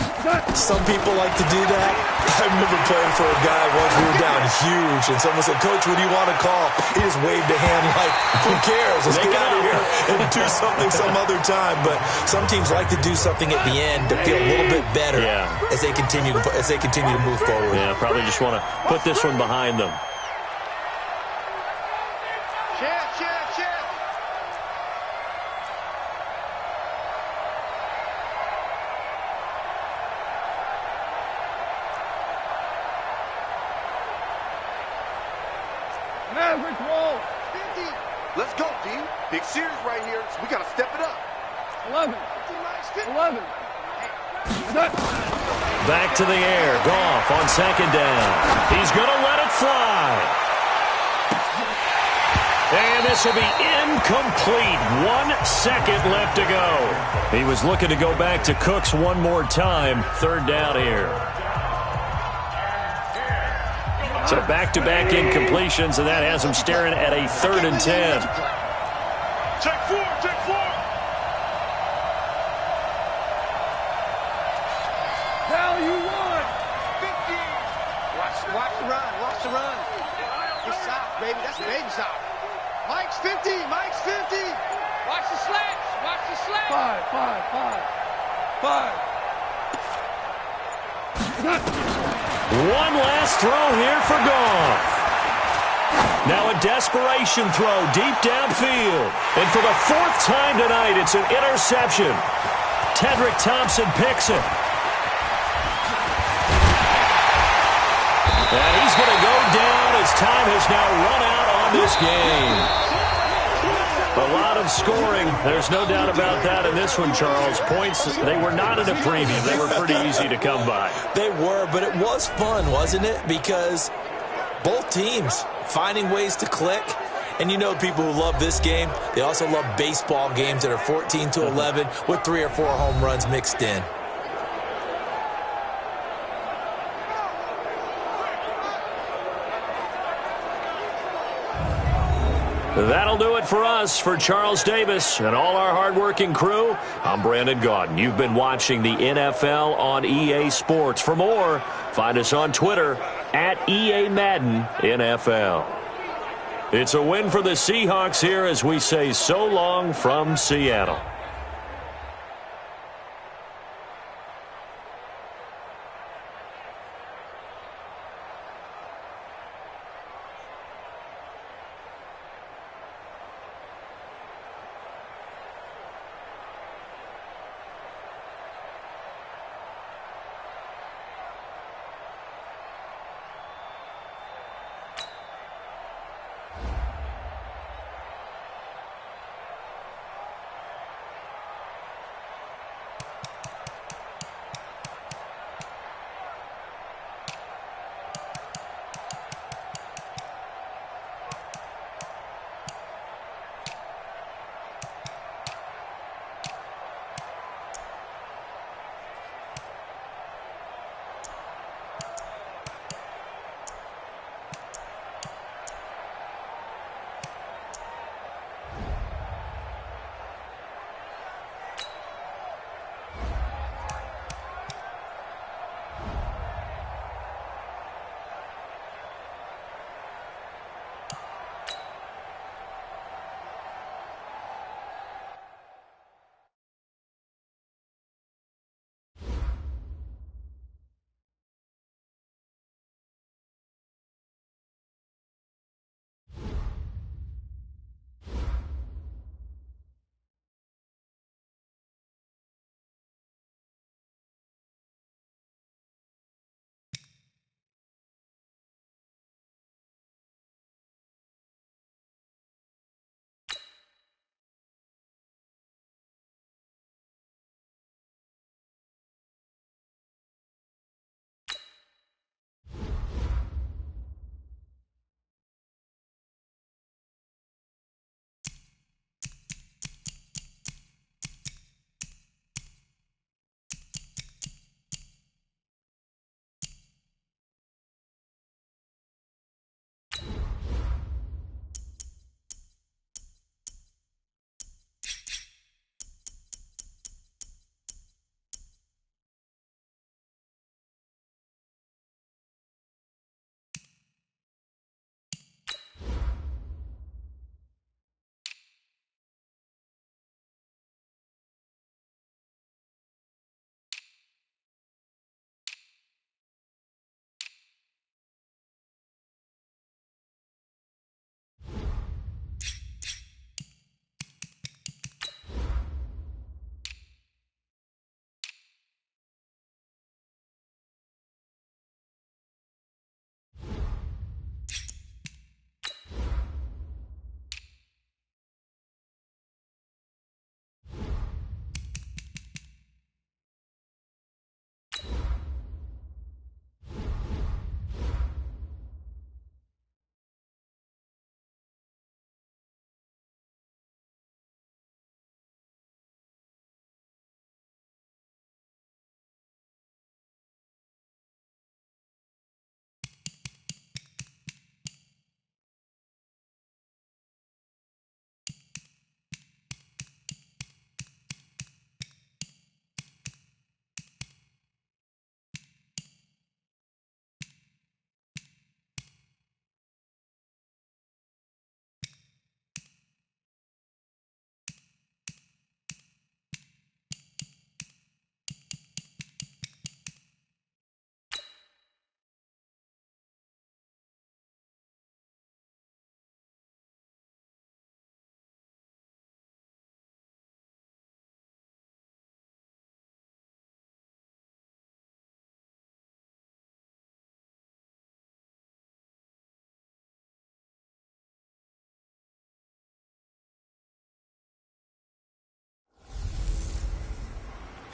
Speaker 3: Some people like to do that. I remember playing for a guy once. We were down huge, and someone said, "Coach, what do you want to call?" He just waved a hand like, "Who cares? Let's get out of here and do something some other time." But some teams like to do something at the end to feel a little bit better as they continue to move forward.
Speaker 2: Yeah, probably just want to put this one behind them.
Speaker 5: Let's go, D. Big series right here, so we got to step it up.
Speaker 4: 11.
Speaker 2: Back to the air. Goff on second down. He's going to let it fly. And this will be incomplete. 1 second left to go. He was looking to go back to Cooks one more time. Third down here. So back-to-back incompletions, and that has him staring at a 3rd and 10.
Speaker 5: Take four.
Speaker 4: Value 1.
Speaker 5: 50.
Speaker 4: Watch the run. It's soft, baby. That's baby soft. Mike's 50.
Speaker 5: Watch the slats.
Speaker 4: 5.
Speaker 2: One last throw here for Goff. Now a desperation throw deep downfield. And for the 4th time tonight, it's an interception. Tedrick Thompson picks it. And he's going to go down as time has now run out on this game. A lot of scoring. There's no doubt about that in this one, Charles. Points, they were not in a premium. They were pretty easy to come by.
Speaker 3: They were, but it was fun, wasn't it? Because both teams finding ways to click. And you know people who love this game, they also love baseball games that are 14-11 with 3 or 4 home runs mixed in.
Speaker 2: That'll do it for us. For Charles Davis and all our hardworking crew, I'm Brandon Gaudin. You've been watching the NFL on EA Sports. For more, find us on Twitter at EA Madden NFL. It's a win for the Seahawks here as we say so long from Seattle.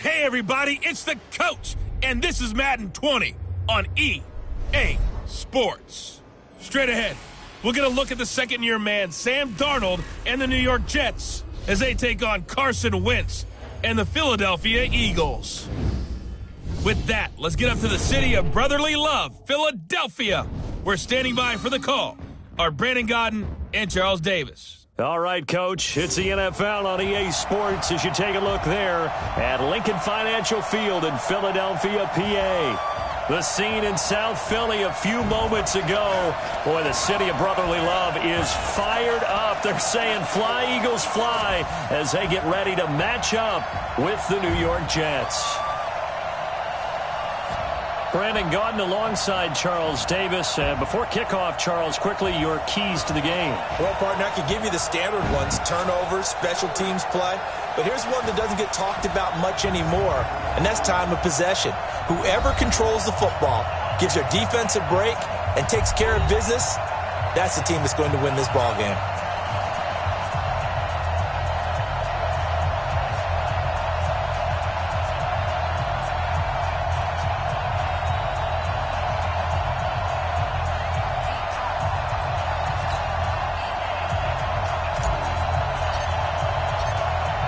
Speaker 1: Hey everybody, it's the coach, and this is Madden 20 on EA Sports. Straight ahead, we'll get a look at the second-year man, Sam Darnold, and the New York Jets as they take on Carson Wentz and the Philadelphia Eagles. With that, let's get up to the city of brotherly love, Philadelphia. We're standing by for the call. Are Brandon Godden and Charles Davis.
Speaker 2: All right, Coach, it's the NFL on EA Sports as you take a look there at Lincoln Financial Field in Philadelphia, PA. The scene in South Philly a few moments ago. Boy, the city of brotherly love is fired up. They're saying fly, Eagles, fly, as they get ready to match up with the New York Jets. Brandon Godden alongside Charles Davis. Before kickoff, Charles, quickly your keys to the game.
Speaker 3: Well, partner, I could give you the standard ones, turnovers, special teams play. But here's one that doesn't get talked about much anymore, and that's time of possession. Whoever controls the football, gives their defense a break, and takes care of business, that's the team that's going to win this ball game.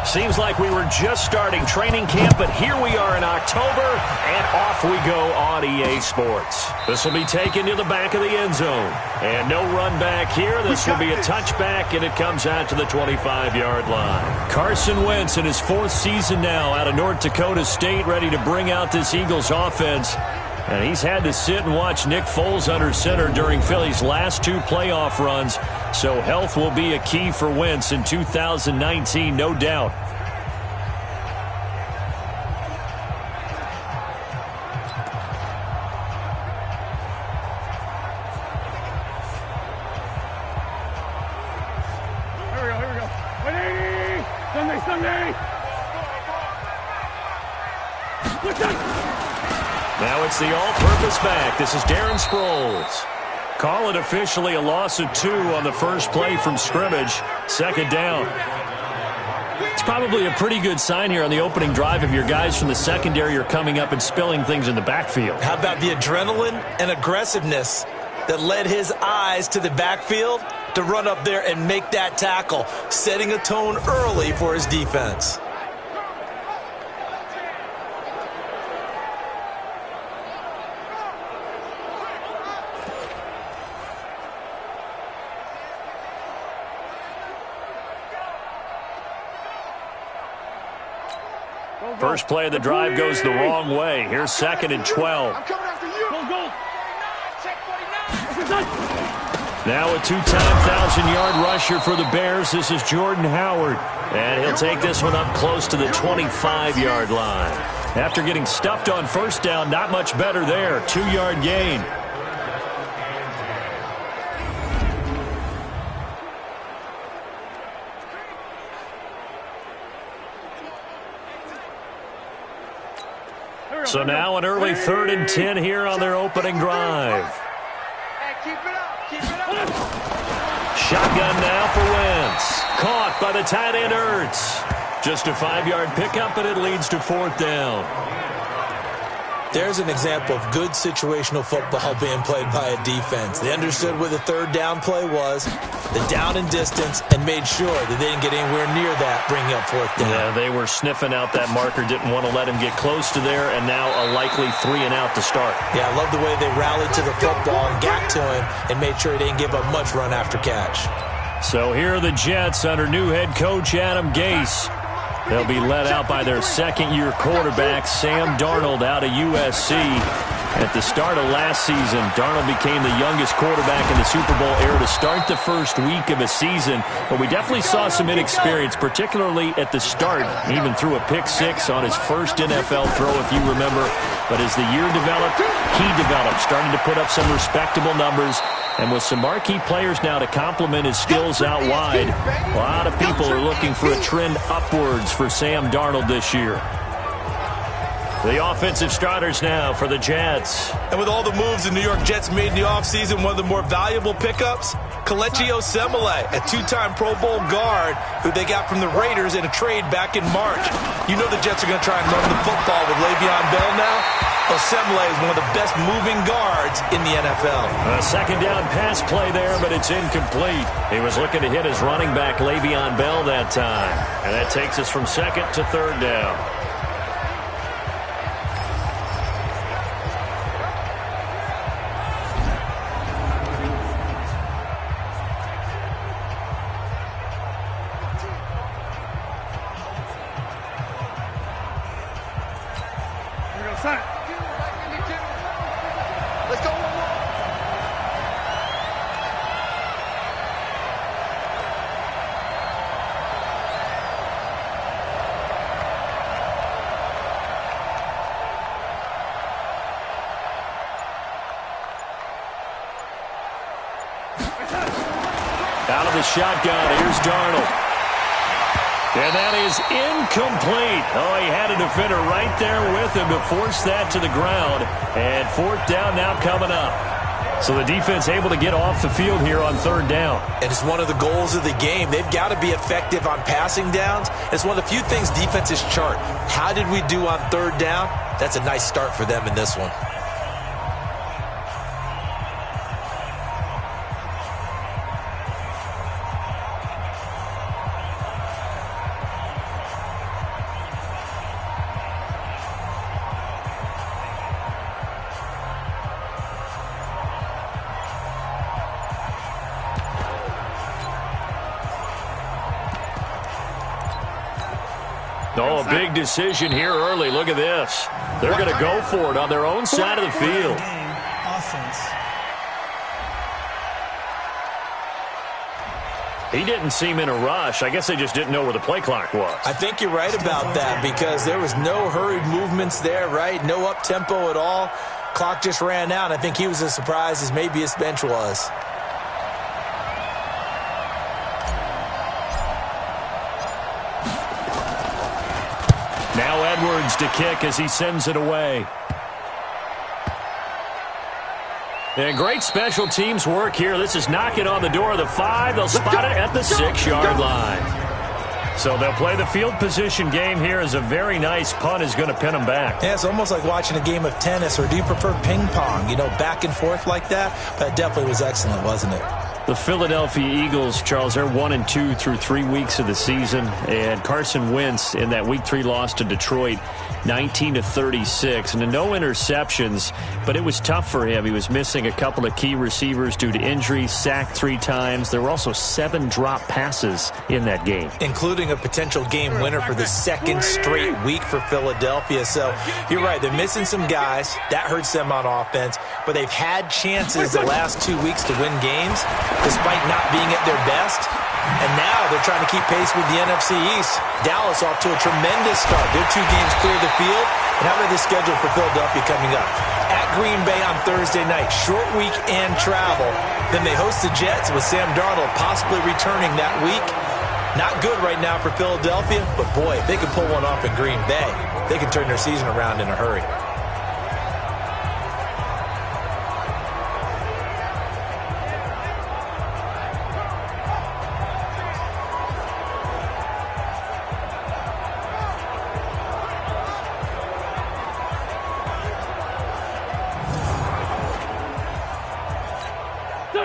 Speaker 2: Seems like we were just starting training camp, but here we are in October, and off we go on EA Sports. This will be taken to the back of the end zone. And no run back here. This will be a touchback, and it comes out to the 25-yard line. Carson Wentz in his fourth season now out of North Dakota State, ready to bring out this Eagles offense. And he's had to sit and watch Nick Foles under center during Philly's last two playoff runs. So health will be a key for Wentz in 2019, no doubt. Now it's the all-purpose back. This is Darren Sproles. Call it officially a loss of 2 on the first play from scrimmage. Second down. It's probably a pretty good sign here on the opening drive if your guys from the secondary are coming up and spilling things in the backfield.
Speaker 3: How about the adrenaline and aggressiveness that led his eyes to the backfield to run up there and make that tackle, setting a tone early for his defense.
Speaker 2: First play of the drive goes the wrong way. Here's 2nd and 12. Now a 2-time 1,000-yard rusher for the Bears. This is Jordan Howard. And he'll take this one up close to the 25-yard line. After getting stuffed on first down, not much better there. 2-yard gain. So now an early 3rd and 10 here on their opening drive. Shotgun now for Wentz. Caught by the tight end Ertz. Just a 5-yard pickup, and it leads to 4th down.
Speaker 3: There's an example of good situational football being played by a defense. They understood where the 3rd down play was, the down and distance, and made sure that they didn't get anywhere near that, bringing up 4th down.
Speaker 2: Yeah, they were sniffing out that marker, didn't want to let him get close to there, and now a likely 3 and out to start. Yeah, I love the way they rallied to the football and got to him and made sure he didn't give up much run after catch. So here are the Jets under new head coach Adam Gase. They'll be led out by their second-year quarterback, Sam Darnold, out of USC. At the start of last season, Darnold became the youngest quarterback in the Super Bowl era to start the first week of a season. But we definitely saw some inexperience, particularly at the start. He even threw a pick-6 on his first NFL throw, if you remember. But as the year developed, he developed, starting to put up some respectable numbers. And with some marquee players now to complement his skills out wide, a lot of people are looking for a trend upwards for Sam Darnold this year. The offensive starters now for the Jets.
Speaker 3: And with all the moves the New York Jets made in the offseason, one of the more valuable pickups, Kelechi Osemele, a two-time Pro Bowl guard who they got from the Raiders in a trade back in March. You know the Jets are going to try and run the football with Le'Veon Bell now. Osemele is one of the best moving guards in the NFL.
Speaker 2: A second down pass play there, but it's incomplete. He was looking to hit his running back, Le'Veon Bell, that time. And that takes us from second to third down.
Speaker 4: Let's go.
Speaker 2: Out of the shotgun, here's Darnold. And that is incomplete. Oh, he had a defender right there with him to force that to the ground. And fourth down now coming up. So the defense able to get off the field here on third down.
Speaker 3: And it's one of the goals of the game. They've got to be effective on passing downs. It's one of the few things defenses chart. How did we do on third down? That's a nice start for them in this one.
Speaker 2: Oh, a big decision here early. Look at this. They're going to go for it on their own side of the field. He didn't seem in a rush. I guess they just didn't know where the play clock was.
Speaker 3: I think you're right about that because there was no hurried movements there, right? No up-tempo at all. Clock just ran out. I think he was as surprised as maybe his bench was.
Speaker 2: Now Edwards to kick as he sends it away. And great special teams work here. This is knocking on the door of the 5. They'll spot it at the 6-yard line. So they'll play the field position game here as a very nice punt is going to pin them back.
Speaker 3: Yeah, it's almost like watching a game of tennis, or do you prefer ping pong? You know, back and forth like that? That definitely was excellent, wasn't it?
Speaker 2: The Philadelphia Eagles, Charles, they're 1-2 through 3 weeks of the season. And Carson Wentz in that Week 3 loss to Detroit, 19-36. And no interceptions, but it was tough for him. He was missing a couple of key receivers due to injury, sacked 3 times. There were also 7 drop passes in that game,
Speaker 3: including a potential game winner for the second straight week for Philadelphia. So you're right, they're missing some guys. That hurts them on offense. But they've had chances the last 2 weeks to win games, despite not being at their best. And now they're trying to keep pace with the NFC East. Dallas off to a tremendous start. They're 2 games clear of the field. And how about the schedule for Philadelphia coming up? At Green Bay on Thursday night. Short week and travel. Then they host the Jets with Sam Darnold possibly returning that week. Not good right now for Philadelphia. But boy, if they can pull one off in Green Bay, they can turn their season around in a hurry.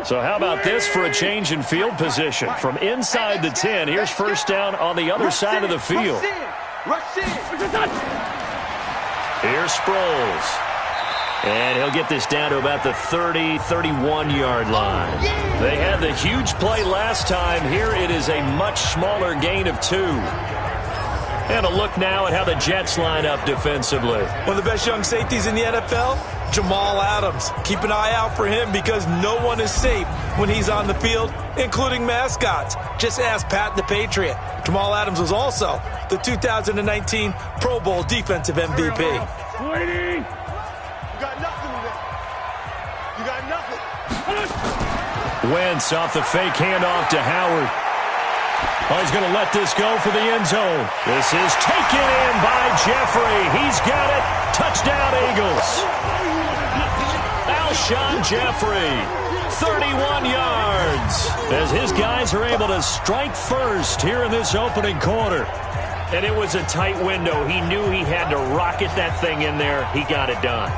Speaker 2: So how about this for a change in field position? From inside the 10, here's first down on the other side of the field. Here's Sproles. And he'll get this down to about the 30, 31-yard line. They had the huge play last time. Here it is a much smaller gain of 2. And a look now at how the Jets line up defensively.
Speaker 3: One of the best young safeties in the NFL, Jamal Adams. Keep an eye out for him because no one is safe when he's on the field, including mascots. Just ask Pat the Patriot. Jamal Adams was also the 2019 Pro Bowl Defensive MVP.
Speaker 4: You got nothing today. You got nothing.
Speaker 2: Wentz off the fake handoff to Howard. Oh, he's going to let this go for the end zone. This is taken in by Jeffrey. He's got it. Touchdown, Eagles. Alshon Jeffrey, 31 yards, as his guys are able to strike first here in this opening quarter. And it was a tight window. He knew he had to rocket that thing in there. He got it done.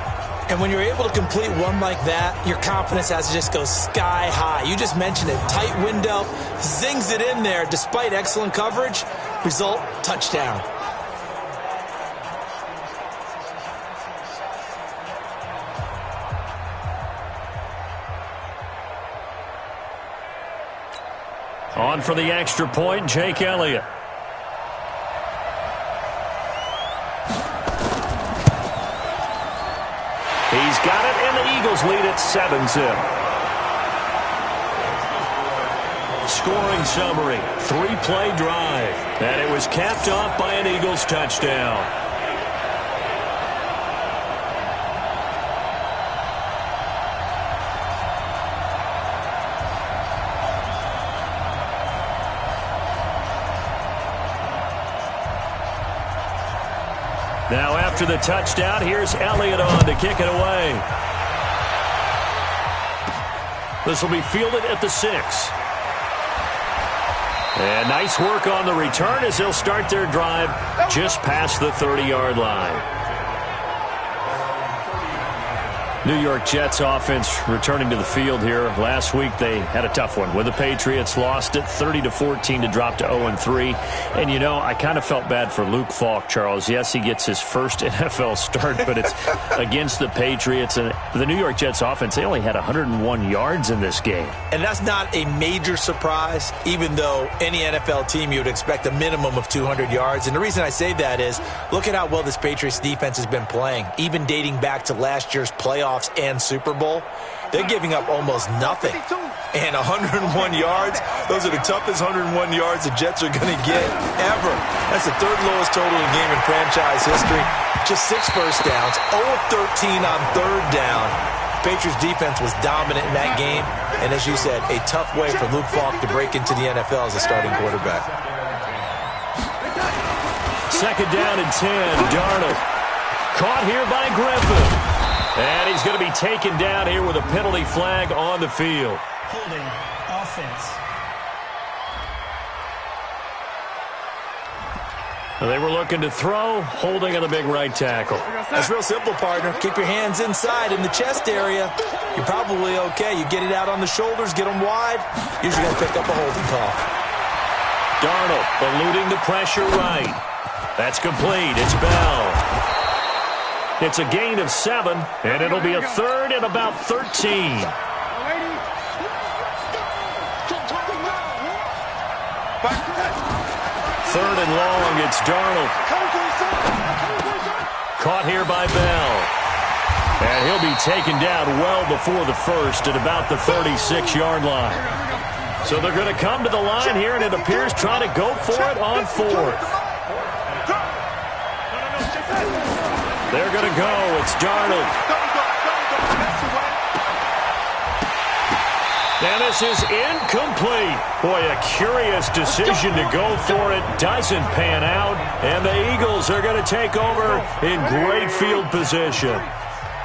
Speaker 3: And when you're able to complete one like that, your confidence has to just go sky high. You just mentioned it. Tight window, zings it in there despite excellent coverage. Result, touchdown.
Speaker 2: On for the extra point, Jake Elliott. He's got it, and the Eagles lead at 7-zip. Scoring summary, 3-play drive. And it was capped off by an Eagles touchdown. Now after the touchdown, here's Elliott on to kick it away. This will be fielded at the 6. And nice work on the return as they'll start their drive just past the 30-yard line. New York Jets offense returning to the field here. Last week they had a tough one with the Patriots, lost it 30-14 to drop to 0-3. And, you know, I kind of felt bad for Luke Falk, Charles. Yes, he gets his first NFL start, but it's against the Patriots. And the New York Jets offense, they only had 101 yards in this game.
Speaker 3: And that's not a major surprise, even though any NFL team you would expect a minimum of 200 yards. And the reason I say that is look at how well this Patriots defense has been playing, even dating back to last year's playoffs and Super Bowl. They're giving up almost nothing. And 101 yards, those are the toughest 101 yards the Jets are going to get ever. That's the third lowest total in game in franchise history. Just 6 first downs, 0-13 on third down. Patriots defense was dominant in that game. And as you said, a tough way for Luke Falk to break into the NFL as a starting quarterback.
Speaker 2: Second down and 10, Darnold. Caught here by Griffin. And he's going to be taken down here with a penalty flag on the field.
Speaker 6: Holding offense.
Speaker 2: They were looking to throw, holding on the big right tackle.
Speaker 3: That's real simple, partner. Keep your hands inside in the chest area. You're probably okay. You get it out on the shoulders, get them wide. Usually going to pick up a holding call.
Speaker 2: Darnold eluding the pressure right. That's complete. It's Bell. It's a gain of 7, and it'll be a third and about 13. Third and long, it's Darnold. Caught here by Bell. And he'll be taken down well before the first at about the 36-yard line. So they're going to come to the line here, and it appears trying to go for it on 4th. They're going to go. It's Darnold. And this is incomplete. Boy, a curious decision to go for it. Doesn't pan out. And the Eagles are going to take over in great field position.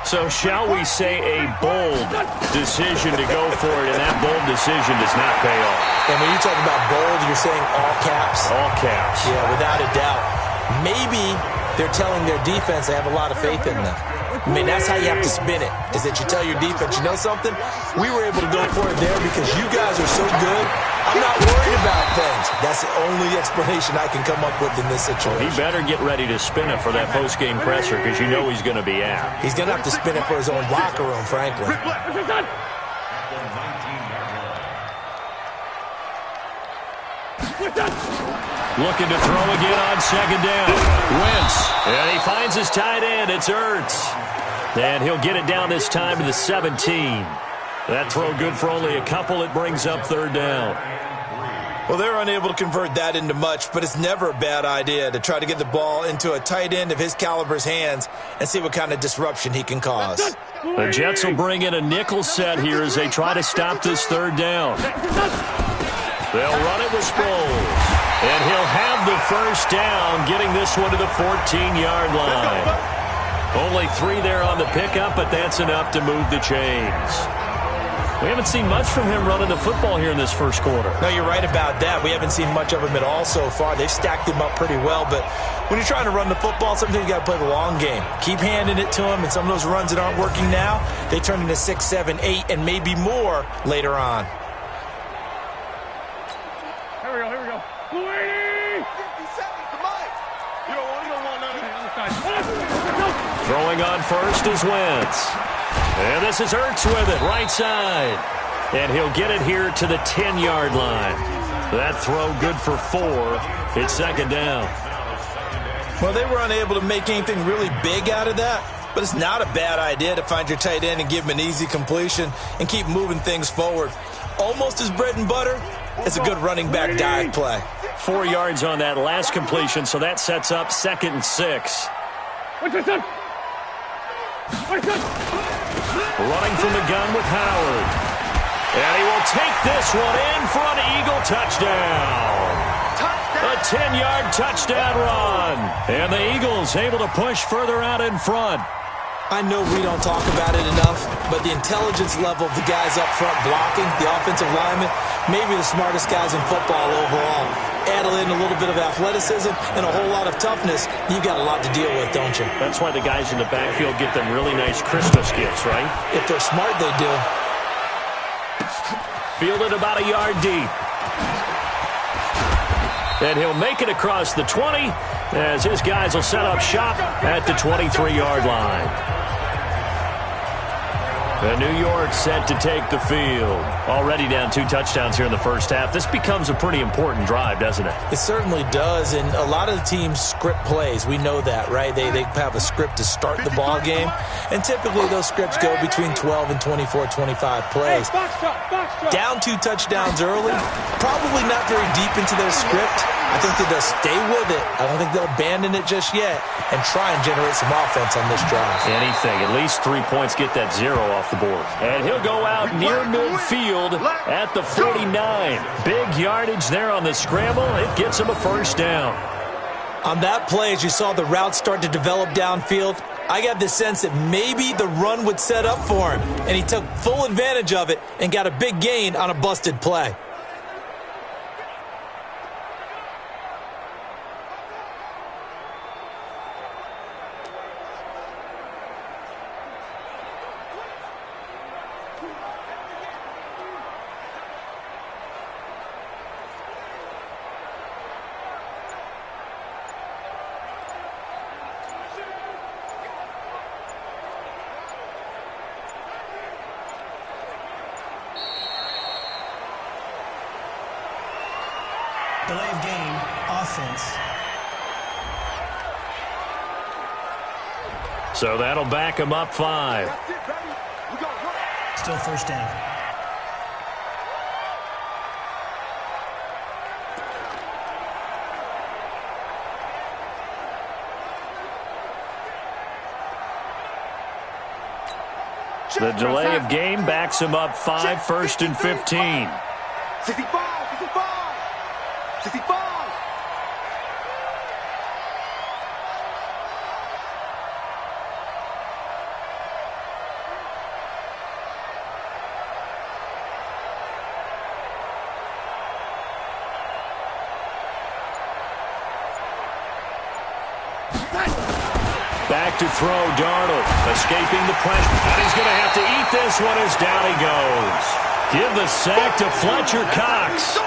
Speaker 2: So shall we say a bold decision to go for it, and that bold decision does not pay off.
Speaker 3: And when you talk about bold, you're saying all caps?
Speaker 2: All caps.
Speaker 3: Yeah, without a doubt. Maybe they're telling their defense they have a lot of faith in them. I mean, that's how you have to spin it, is that you tell your defense, you know something? We were able to go for it there because you guys are so good. I'm not worried about things. That's the only explanation I can come up with in this situation.
Speaker 2: He better get ready to spin it for that post-game presser because you know he's going to be out.
Speaker 3: He's going to have to spin it for his own locker room, frankly.
Speaker 2: Looking to throw again on second down. Wentz. And he finds his tight end. It's Ertz. And he'll get it down this time to the 17. That throw good for only a couple. It brings up third down.
Speaker 3: Well, they're unable to convert that into much, but it's never a bad idea to try to get the ball into a tight end of his caliber's hands and see what kind of disruption he can cause.
Speaker 2: The Jets will bring in a nickel set here as they try to stop this third down. They'll run it with Sproles. And he'll have the first down, getting this one to the 14-yard line. Only 3 there on the pickup, but that's enough to move the chains. We haven't seen much from him running the football here in this first quarter.
Speaker 3: No, you're right about that. We haven't seen much of him at all so far. They've stacked him up pretty well, but when you're trying to run the football, sometimes you got to play the long game. Keep handing it to him, and some of those runs that aren't working now, they turn into 6, 7, 8, and maybe more later on.
Speaker 5: Here we go. 280!
Speaker 4: 50 seconds to Mike. You don't want none of that.
Speaker 2: Throwing on first is Wentz. And this is Ertz with it, right side. And he'll get it here to the 10-yard line. That throw good for 4. It's second down.
Speaker 3: Well, they were unable to make anything really big out of that, but it's not a bad idea to find your tight end and give him an easy completion and keep moving things forward. Almost as bread and butter as a good running back dive play.
Speaker 2: 4 yards on that last completion, so that sets up 2nd and 6. Running from the gun with Howard. And he will take this one in for an Eagle touchdown. A 10-yard touchdown run. And the Eagles able to push further out in front.
Speaker 3: I know we don't talk about it enough, but the intelligence level of the guys up front blocking, the offensive linemen, maybe the smartest guys in football overall. Add in a little bit of athleticism and a whole lot of toughness, you've got a lot to deal with, don't you?
Speaker 2: That's why the guys in the backfield get them really nice Christmas gifts, right?
Speaker 3: If they're smart, they do.
Speaker 2: Fielded about a yard deep. And he'll make it across the 20 as his guys will set up shop at the 23-yard line. And New York set to take the field. Already down 2 touchdowns here in the first half. This becomes a pretty important drive, doesn't it?
Speaker 3: It certainly does, and a lot of the teams script plays. We know that, right? They have a script to start the ball game, and typically those scripts go between 12 and 24, 25 plays. Down 2 touchdowns early, probably not very deep into their script. I think that they'll stay with it. I don't think they'll abandon it just yet and try and generate some offense on this drive.
Speaker 2: Anything. At least 3 points, get that 0 off the board. And he'll go out near midfield at the 49. Big yardage there on the scramble. It gets him a first down.
Speaker 3: On that play, as you saw the route start to develop downfield, I got the sense that maybe the run would set up for him, and he took full advantage of it and got a big gain on a busted play.
Speaker 6: Delay of game, offense.
Speaker 2: So that'll back him up 5.
Speaker 6: Still first down.
Speaker 2: The delay of game backs him up 5, 1st and 15.
Speaker 4: 65.
Speaker 2: Back to throw, Darnold, escaping the pressure. And he's going to have to eat this one as down he goes. Give the sack to Fletcher Cox.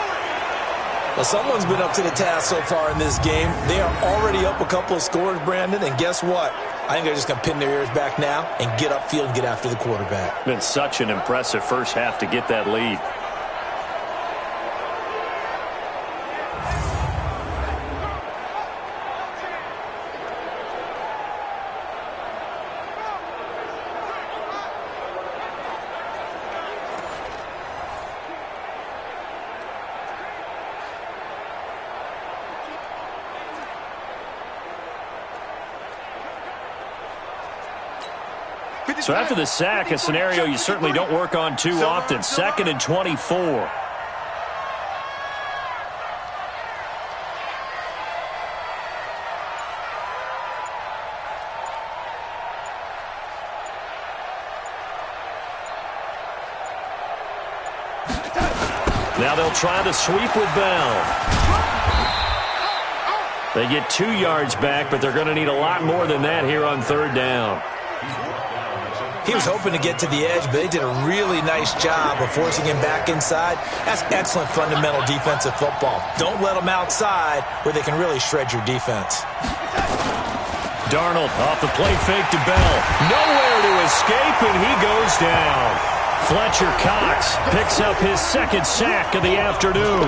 Speaker 3: Well, someone's been up to the task so far in this game. They are already up a couple of scores, Brandon, and guess what? I think they're just going to pin their ears back now and get upfield and get after the quarterback.
Speaker 2: Been such an impressive first half to get that lead. So after the sack, a scenario you certainly don't work on too often. 2nd and 24. Now they'll try the sweep with Bell. They get 2 yards back, but they're going to need a lot more than that here on third down.
Speaker 3: He was hoping to get to the edge, but they did a really nice job of forcing him back inside. That's excellent fundamental defensive football. Don't let them outside where they can really shred your defense.
Speaker 2: Darnold off the play fake to Bell. Nowhere to escape, and he goes down. Fletcher Cox picks up his second sack of the afternoon.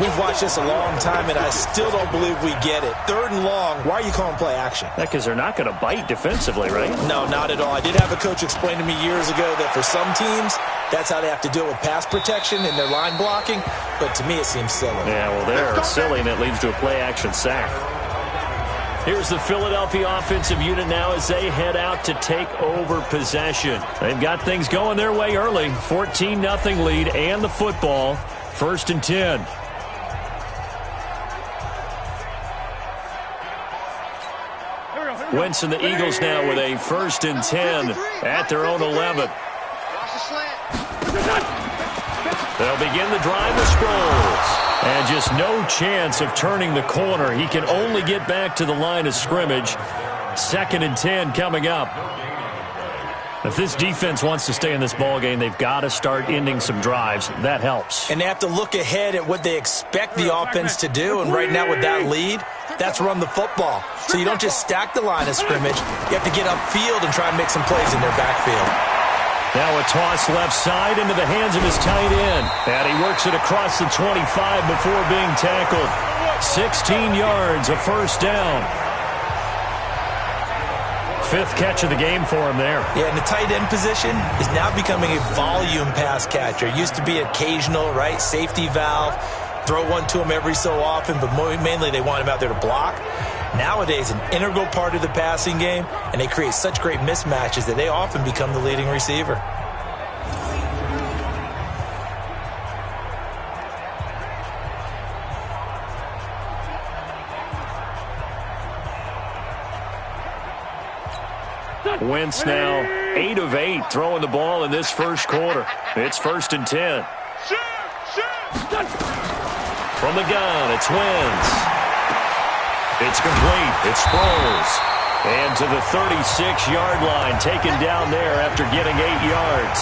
Speaker 3: We've watched this a long time, and I still don't believe we get it. 3rd and long, why are you calling play action?
Speaker 2: Because they're not going to bite defensively, right?
Speaker 3: No, not at all. I did have a coach explain to me years ago that for some teams, that's how they have to deal with pass protection and their line blocking, but to me it seems silly.
Speaker 2: Yeah, well, they're silly, and it leads to a play action sack. Here's the Philadelphia offensive unit now as they head out to take over possession. They've got things going their way early. 14-0 lead and the football. 1st and 10. Wentz and the Eagles now with a 1st and 10 at their own 11. They'll begin the drive with Sproles. And just no chance of turning the corner. He can only get back to the line of scrimmage. 2nd and 10 coming up. If this defense wants to stay in this ballgame, they've got to start ending some drives. That helps.
Speaker 3: And they have to look ahead at what they expect the offense to do. And right now with that lead, that's run the football. So you don't just stack the line of scrimmage. You have to get upfield and try and make some plays in their backfield.
Speaker 2: Now a toss left side into the hands of his tight end. And he works it across the 25 before being tackled. 16 yards, a 1st down. 5th catch of the game for him there. Yeah, and the tight end position is now becoming a volume pass catcher. It used to be occasional, right? Safety valve. Throw one to him every so often, but mainly they want him out there to block. Nowadays, an integral part of the passing game, and they create such great mismatches that they often become the leading receiver. Wentz now 8 of 8 throwing the ball in this first quarter. It's 1st and 10. From the gun, it's Wentz. It's complete. It's Sproles. And to the 36-yard line, taken down there after getting 8 yards.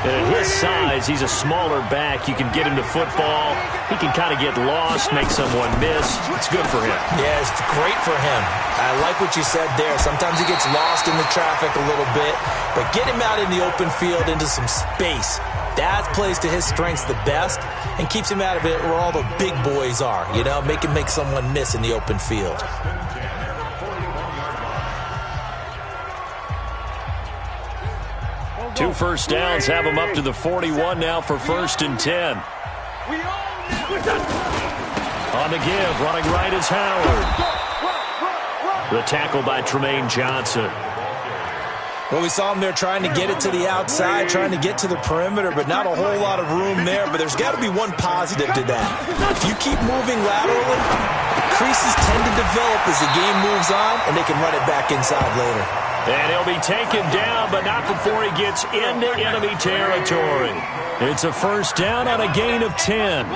Speaker 2: And at his size, he's a smaller back. You can get him to football. He can kind of get lost, make someone miss. It's good for him.
Speaker 3: Yeah, it's great for him. I like what you said there. Sometimes he gets lost in the traffic a little bit, but get him out in the open field into some space. That plays to his strengths the best and keeps him out of it where all the big boys are, you know, make someone miss in the open field.
Speaker 2: Two first downs have him up to the 41 now for 1st and 10. On the give, running right is Howard. The tackle by Tremaine Johnson.
Speaker 3: Well, we saw him there trying to get it to the outside, trying to get to the perimeter, but not a whole lot of room there. But there's got to be one positive to that. If you keep moving laterally, creases tend to develop as the game moves on, and they can run it back inside later.
Speaker 2: And he'll be taken down, but not before he gets into enemy territory. It's a 1st down on a gain of 10.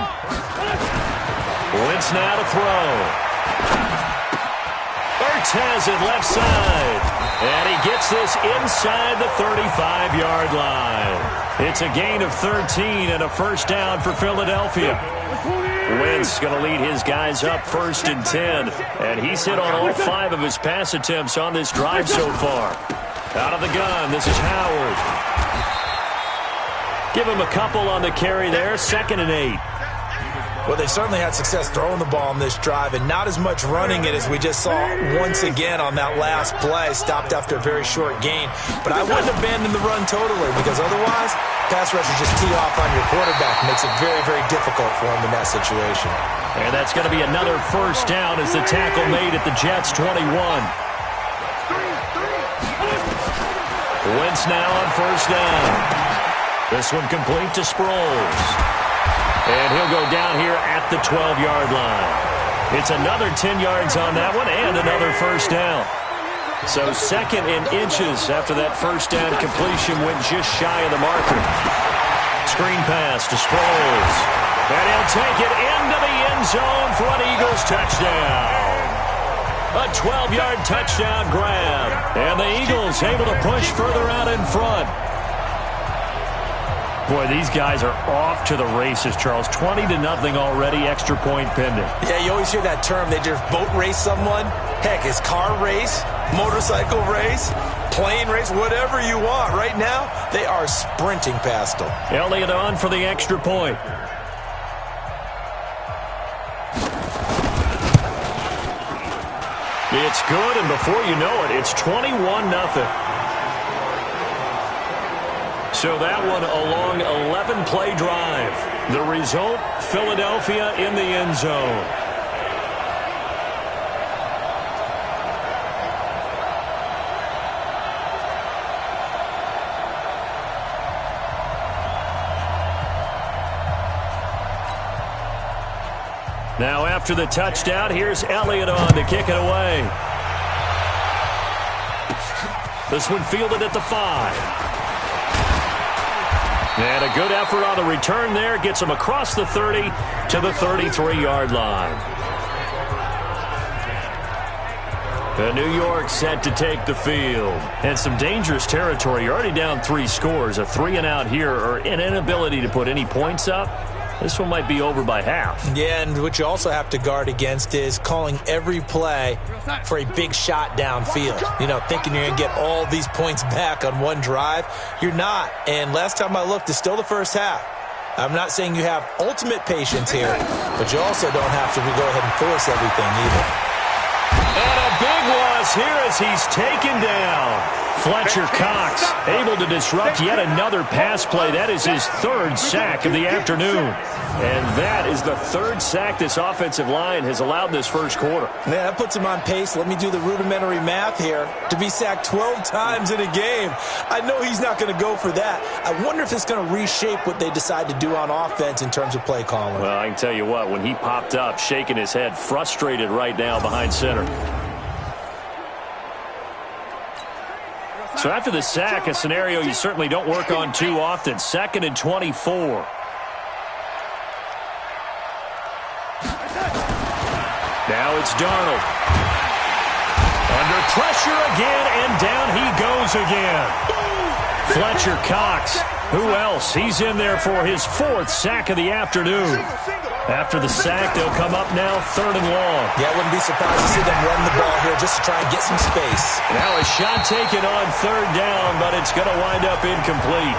Speaker 2: Wentz now to throw. Ertz has it left side. And he gets this inside the 35-yard line. It's a gain of 13 and a 1st down for Philadelphia. Wentz going to lead his guys up 1st and 10. And he's hit on all 5 of his pass attempts on this drive so far. Out of the gun, this is Howard. Give him a couple on the carry there, 2nd and 8.
Speaker 3: Well, they certainly had success throwing the ball on this drive, and not as much running it as we just saw once again on that last play. Stopped after a very short gain. But I wouldn't abandon the run totally, because otherwise, pass rushers just tee off on your quarterback. Makes it very, very difficult for him in that situation.
Speaker 2: And that's going to be another 1st down as the tackle made at the Jets' 21. Wentz now on 1st down. This one complete to Sproles. And he'll go down here at the 12-yard line. It's another 10 yards on that one and another 1st down. So 2nd and inches after that first down completion went just shy of the marker. Screen pass to Sproles. And he'll take it into the end zone for an Eagles touchdown. A 12-yard touchdown grab. And the Eagles able to push further out in front. Boy, these guys are off to the races, Charles. 20-0 already, extra point pending.
Speaker 3: Yeah, you always hear that term. They just boat race someone. Heck, it's car race, motorcycle race, plane race, whatever you want. Right now, they are sprinting past them.
Speaker 2: Elliott on for the extra point. It's good, and before you know it, it's 21-0. So that one a long 11-play drive. The result, Philadelphia in the end zone. Now after the touchdown, here's Elliott on to kick it away. This one fielded at the 5. And a good effort on the return there. Gets him across the 30 to the 33-yard line. The New York set to take the field. And some dangerous territory. You're already down 3 scores. A 3-and-out here or an inability to put any points up. This one might be over by half. Yeah, and what you also have to guard against is calling every play for a big shot downfield. You know, thinking you're going to get all these points back on one drive. You're not. And last time I looked, it's still the first half. I'm not saying you have ultimate patience here, but you also don't have to go ahead and force everything either. And a big loss here as he's taken down. Fletcher Cox able to disrupt yet another pass play. That is his 3rd sack of the afternoon. And that is the 3rd sack this offensive line has allowed this first quarter.
Speaker 3: Man, that puts him on pace. Let me do the rudimentary math here. To be sacked 12 times in a game. I know he's not going to go for that. I wonder if it's going to reshape what they decide to do on offense in terms of play calling.
Speaker 2: Well, I can tell you what, when he popped up, shaking his head, frustrated right now behind center. So after the sack, a scenario you certainly don't work on too often. 2nd and 24. Now it's Darnold. Under pressure again, and down he goes again. Fletcher Cox. Who else? He's in there for his 4th sack of the afternoon. After the sack, they'll come up now 3rd and long.
Speaker 3: Yeah, I wouldn't be surprised to see them run the ball here just to try and get some space.
Speaker 2: Now a shot taken on 3rd down, but it's going to wind up incomplete.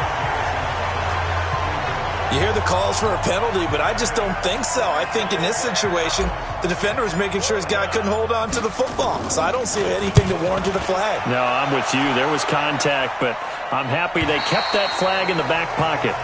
Speaker 3: You hear the calls for a penalty, but I just don't think so. I think in this situation, the defender was making sure his guy couldn't hold on to the football. So I don't see anything that warranted a flag.
Speaker 2: No, I'm with you. There was contact, but I'm happy they kept that flag in the back pocket.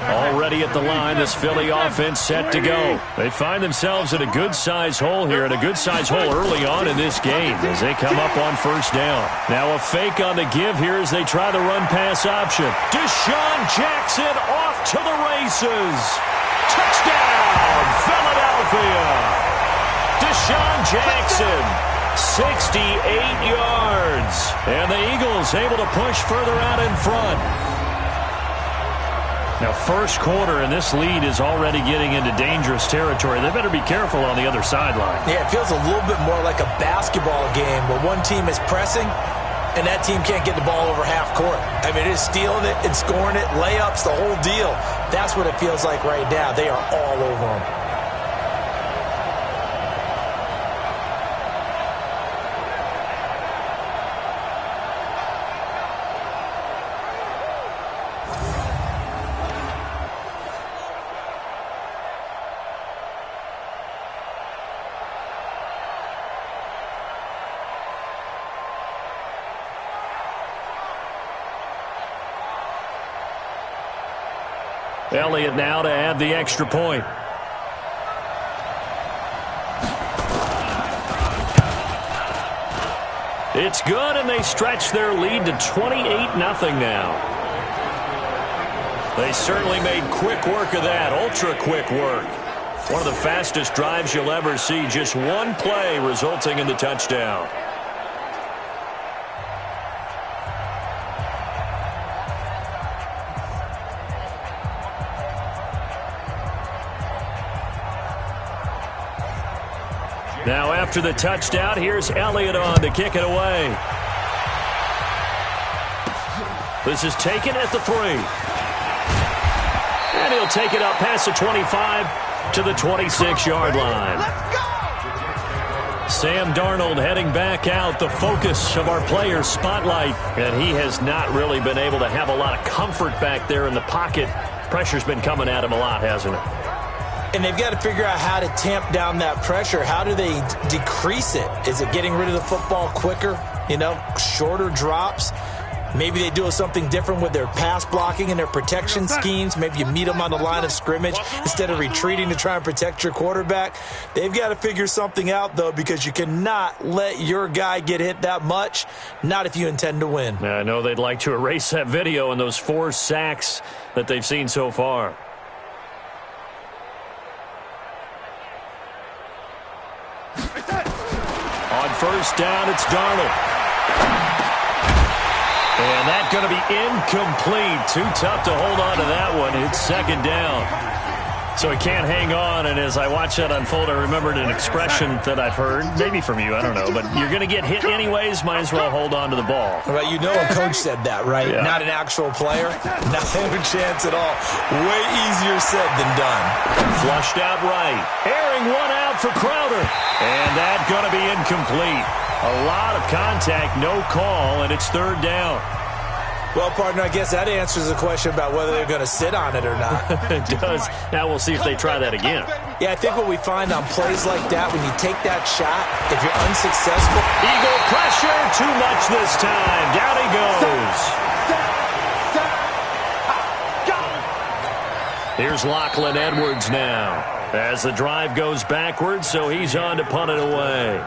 Speaker 2: Already at the line, this Philly offense set to go. They find themselves in a good-sized hole here, and a good-sized hole early on in this game as they come up on 1st down. Now a fake on the give here as they try the run-pass option. Deshaun Jackson off to the races. Touchdown, Philadelphia. Deshaun Jackson, 68 yards. And the Eagles able to push further out in front. Now, first quarter, and this lead is already getting into dangerous territory. They better be careful on the other sideline.
Speaker 3: Yeah, it feels a little bit more like a basketball game where one team is pressing and that team can't get the ball over half court. I mean, it is stealing it and scoring it, layups, the whole deal. That's what it feels like right now. They are all over them.
Speaker 2: Elliott now to add the extra point. It's good, and they stretch their lead to 28-0 now. They certainly made quick work of that, ultra-quick work. One of the fastest drives you'll ever see. Just one play resulting in the touchdown. Now after the touchdown, here's Elliott on to kick it away. This is taken at the 3. And he'll take it up past the 25 to the 26-yard line. Sam Darnold heading back out, the focus of our players' spotlight. And he has not really been able to have a lot of comfort back there in the pocket. Pressure's been coming at him a lot, hasn't it?
Speaker 3: And they've got to figure out how to tamp down that pressure. How do they decrease it? Is it getting rid of the football quicker? Shorter drops? Maybe they do something different with their pass blocking and their protection schemes. Maybe you meet them on the line of scrimmage instead of retreating to try and protect your quarterback. They've got to figure something out, though, because you cannot let your guy get hit that much, not if you intend to win.
Speaker 2: I know they'd like to erase that video and those 4 sacks that they've seen so far. On first down, it's Darnold. And that's going to be incomplete. Too tough to hold on to that one. It's second down. So he can't hang on, and as I watch that unfold, I remembered an expression that I've heard, maybe from you, I don't know, but you're going to get hit anyways, might as well hold on to the ball.
Speaker 3: Right, a coach said that, right?
Speaker 2: Yeah.
Speaker 3: Not an actual player. Not a chance at all. Way easier said than done.
Speaker 2: Flushed out right. Airing one out for Crowder. And that's going to be incomplete. A lot of contact, no call, and it's third down.
Speaker 3: Well, partner, I guess that answers the question about whether they're going to sit on it or not.
Speaker 2: It does. Now we'll see if they try that again.
Speaker 3: Yeah, I think what we find on plays like that, when you take that shot, if you're unsuccessful.
Speaker 2: Eagle pressure, too much this time. Down he goes. Here's Lachlan Edwards now. As the drive goes backwards, so he's on to punt it away.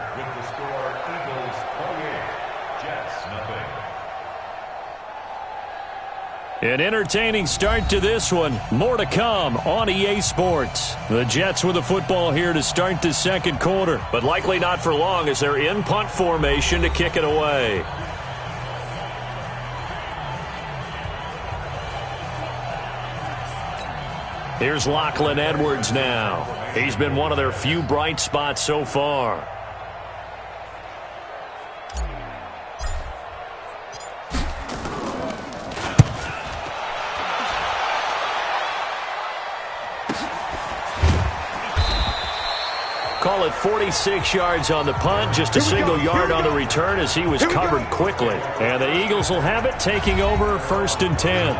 Speaker 2: An entertaining start to this one. More to come on EA Sports. The Jets with the football here to start the second quarter, but likely not for long as they're in punt formation to kick it away. Here's Lachlan Edwards now. He's been one of their few bright spots so far. Call it 46 yards on the punt, just a single yard on the return as he was covered quickly. And the Eagles will have it, taking over 1st and 10.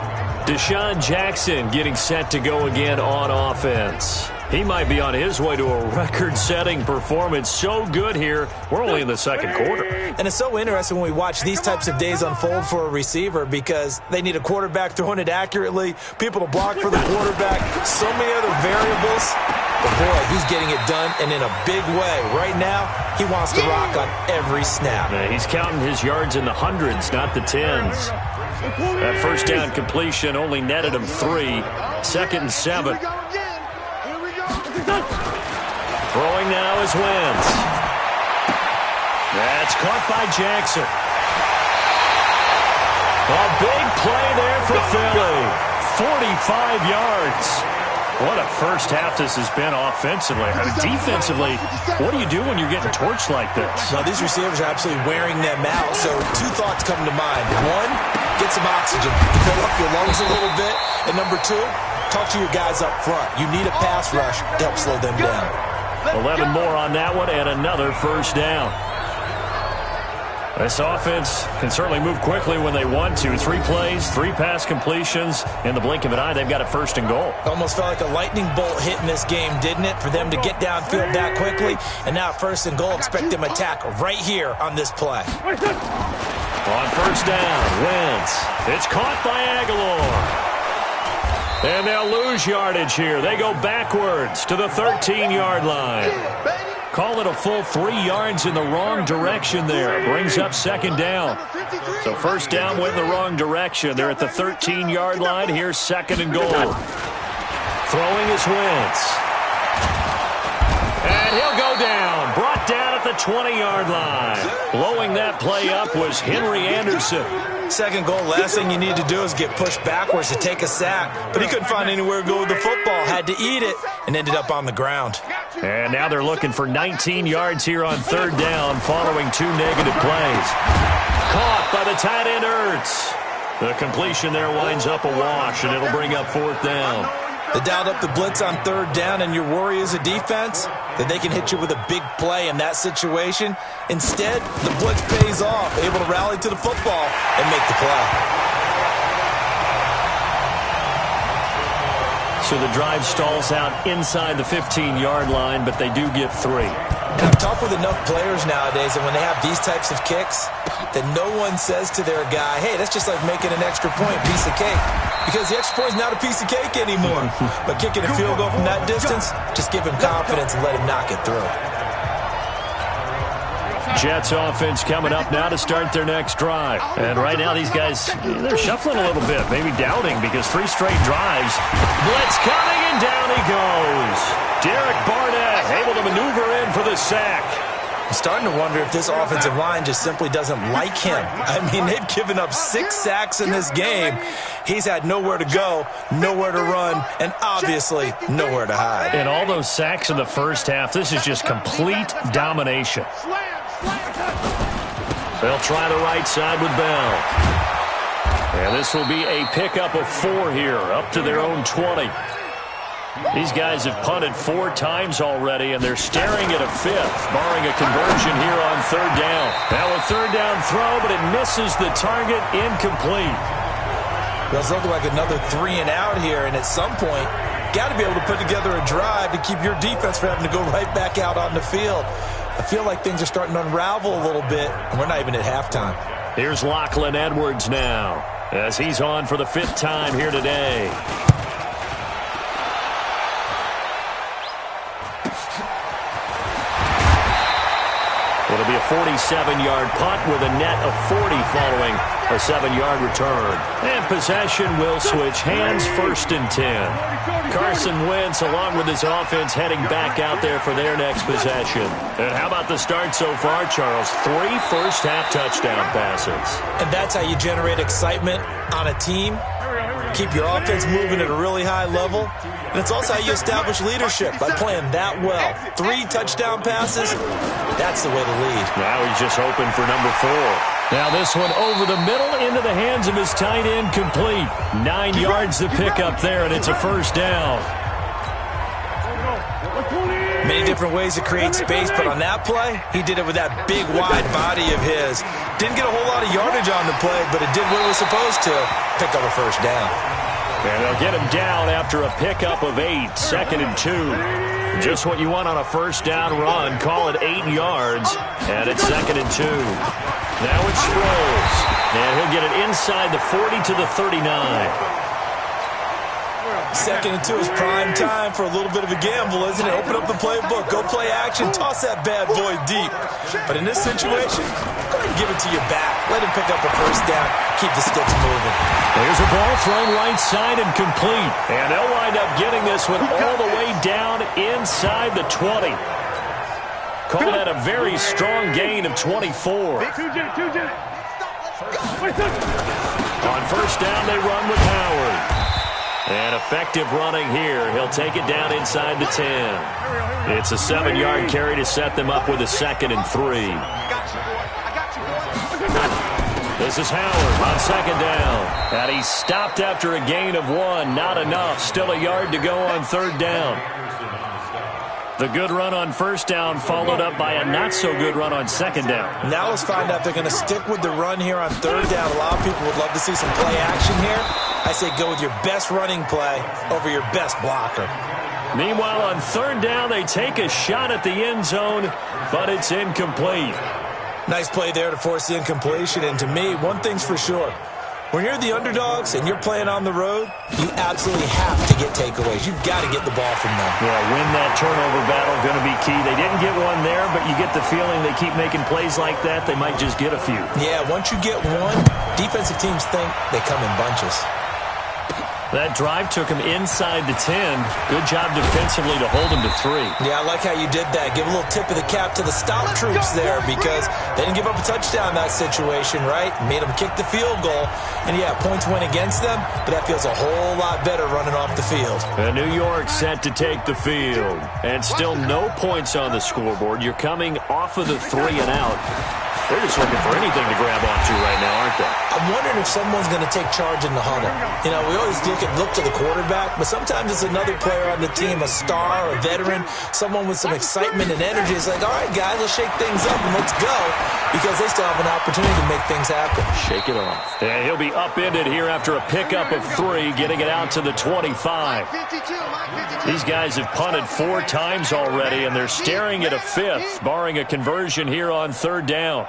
Speaker 2: Deshaun Jackson getting set to go again on offense. He might be on his way to a record-setting performance. So good here. We're only in the second quarter.
Speaker 3: And it's so interesting when we watch these types of days unfold for a receiver because they need a quarterback throwing it accurately, people to block for the quarterback, so many other variables. But, boy, he's getting it done, and in a big way. Right now, he wants to rock on every snap.
Speaker 2: Yeah, he's counting his yards in the hundreds, not the tens. That first down completion only netted him 3. 2nd and 7. Throwing now is Wentz. That's caught by Jackson. A big play there for Philly. 45 yards. What a first half this has been offensively. I mean, defensively, what do you do when you're getting torched like this?
Speaker 3: Well, these receivers are absolutely wearing them out. So 2 thoughts come to mind. 1, get some oxygen. Fill up your lungs a little bit. And number 2, talk to your guys up front. You need a pass rush to help slow them down.
Speaker 2: 11 more on that one and another first down. This offense can certainly move quickly when they want to. 3 plays, 3 pass completions. In the blink of an eye, they've got a 1st and goal.
Speaker 3: Almost felt like a lightning bolt hit in this game, didn't it? For them to get downfield that quickly. And now 1st and goal, expect them to attack right here on this play.
Speaker 2: On first down, Wentz. It's caught by Aguilar. And they'll lose yardage here. They go backwards to the 13-yard line. Call it a full 3 yards in the wrong direction there. Brings up 2nd down. So 1st down went in the wrong direction. They're at the 13-yard line. Here's 2nd and goal. Throwing is Wentz. 20-yard line. Blowing that play up was Henry Anderson.
Speaker 3: Second goal, last thing you need to do is get pushed backwards to take a sack. But he couldn't find anywhere to go with the football. Had to eat it and ended up on the ground.
Speaker 2: And now they're looking for 19 yards here on third down following 2 negative plays. Caught by the tight end Ertz. The completion there winds up a wash, and it'll bring up fourth down.
Speaker 3: They dialed up the blitz on third down, and your worry as a defense that they can hit you with a big play in that situation. Instead, the blitz pays off, able to rally to the football and make the play.
Speaker 2: So the drive stalls out inside the 15-yard line, but they do get 3.
Speaker 3: And I've talked with enough players nowadays, and when they have these types of kicks, that no one says to their guy, hey, that's just like making an extra point, piece of cake. Because the extra point is not a piece of cake anymore. But kicking a field goal from that distance, just give him confidence and let him knock it through.
Speaker 2: Jets offense coming up now to start their next drive. And right now these guys, they're shuffling a little bit, maybe doubting because 3 straight drives. Blitz coming and down he goes. Derek Barnett able to maneuver in for the sack.
Speaker 3: I'm starting to wonder if this offensive line just simply doesn't like him. I mean, they've given up 6 sacks in this game. He's had nowhere to go, nowhere to run, and obviously nowhere to hide.
Speaker 2: And all those sacks in the first half, this is just complete domination. They'll try the right side with Bell. And this will be a pickup of 4 here, up to their own 20. These guys have punted 4 times already, and they're staring at a 5th, barring a conversion here on third down. Now a third down throw, but it misses the target, incomplete.
Speaker 3: Does look like another 3 and out here, and at some point, got to be able to put together a drive to keep your defense from having to go right back out on the field. I feel like things are starting to unravel a little bit, and we're not even at halftime.
Speaker 2: Here's Lachlan Edwards now, as he's on for the 5th time here today. It'll be a 47-yard punt with a net of 40 following a 7-yard return. And possession will switch hands, 1st and 10. Carson Wentz, along with his offense, heading back out there for their next possession. And how about the start so far, Charles? 3 first-half touchdown passes.
Speaker 3: And that's how you generate excitement on a team. Keep your offense moving at a really high level. And it's also how you establish leadership, by playing that well. 3 touchdown passes, that's the way to lead.
Speaker 2: Now he's just hoping for number 4. Now this one over the middle into the hands of his tight end, complete. 9 yards to pick up there, and it's a first down.
Speaker 3: Many different ways to create space, but on that play, he did it with that big, wide body of his. Didn't get a whole lot of yardage on the play, but it did what it was supposed to. Pick up a first down.
Speaker 2: And they'll get him down after a pickup of 8, 2nd and 2. Just what you want on a first down run. Call it 8 yards, and it's 2nd and 2. Now it's Sproles, and he'll get it inside the 40 to the 39.
Speaker 3: 2nd and 2 is prime time for a little bit of a gamble, isn't it? Open up the playbook, go play action, toss that bad boy deep. But in this situation, go ahead and give it to your back. Let him pick up a first down, keep the sticks moving.
Speaker 2: There's a ball thrown right side and complete. And they'll wind up getting this one all the way down inside the 20. Call that a very strong gain of 24. On first down, they run with Howard. And effective running here. He'll take it down inside the 10. It's a 7-yard carry to set them up with a 2nd and 3. This is Howard on 2nd down. And he's stopped after a gain of 1. Not enough. Still a yard to go on third down. The good run on first down followed up by a not-so-good run on second down.
Speaker 3: Now let's find out if they're going to stick with the run here on third down. A lot of people would love to see some play action here. I say go with your best running play over your best blocker.
Speaker 2: Meanwhile, on third down, they take a shot at the end zone, but it's incomplete.
Speaker 3: Nice play there to force the incompletion. And to me, one thing's for sure. When you're the underdogs and you're playing on the road, you absolutely have to get takeaways. You've got to get the ball from them.
Speaker 2: Yeah, win that turnover battle, going to be key. They didn't get one there, but you get the feeling they keep making plays like that, they might just get a few.
Speaker 3: Yeah, once you get one, defensive teams think they come in bunches.
Speaker 2: That drive took him inside the 10. Good job defensively to hold him to 3.
Speaker 3: Yeah, I like how you did that. Give a little tip of the cap to the stout troops there because they didn't give up a touchdown in that situation, right? Made them kick the field goal. And, yeah, points went against them, but that feels a whole lot better running off the field.
Speaker 2: And New York set to take the field. And still no points on the scoreboard. You're coming off of the 3 and out. They're just looking for anything to grab onto right now, aren't they?
Speaker 3: I'm wondering if someone's going to take charge in the huddle. You know, we always look to the quarterback, but sometimes it's another player on the team, a star, a veteran, someone with some excitement and energy. It's like, all right, guys, let's shake things up and let's go because they still have an opportunity to make things happen.
Speaker 2: Shake it off. And he'll be upended here after a pickup of 3, getting it out to the 25. These guys have punted 4 times already, and they're staring at a 5th, barring a conversion here on 3rd down.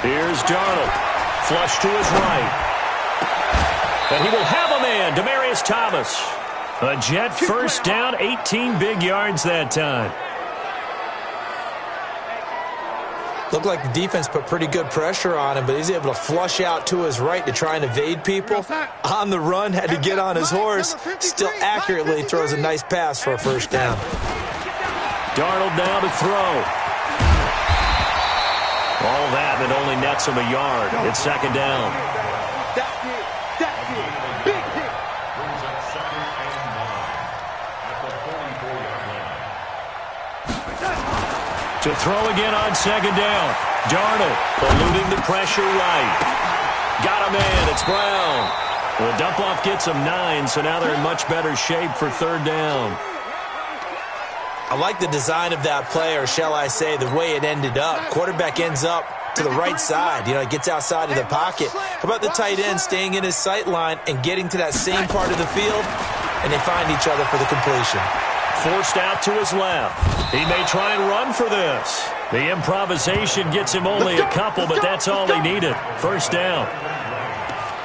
Speaker 2: Here's Darnold. Flush to his right. And he will have a man, Demaryius Thomas. A Jet first down, 18 big yards that time.
Speaker 3: Looked like the defense put pretty good pressure on him, but he's able to flush out to his right to try and evade people. On the run, had to get on his horse. Still accurately throws a nice pass for a first down.
Speaker 2: Darnold now to throw. All that only nets him a yard. It's 2nd down.
Speaker 4: Big hit.
Speaker 2: To throw again on 2nd down. Darnold eluding the pressure right. Got a man. It's Brown. The dump-off gets him 9, so now they're in much better shape for 3rd down.
Speaker 3: I like the design of that play, or shall I say the way it ended up. Quarterback ends up to the right side. You know, he gets outside of the pocket. How about the tight end staying in his sight line and getting to that same part of the field, and they find each other for the completion.
Speaker 2: Forced out to his left. He may try and run for this. The improvisation gets him only a couple, but that's all he needed. 1st down.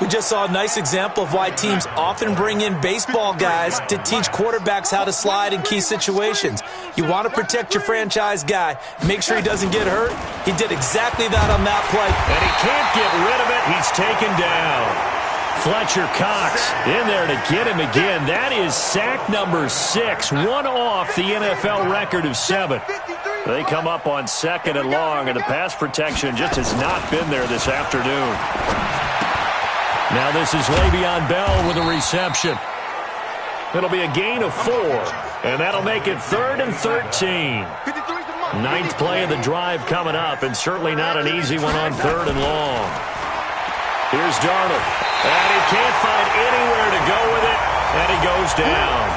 Speaker 3: We just saw a nice example of why teams often bring in baseball guys to teach quarterbacks how to slide in key situations. You want to protect your franchise guy. Make sure he doesn't get hurt. He did exactly that on that play.
Speaker 2: And he can't get rid of it. He's taken down. Fletcher Cox in there to get him again. That is sack number 6, one off the NFL record of 7. They come up on 2nd and long, and the pass protection just has not been there this afternoon. Now this is Le'Veon Bell with a reception. It'll be a gain of 4, and that'll make it 3rd and 13. 9th play of the drive coming up, and certainly not an easy one on 3rd and long. Here's Darnold, and he can't find anywhere to go with it, and he goes down.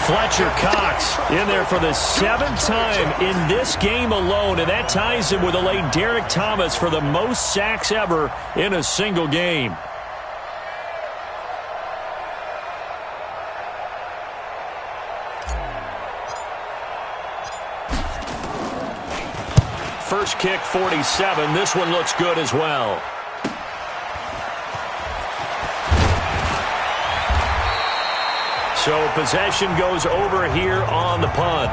Speaker 2: Fletcher Cox in there for the 7th time in this game alone, and that ties him with the late Derek Thomas for the most sacks ever in a single game. First kick, 47. This one looks good as well. So possession goes over here on the punt.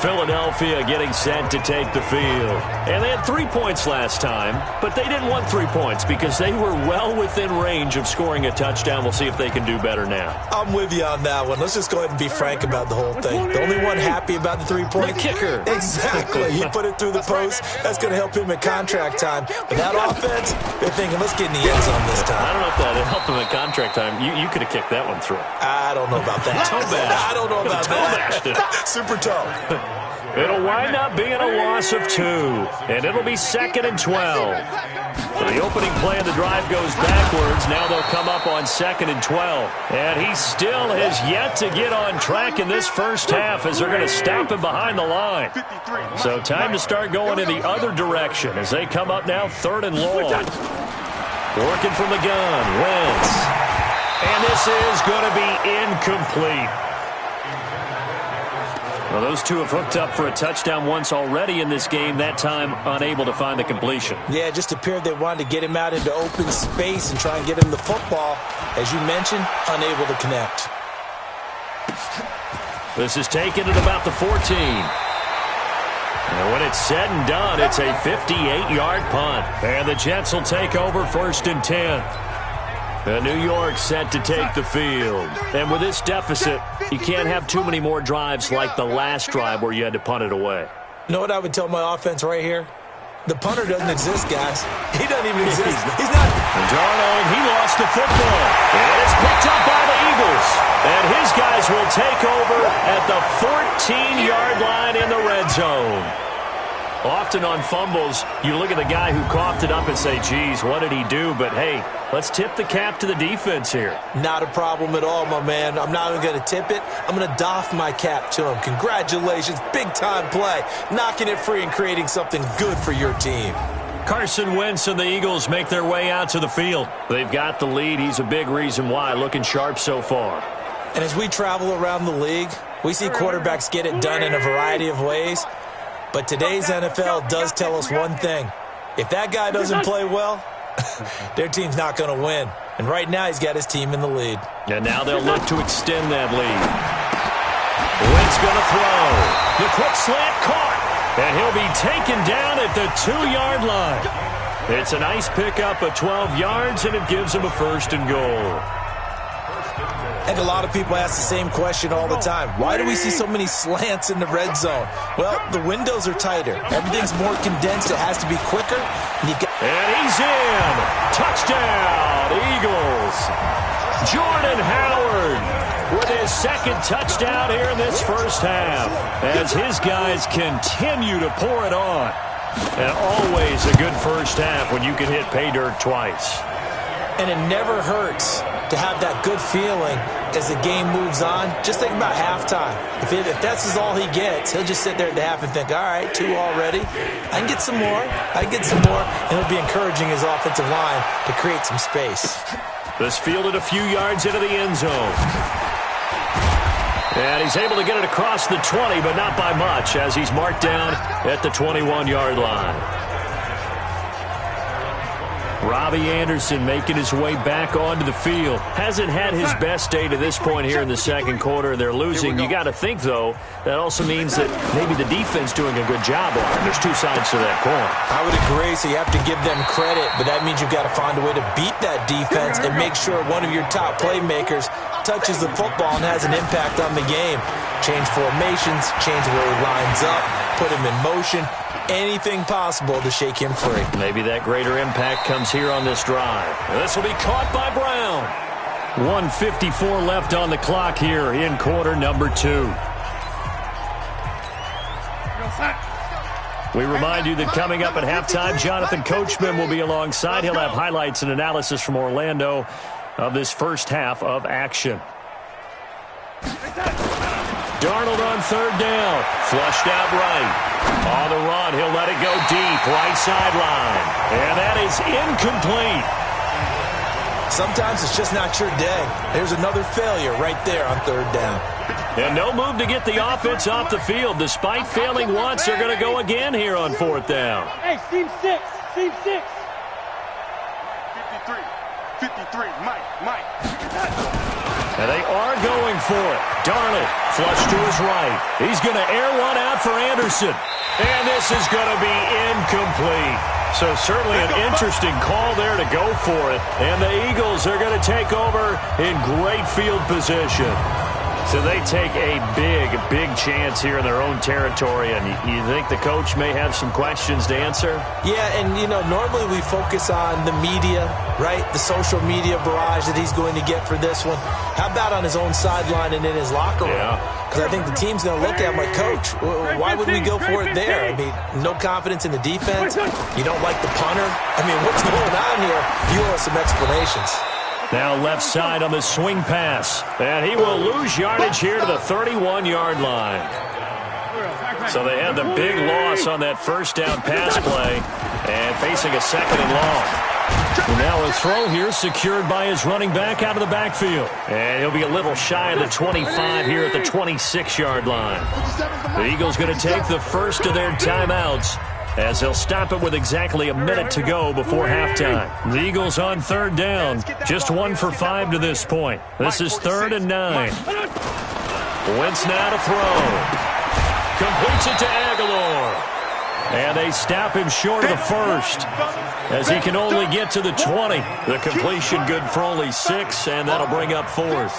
Speaker 2: Philadelphia getting set to take the field. And they had 3 points last time, but they didn't want 3 points because they were well within range of scoring a touchdown. We'll see if they can do better now.
Speaker 3: I'm with you on that one. Let's just go ahead and be frank about the whole thing. The only one happy about the 3-point
Speaker 2: kicker.
Speaker 3: Exactly. He put it through the post. That's going to help him at contract time. But that offense, they're thinking, let's get in the end zone this time.
Speaker 2: I don't know if that helped him at contract time. You could have kicked that one through.
Speaker 3: I don't know about that. I don't know about that. Super toe.
Speaker 2: It'll wind up being a loss of 2, and it'll be 2nd and 12. So the opening play of the drive goes backwards. Now they'll come up on 2nd and 12. And he still has yet to get on track in this first half as they're going to stop him behind the line. So time to start going in the other direction as they come up now 3rd and long. Working from the gun, Wentz. And this is going to be incomplete. Well, those two have hooked up for a touchdown once already in this game, that time unable to find the completion.
Speaker 3: Yeah, it just appeared they wanted to get him out into open space and try and get him the football. As you mentioned, unable to connect.
Speaker 2: This is taken at about the 14. And when it's said and done, it's a 58-yard punt. And the Jets will take over 1st and 10. New York set to take the field. And with this deficit, you can't have too many more drives like the last drive where you had to punt it away.
Speaker 3: You know what I would tell my offense right here? The punter doesn't exist, guys. He doesn't even exist. He's not.
Speaker 2: Darnold, he lost the football. And it's picked up by the Eagles. And his guys will take over at the 14-yard line in the red zone. Often on fumbles, you look at the guy who coughed it up and say, geez, what did he do? But, hey, let's tip the cap to the defense here.
Speaker 3: Not a problem at all, my man. I'm not even going to tip it. I'm going to doff my cap to him. Congratulations. Big-time play. Knocking it free and creating something good for your team.
Speaker 2: Carson Wentz and the Eagles make their way out to the field. They've got the lead. He's a big reason why. Looking sharp so far.
Speaker 3: And as we travel around the league, we see quarterbacks get it done in a variety of ways. But today's NFL does tell us one thing. If that guy doesn't play well, their team's not going to win. And right now he's got his team in the lead.
Speaker 2: And now they'll look to extend that lead. Wentz going to throw. The quick slant caught. And he'll be taken down at the 2-yard line. It's a nice pickup of 12 yards, and it gives him a 1st and goal.
Speaker 3: I think a lot of people ask the same question all the time. Why do we see so many slants in the red zone? Well, the windows are tighter. Everything's more condensed. It has to be quicker.
Speaker 2: And he's in. Touchdown, Eagles. Jordan Howard with his 2nd touchdown here in this first half as his guys continue to pour it on. And always a good first half when you can hit pay dirt twice.
Speaker 3: And it never hurts to have that good feeling as the game moves on. Just think about halftime. If that's all he gets, he'll just sit there at the half and think, all right, 2 already. I can get some more. I can get some more. And he'll be encouraging his offensive line to create some space.
Speaker 2: This fielded a few yards into the end zone. And he's able to get it across the 20, but not by much, as he's marked down at the 21-yard line. Robbie Anderson making his way back onto the field. Hasn't had his best day to this point here in the second quarter. They're losing. You got to think, though, that also means that maybe the defense doing a good job on him. There's 2 sides to that coin.
Speaker 3: I would agree, so you have to give them credit, but that means you've got to find a way to beat that defense and make sure one of your top playmakers touches the football and has an impact on the game. Change formations, change where he lines up, put him in motion. Anything possible to shake him free.
Speaker 2: Maybe that greater impact comes here on this drive. And this will be caught by Brown. 1:54 left on the clock here in quarter number 2. We remind you that coming up at halftime, Jonathan Coachman will be alongside. He'll have highlights and analysis from Orlando of this first half of action. Darnold on 3rd down. Flushed out right. On the run, he'll let it go deep. Right sideline. And that is incomplete.
Speaker 3: Sometimes it's just not your day. There's another failure right there on 3rd down.
Speaker 2: And no move to get the offense off the field. Despite failing once, they're going to go again here on 4th down.
Speaker 4: Hey, seam 6. Seam 6. 53. Mike.
Speaker 2: And they are going for it. Darnold, flush to his right. He's going to air one out for Anderson. And this is going to be incomplete. So certainly an interesting call there to go for it. And the Eagles are going to take over in great field position. So they take a big chance here in their own territory. And you think the coach may have some questions to answer?
Speaker 3: Yeah, and, normally we focus on the media, right? The social media barrage that he's going to get for this one. How about on his own sideline and in his locker room? Because I think the team's going to look at him like, Coach, why would we go for it there? I mean, no confidence in the defense. You don't like the punter. I mean, what's going on here? You owe us some explanations.
Speaker 2: Now left side on the swing pass. And he will lose yardage here to the 31-yard line. So they had the big loss on that first down pass play. And facing a 2nd and long. Now a throw here secured by his running back out of the backfield. And he'll be a little shy of the 25 here at the 26-yard line. The Eagles going to take the first of their timeouts, as they'll stop it with exactly a minute to go before halftime. The Eagles on 3rd down. Just 1 for 5 to this point. This is 3rd and 9. Wentz now to throw. Completes it to Aguilar. And they stop him short of the first, as he can only get to the 20. The completion good for only 6, and that'll bring up 4th.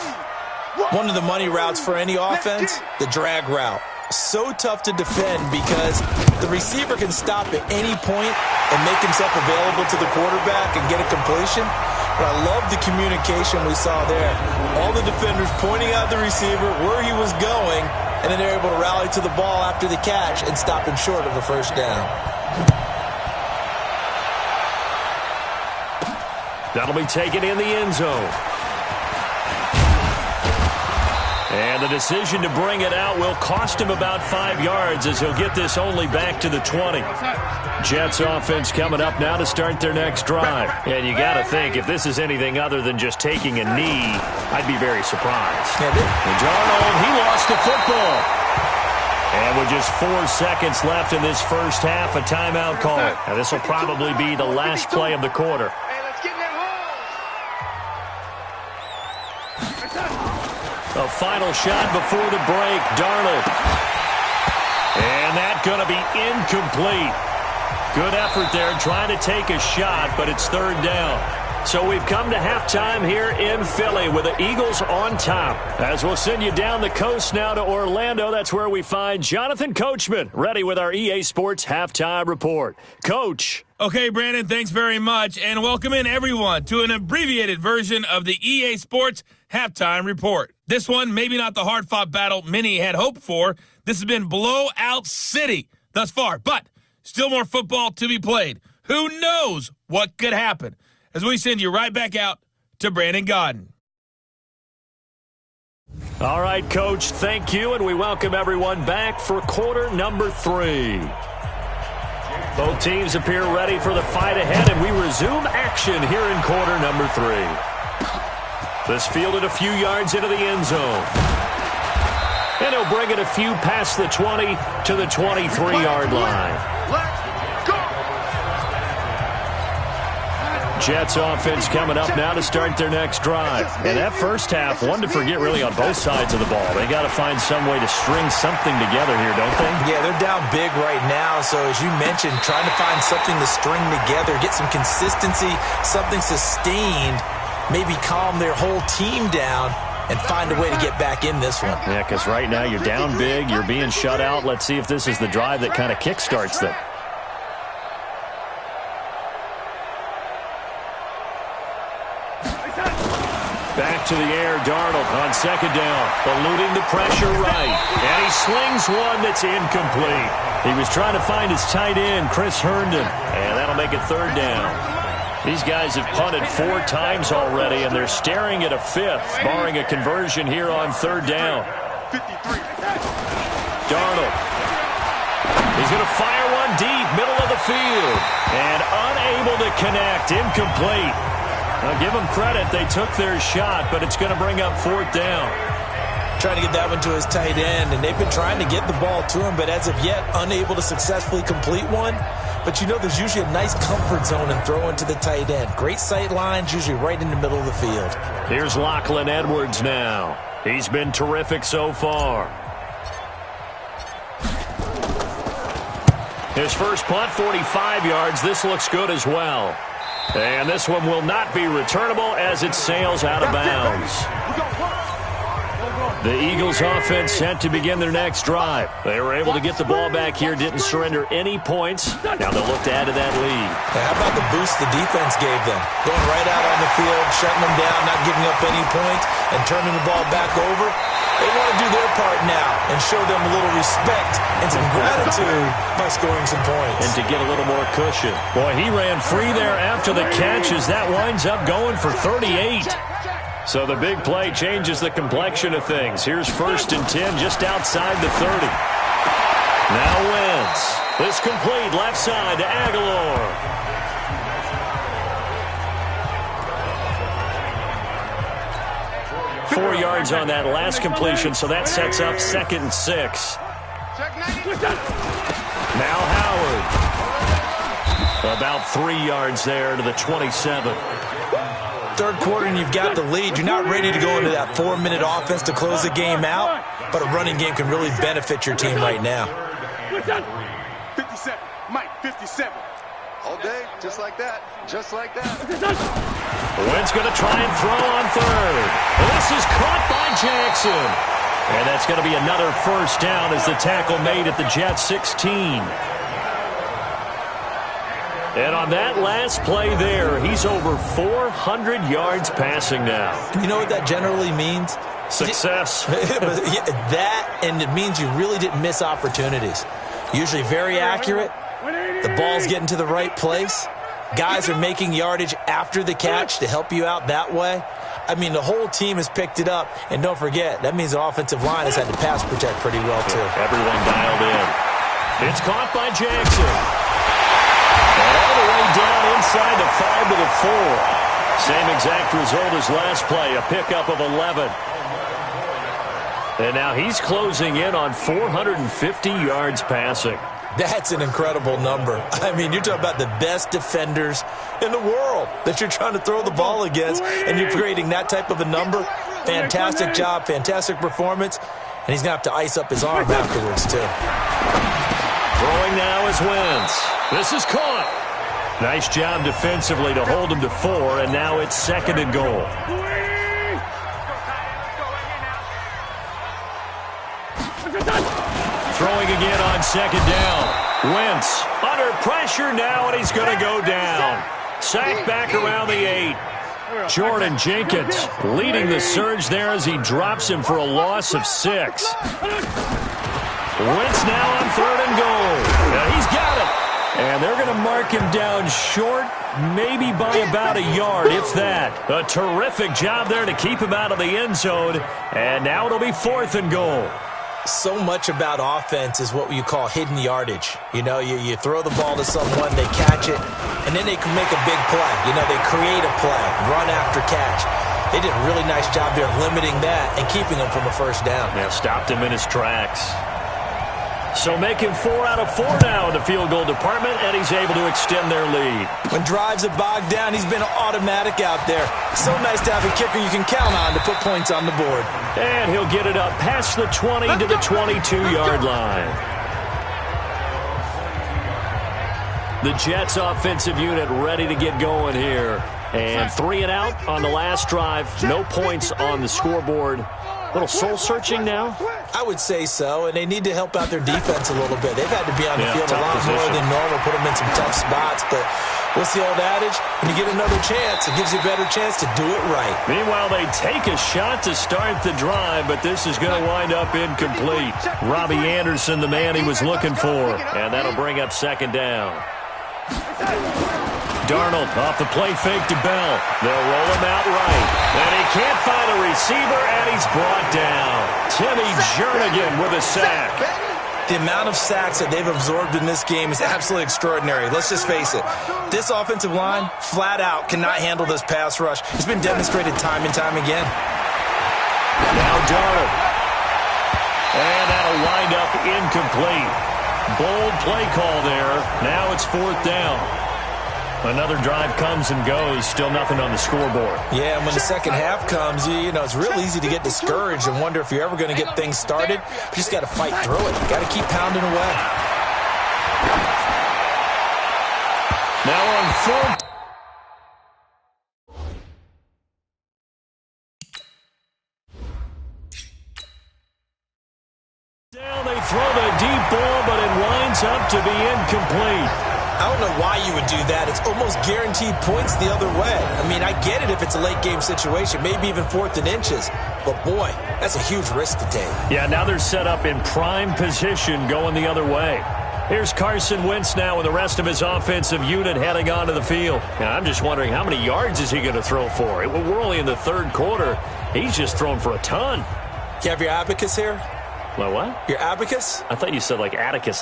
Speaker 3: One of the money routes for any offense, the drag route. So tough to defend because the receiver can stop at any point and make himself available to the quarterback and get a completion. But I love the communication we saw there. All the defenders pointing out the receiver, where he was going, and then they're able to rally to the ball after the catch and stop him short of a first down.
Speaker 2: That'll be taken in the end zone. And the decision to bring it out will cost him about 5 yards, as he'll get this only back to the 20. Jets offense coming up now to start their next drive. And you got to think, if this is anything other than just taking a knee, I'd be very surprised. And Darnold, he lost the football. And with just 4 seconds left in this first half, a timeout call. Now this will probably be the last play of the quarter. A final shot before the break, Darnold. And that's going to be incomplete. Good effort there trying to take a shot, but it's 3rd down. So we've come to halftime here in Philly with the Eagles on top. As we'll send you down the coast now to Orlando, that's where we find Jonathan Coachman, ready with our EA Sports Halftime Report. Coach.
Speaker 1: Okay, Brandon, thanks very much, and welcome in everyone to an abbreviated version of the EA Sports Halftime Report. This one, maybe not the hard-fought battle many had hoped for. This has been blowout city thus far, but still more football to be played. Who knows what could happen? As we send you right back out to Brandon Gaudin.
Speaker 2: All right, Coach, thank you, and we welcome everyone back for quarter number 3. Both teams appear ready for the fight ahead, and we resume action here in quarter number 3. This fielded a few yards into the end zone. And he'll bring it a few past the 20 to the 23-yard line. Jets offense coming up now to start their next drive. And that first half, one to forget really on both sides of the ball. They got to find some way to string something together here, don't they?
Speaker 3: Yeah, they're down big right now. So as you mentioned, trying to find something to string together, get some consistency, something sustained, maybe calm their whole team down and find a way to get back in this one.
Speaker 2: Yeah, because right now you're down big, you're being shut out. Let's see if this is the drive that kind of kickstarts them. Back to the air, Darnold on 2nd down, eluding the pressure right. And he slings one that's incomplete. He was trying to find his tight end, Chris Herndon, and that'll make it 3rd down. These guys have punted 4 times already, and they're staring at a 5th, barring a conversion here on 3rd down. Darnold. He's going to fire one deep, middle of the field, and unable to connect, incomplete. Now, give them credit. They took their shot, but it's going to bring up 4th down.
Speaker 3: Trying to get that one to his tight end, and they've been trying to get the ball to him, but as of yet, unable to successfully complete one. But you know there's usually a nice comfort zone in throwing to the tight end. Great sight lines, usually right in the middle of the field.
Speaker 2: Here's Lachlan Edwards now. He's been terrific so far. His first punt, 45 yards. This looks good as well. And this one will not be returnable as it sails out of bounds. The Eagles offense set to begin their next drive. They were able to get the ball back here, didn't surrender any points. Now they'll look to add to that lead.
Speaker 3: How about the boost the defense gave them? Going right out on the field, shutting them down, not giving up any points, and turning the ball back over. They want to do their part now and show them a little respect and some gratitude by scoring some points.
Speaker 2: And to get a little more cushion. Boy, he ran free there after the catch as that winds up going for 38. So the big play changes the complexion of things. Here's 1st and 10 just outside the 30. Now Wentz. It's complete left side to Aguilar. Four yards on that last completion, so that sets up 2nd and 6. Now Howard. About 3 yards there to the 27.
Speaker 3: 3rd quarter and you've got the lead. You're not ready to go into that 4-minute offense to close the game out, but a running game can really benefit your team right now.
Speaker 5: 57.
Speaker 4: All day, just like that. Just like that.
Speaker 2: Wentz going to try and throw on third. This is caught by Jackson. And that's going to be another first down as the tackle made at the Jets 16. And on that last play there, he's over 400 yards passing now.
Speaker 3: You know what that generally means?
Speaker 2: Success.
Speaker 3: That, and it means you really didn't miss opportunities. Usually very accurate. The ball's getting to the right place. Guys are making yardage after the catch to help you out that way. I mean, the whole team has picked it up. And don't forget, that means the offensive line has had to pass protect pretty well, too.
Speaker 2: Everyone dialed in. It's caught by Jackson. And all the way down inside the 5 to the 4. Same exact result as last play, a pickup of 11. And now he's closing in on 450 yards passing.
Speaker 3: That's an incredible number. I mean, you're talking about the best defenders in the world that you're trying to throw the ball against, and you're creating that type of a number. Fantastic job, fantastic performance, and he's going to have to ice up his arm afterwards, too.
Speaker 2: Throwing now is Wentz. This is caught. Nice job defensively to hold him to 4, and now it's 2nd and goal. Throwing again on 2nd down. Wentz under pressure now, and he's going to go down. Sacked back around the 8. Jordan Jenkins leading the surge there as he drops him for a loss of 6. Wentz now on 3rd and goal. Now he's got it. And they're going to mark him down short, maybe by about a yard, if that. A terrific job there to keep him out of the end zone. And now it'll be 4th and goal.
Speaker 3: So much about offense is what you call hidden yardage. You know, you throw the ball to someone, they catch it, and then they can make a big play. You know, they create a play, run after catch. They did a really nice job there of limiting that and keeping him from a first down.
Speaker 2: Yeah, stopped him in his tracks. So making 4 out of 4 now in the field goal department, and he's able to extend their lead.
Speaker 3: When drives are bogged down, he's been automatic out there. So nice to have a kicker you can count on to put points on the board.
Speaker 2: And he'll get it up past the 20 to the 22-yard line. The Jets offensive unit ready to get going here. And 3 and out on the last drive. No points on the scoreboard. A little soul-searching now?
Speaker 3: I would say so, and they need to help out their defense a little bit. They've had to be on the field a lot more than normal, put them in some tough spots. But what's the old adage? When you get another chance, it gives you a better chance to do it right.
Speaker 2: Meanwhile, they take a shot to start the drive, but this is going to wind up incomplete. Robbie Anderson, the man he was looking for, and that'll bring up 2nd down. Darnold off the play fake to Bell. They'll roll him out right. And he can't find a receiver, and he's brought down. Timmy Jernigan with a sack.
Speaker 3: The amount of sacks that they've absorbed in this game is absolutely extraordinary. Let's just face it. This offensive line, flat out, cannot handle this pass rush. It's been demonstrated time and time again.
Speaker 2: Now Darnold. And that'll wind up incomplete. Bold play call there. Now it's 4th down. Another drive comes and goes. Still nothing on the scoreboard.
Speaker 3: Yeah, and when the second half comes, you know, it's real easy to get discouraged and wonder if you're ever going to get things started. You just got to fight through it. You got to keep pounding away.
Speaker 2: Now on 4th. Down, they throw the deep ball, but it winds up to be incomplete.
Speaker 3: I don't know why you would do that. It's almost guaranteed points the other way. I mean, I get it if it's a late game situation, maybe even 4th and inches. But, boy, that's a huge risk to take.
Speaker 2: Yeah, now they're set up in prime position going the other way. Here's Carson Wentz now with the rest of his offensive unit heading onto the field. Now, I'm just wondering how many yards is he going to throw for? We're only in the 3rd quarter. He's just thrown for a ton.
Speaker 3: You have your abacus here?
Speaker 2: My what?
Speaker 3: Your abacus?
Speaker 2: I thought you said like Atticus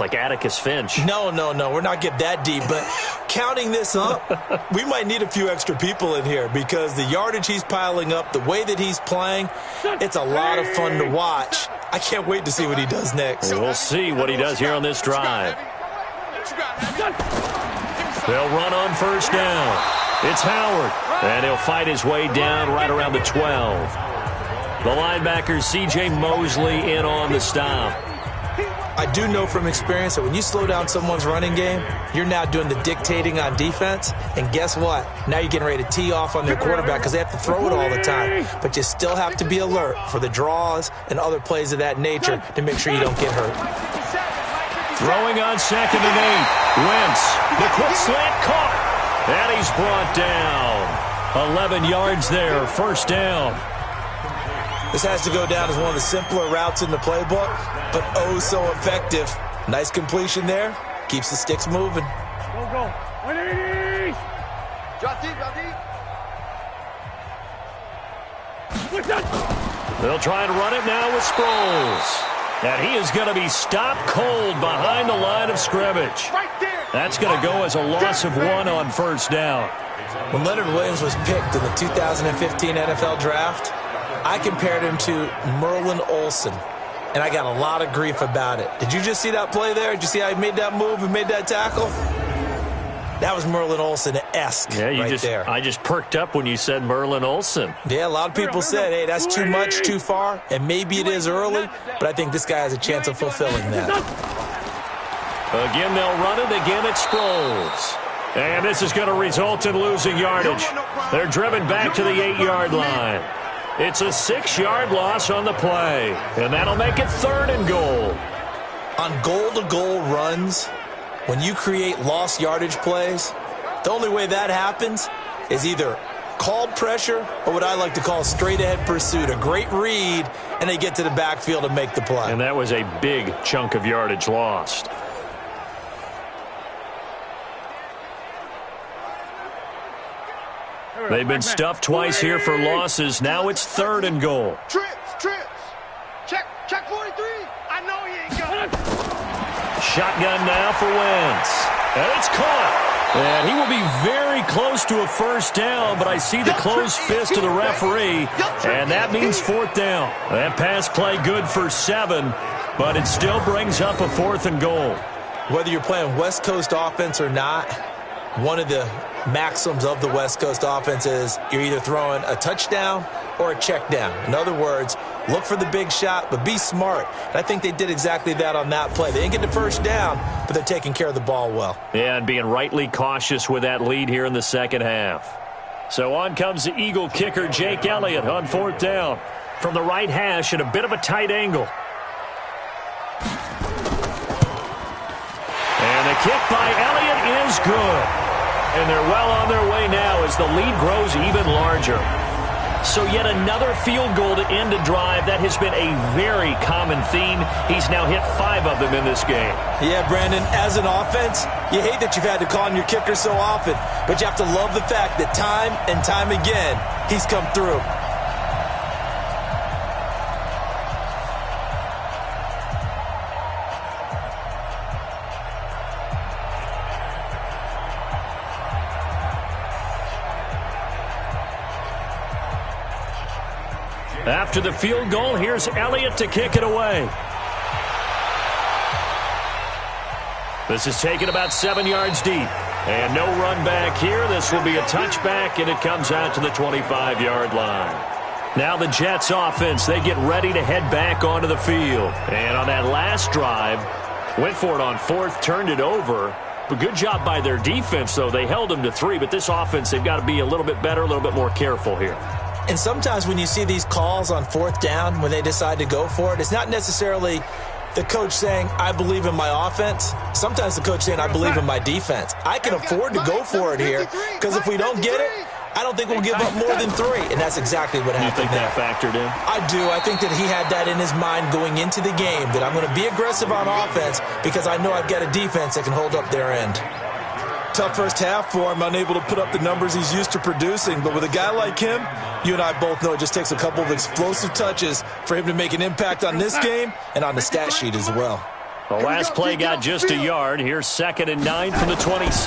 Speaker 2: Finch.
Speaker 3: No. We're not getting that deep. But counting this up, we might need a few extra people in here because the yardage he's piling up, the way that he's playing, it's a lot of fun to watch. I can't wait to see what he does next.
Speaker 2: We'll see what he does here on this drive. They'll run on 1st down. It's Howard, and he'll fight his way down right around the 12. The linebacker, C.J. Mosley, in on the stop.
Speaker 3: I do know from experience that when you slow down someone's running game, you're now doing the dictating on defense. And guess what? Now you're getting ready to tee off on their quarterback because they have to throw it all the time. But you still have to be alert for the draws and other plays of that nature to make sure you don't get hurt.
Speaker 2: Throwing on 2nd and 8. Wentz, the quick slant caught. And he's brought down. 11 yards there, first down.
Speaker 3: This has to go down as one of the simpler routes in the playbook, but oh so effective. Nice completion there. Keeps the sticks moving.
Speaker 4: Go. 180. Drop deep.
Speaker 2: They'll try and run it now with Sproles. And he is going to be stopped cold behind the line of scrimmage.
Speaker 4: Right there.
Speaker 2: That's going to go as a loss of 1 on first down.
Speaker 3: When Leonard Williams was picked in the 2015 NFL Draft, I compared him to Merlin Olsen, and I got a lot of grief about it. Did you just see that play there? Did you see how he made that move and made that tackle? That was Merlin Olsen-esque there.
Speaker 2: I just perked up when you said Merlin Olsen.
Speaker 3: Yeah, a lot of people said, hey, that's too much, too far, and maybe it is early, but I think this guy has a chance of fulfilling that.
Speaker 2: Again, they'll run it. Again, it's Sproles. And this is going to result in losing yardage. They're driven back to the 8-yard line. It's a 6-yard loss on the play, and that'll make it 3rd and goal.
Speaker 3: On goal-to-goal runs, when you create lost yardage plays, the only way that happens is either called pressure or what I like to call straight-ahead pursuit, a great read, and they get to the backfield and make the play.
Speaker 2: And that was a big chunk of yardage lost. They've been stuffed twice here for losses. Now it's 3rd and goal.
Speaker 4: Trips. Check 43. I know he ain't got it.
Speaker 2: Shotgun now for Wentz. And it's caught. And he will be very close to a first down, but I see the closed fist of the referee, and that means 4th down. That pass play good for 7, but it still brings up a 4th and goal.
Speaker 3: Whether you're playing West Coast offense or not, one of the maxims of the West Coast offense is you're either throwing a touchdown or a check down. In other words, look for the big shot, but be smart. And I think they did exactly that on that play. They didn't get the first down, but they're taking care of the ball well.
Speaker 2: Yeah, and being rightly cautious with that lead here in the second half. So on comes the Eagle kicker, Jake Elliott, on 4th down. From the right hash at a bit of a tight angle. And the kick by Elliott is good. And they're well on their way now as the lead grows even larger. So yet another field goal to end a drive. That has been a very common theme. He's now hit 5 of them in this game.
Speaker 3: Yeah, Brandon, as an offense, you hate that you've had to call on your kicker so often, but you have to love the fact that time and time again, he's come through.
Speaker 2: After the field goal, here's Elliott to kick it away. This is taken about 7 yards deep. And no run back here. This will be a touchback, and it comes out to the 25-yard line. Now the Jets offense, they get ready to head back onto the field. And on that last drive, went for it on 4th, turned it over. But good job by their defense, though. They held them to 3, but this offense, they've got to be a little bit better, a little bit more careful here.
Speaker 3: And sometimes when you see these calls on 4th down, when they decide to go for it, it's not necessarily the coach saying, I believe in my offense. Sometimes the coach saying, I believe in my defense. I can afford to go for it here because if we don't get it, I don't think we'll give up more than 3. And that's exactly what happened.
Speaker 2: You think that factored in?
Speaker 3: I do. I think that he had that in his mind going into the game, that I'm going to be aggressive on offense because I know I've got a defense that can hold up their end. Tough first half for him, unable to put up the numbers he's used to producing. But with a guy like him, you and I both know it just takes a couple of explosive touches for him to make an impact on this game and on the stat sheet as well.
Speaker 2: The last play got just a yard. Here's 2nd and 9 from the 26.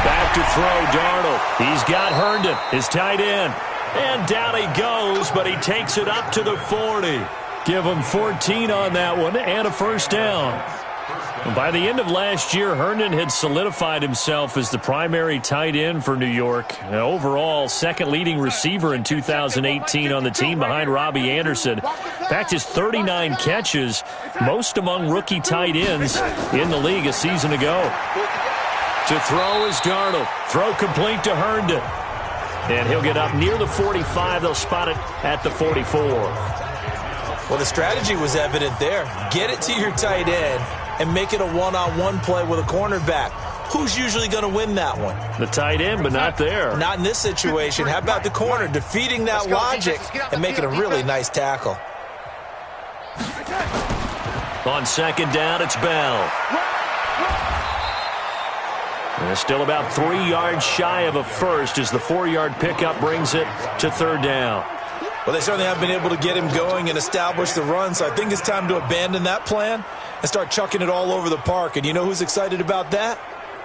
Speaker 2: Back to throw, Darnold. He's got Herndon, his tight end. And down he goes, but he takes it up to the 40. Give him 14 on that one and a first down. By the end of last year, Herndon had solidified himself as the primary tight end for New York. Overall, second leading receiver in 2018 on the team behind Robbie Anderson. In fact, his 39 catches, most among rookie tight ends in the league a season ago. To throw is Darnold. Throw complete to Herndon. And he'll get up near the 45. They'll spot it at the 44.
Speaker 3: Well, the strategy was evident there. Get it to your tight end and make it a one-on-one play with a cornerback. Who's usually going to win that one?
Speaker 2: The tight end, but not there.
Speaker 3: Not in this situation. How about the corner defeating that logic and making a really nice tackle?
Speaker 2: On second down, it's Bell. And still about 3 yards shy of a first as the 4-yard pickup brings it to third down.
Speaker 3: Well, they certainly have been able to get him going and establish the run, so I think it's time to abandon that plan and start chucking it all over the park. And you know who's excited about that?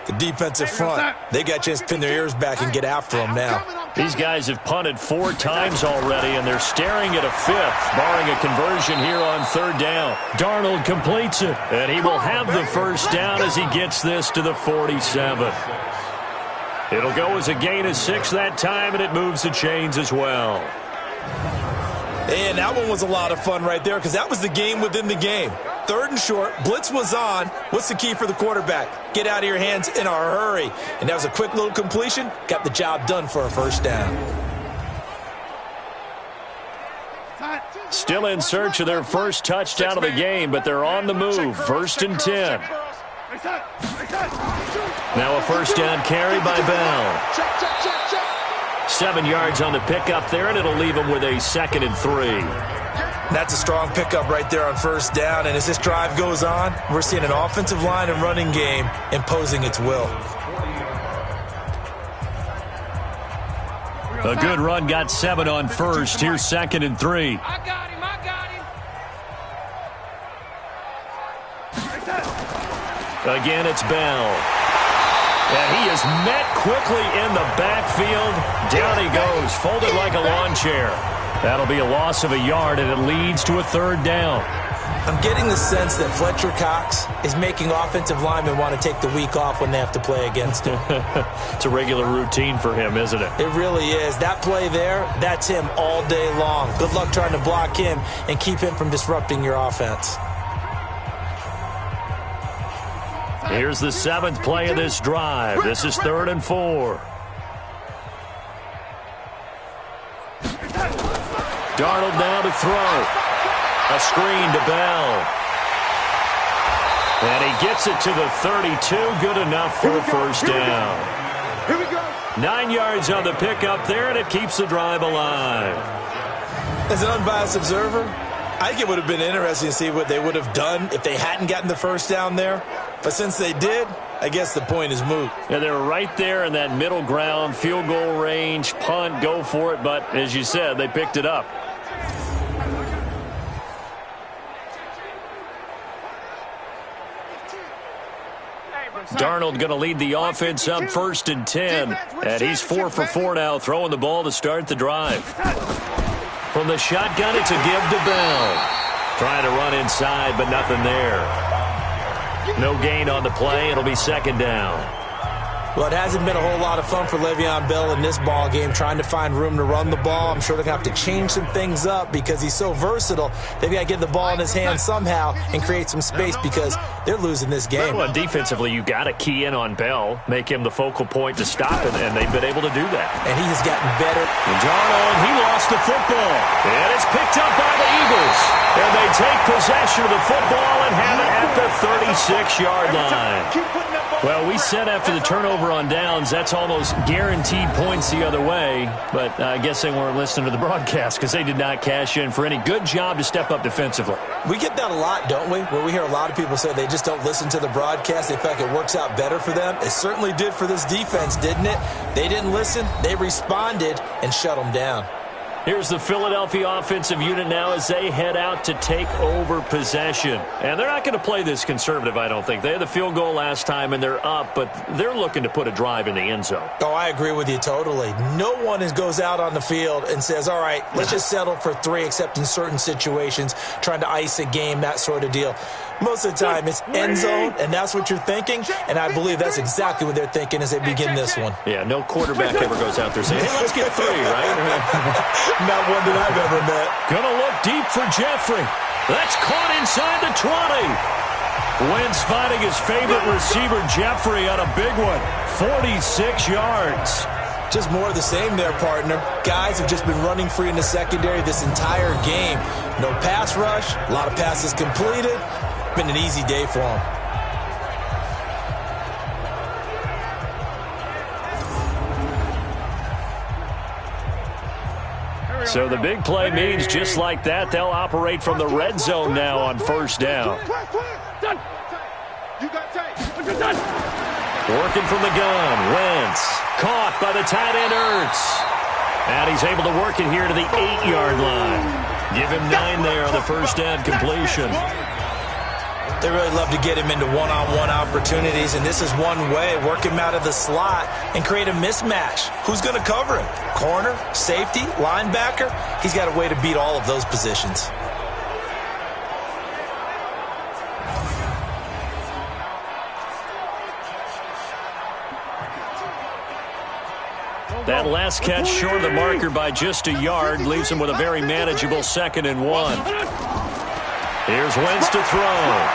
Speaker 3: The defensive front. They got a chance to pin their ears back and get after him now.
Speaker 2: These guys have punted 4 times already, and they're staring at a 5th, barring a conversion here on third down. Darnold completes it, and he will have the first down as he gets this to the 47. It'll go as a gain of 6 that time, and it moves the chains as well.
Speaker 3: And that one was a lot of fun right there because that was the game within the game. Third and short, blitz was on. What's the key for the quarterback? Get out of your hands in a hurry. And that was a quick little completion. Got the job done for a first down.
Speaker 2: Still in search of their first touchdown of the game, but they're on the move. First and 10. Now a first down carry by Bell. 7 yards on the pickup there, and it'll leave them with a 2nd and 3.
Speaker 3: That's a strong pickup right there on first down. And as this drive goes on, we're seeing an offensive line and running game imposing its will.
Speaker 2: A good run got 7 on first. Here's 2nd and 3.
Speaker 5: I got him.
Speaker 2: Again, it's Bell. And he is met quickly in the backfield. Down he goes, folded like a lawn chair. That'll be a loss of a yard, and it leads to a third down.
Speaker 3: I'm getting the sense that Fletcher Cox is making offensive linemen want to take the week off when they have to play against him.
Speaker 2: It's a regular routine for him, isn't it?
Speaker 3: It really is. That play there, that's him all day long. Good luck trying to block him and keep him from disrupting your offense.
Speaker 2: Here's the 7th play of this drive. This is 3rd and 4. Darnold now to throw. A screen to Bell. And he gets it to the 32. Good enough for a first down.
Speaker 4: Here we go.
Speaker 2: 9 yards on the pickup there, and it keeps the drive alive.
Speaker 3: As an unbiased observer, I think it would have been interesting to see what they would have done if they hadn't gotten the first down there. But since they did, I guess the point is moot.
Speaker 2: Yeah, they were right there in that middle ground, field goal range, punt, go for it. But as you said, they picked it up. Darnold going to lead the offense up 1st and 10. And he's 4 for 4 now, throwing the ball to start the drive. From the shotgun, it's a give to Bell. Trying to run inside, but nothing there. No gain on the play. It'll be 2nd down.
Speaker 3: Well, it hasn't been a whole lot of fun for Le'Veon Bell in this ball game, trying to find room to run the ball. I'm sure they're going to have to change some things up because he's so versatile. They've got to get the ball in his hands somehow and create some space because they're losing this game.
Speaker 2: Well, defensively, you got to key in on Bell, make him the focal point to stop it, and they've been able to do that.
Speaker 3: And he has gotten better.
Speaker 2: And Darnold, he lost the football. And it's picked up by the Eagles. And they take possession of the football and have it at the 36-yard line. Well, we said after the turnover on downs, that's almost guaranteed points the other way. But I guess they weren't listening to the broadcast because they did not cash in for any good job to step up defensively.
Speaker 3: We get that a lot, don't we? Where we hear a lot of people say they just don't listen to the broadcast. They feel like it works out better for them. It certainly did for this defense, didn't it? They didn't listen. They responded and shut them down.
Speaker 2: Here's the Philadelphia offensive unit now as they head out to take over possession. And they're not going to play this conservative, I don't think. They had the field goal last time, and they're up, but they're looking to put a drive in the end zone.
Speaker 3: Oh, I agree with you totally. No one goes out on the field and says, all right, let's just settle for 3, except in certain situations, trying to ice a game, that sort of deal. Most of the time, it's end zone, and that's what you're thinking, and I believe that's exactly what they're thinking as they begin this one.
Speaker 2: Yeah, no quarterback ever goes out there saying, hey, let's get 3, right?
Speaker 3: Not one that I've ever met.
Speaker 2: Gonna look deep for Jeffrey. That's caught inside the 20. Wentz finding his favorite receiver, Jeffrey, on a big one. 46 yards.
Speaker 3: Just more of the same there, partner. Guys have just been running free in the secondary this entire game. No pass rush, a lot of passes completed. Been an easy day for them.
Speaker 2: So the big play means just like that, they'll operate from the red zone now on first down. Working from the gun, Wentz. Caught by the tight end, Ertz. And he's able to work it here to the 8-yard line. Give him 9 there on the first down completion.
Speaker 3: They really love to get him into one-on-one opportunities, and this is one way, work him out of the slot and create a mismatch. Who's going to cover him? Corner, safety, linebacker? He's got a way to beat all of those positions.
Speaker 2: That last catch short of the marker by just a yard leaves him with a very manageable 2nd and 1. Here's Wentz to throw.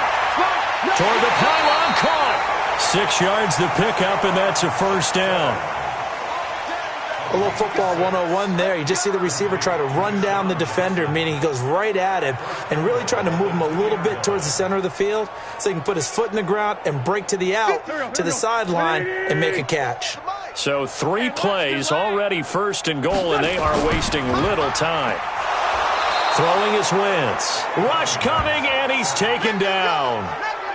Speaker 2: Toward the pylon, caught. 6 yards the pickup, and that's a first down.
Speaker 3: A little football 101 there. You just see the receiver try to run down the defender, meaning he goes right at him and really trying to move him a little bit towards the center of the field so he can put his foot in the ground and break to the out, to the sideline, and make a catch.
Speaker 2: So 3 plays, already 1st and goal, and they are wasting little time. Throwing is Wentz. Rush coming, and he's taken down.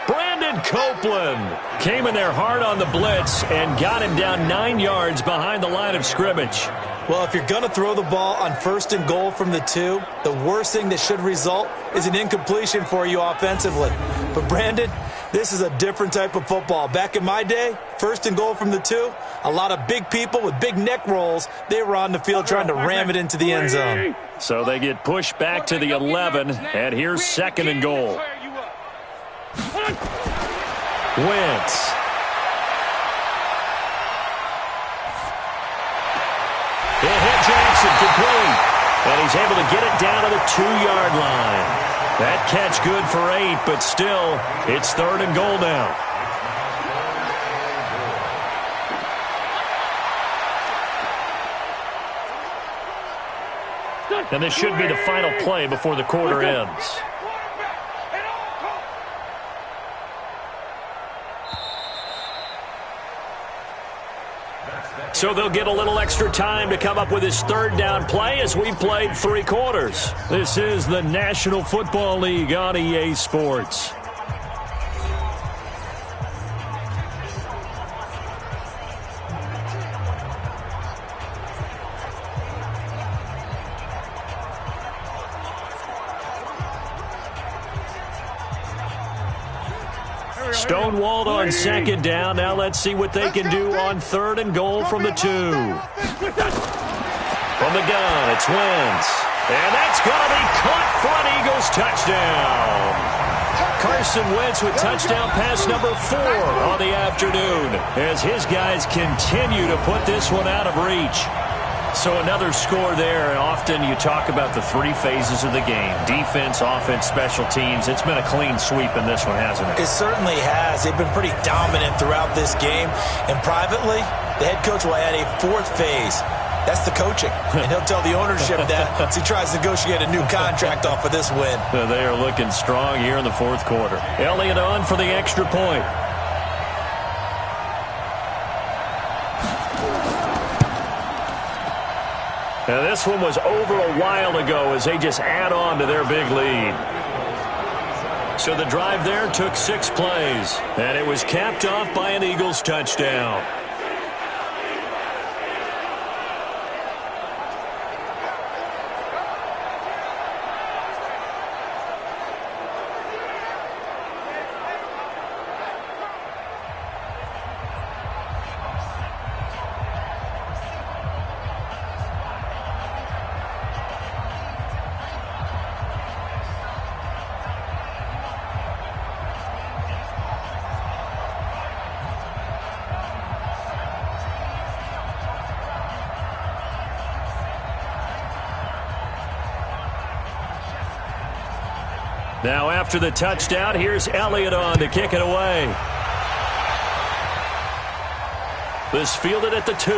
Speaker 2: Brandon Copeland came in there hard on the blitz and got him down 9 yards behind the line of scrimmage.
Speaker 3: Well, if you're going to throw the ball on 1st and goal from the 2, the worst thing that should result is an incompletion for you offensively. But, Brandon, this is a different type of football. Back in my day, 1st and goal from the 2, a lot of big people with big neck rolls, they were on the field trying to ram it into the end zone.
Speaker 2: So they get pushed back to the 11, and here's 2nd and goal. Wentz. It hit Jackson complete, and he's able to get it down to the 2-yard line. That catch good for 8, but still, it's 3rd and goal now. And this should be the final play before the quarter ends. So they'll get a little extra time to come up with his 3rd down play as we've played 3 quarters. This is the National Football League on EA Sports. Stonewalled on 2nd down. Now let's see what they can do on 3rd and goal from the 2. From the gun, it's Wentz. And that's going to be caught for an Eagles touchdown. Carson Wentz with touchdown pass number 4 on the afternoon as his guys continue to put this one out of reach. So another score there, and often you talk about the 3 phases of the game. Defense, offense, special teams. It's been a clean sweep in this one, hasn't it?
Speaker 3: It certainly has. They've been pretty dominant throughout this game. And privately, the head coach will add a 4th phase. That's the coaching. And he'll tell the ownership that as he tries to negotiate a new contract off of this win.
Speaker 2: They are looking strong here in the 4th quarter. Elliott on for the extra point. Now this one was over a while ago as they just add on to their big lead. So the drive there took 6 plays, and it was capped off by an Eagles touchdown. Now after the touchdown, here's Elliott on to kick it away. This fielded at the 2.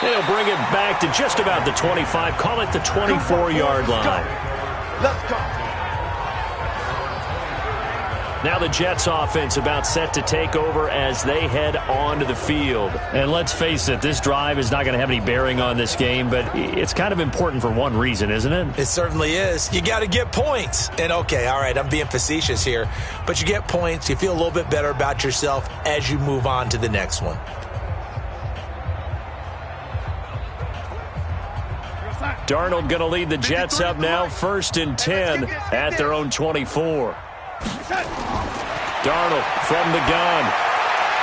Speaker 2: They'll bring it back to just about the 25. Call it the 24-yard line.
Speaker 4: Let's go.
Speaker 2: Now the Jets offense about set to take over as they head onto the field. And let's face it, this drive is not going to have any bearing on this game, but it's kind of important for one reason, isn't it?
Speaker 3: It certainly is. You got to get points. And okay, all right, I'm being facetious here, but you get points, you feel a little bit better about yourself as you move on to the next one.
Speaker 2: Darnold going to lead the Jets up now, 1st and 10 at their own 24. Darnold from the gun.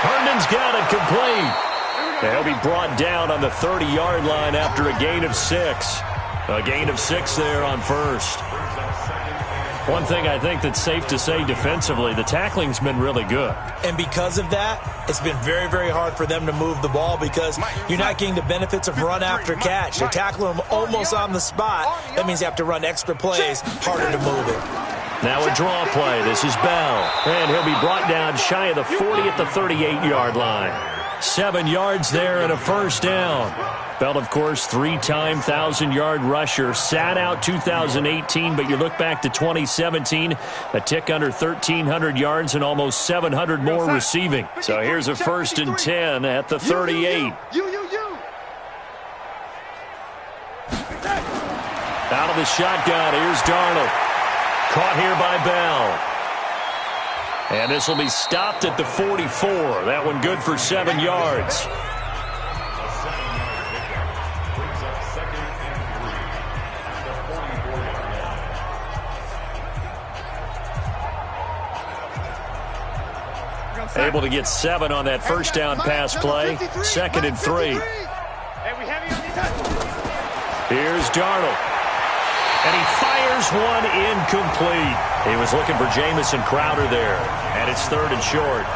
Speaker 2: Herndon's got it complete. He'll be brought down on the 30-yard line after a gain of 6. A gain of 6 there on 1st. One thing I think that's safe to say defensively, the tackling's been really good. And because of that, it's been very, very hard for them to move the ball because you're not getting the benefits of run after catch. They're tackling them almost on the spot. That means you have to run extra plays, harder to move it. Now a draw play. This is Bell. And he'll be brought down shy of the 40 at the 38-yard line. 7 yards there and a 1st down. Bell, of course, 3-time 1,000-yard rusher. Sat out 2018, but you look back to 2017, a tick under 1,300 yards and almost 700 more receiving. So here's a 1st and 10 at the 38. Out of the shotgun, here's Darnold. Caught here by Bell. And this will be stopped at the 44. That one good for 7 yards. Able to get 7 on that 1st down pass play. 2nd and 3. Here's Darnold. And he fires one incomplete. He was looking for Jamison Crowder there. And it's 3rd and short.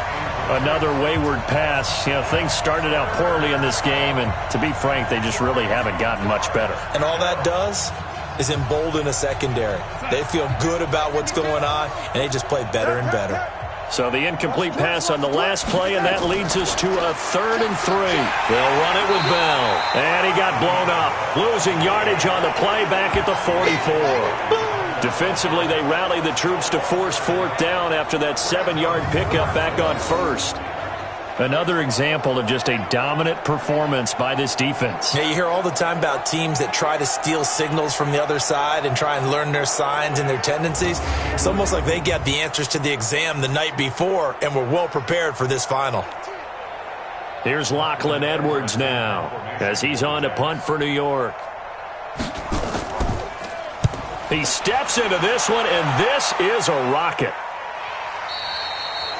Speaker 2: Another wayward pass. You know, things started out poorly in this game, and to be frank, they just really haven't gotten much better. And all that does is embolden a secondary. They feel good about what's going on, and they just play better and better. So the incomplete pass on the last play, and that leads us to a 3rd and 3. They'll run it with Bell. And he got blown up. Losing yardage on the play back at the 44. Defensively, they rally the troops to force 4th down after that 7-yard pickup back on 1st. Another example of just a dominant performance by this defense. Yeah, you hear all the time about teams that try to steal signals from the other side and try and learn their signs and their tendencies. It's almost like they got the answers to the exam the night before and were well prepared for this final. Here's Lachlan Edwards now as he's on to punt for New York. He steps into this one, and this is a rocket.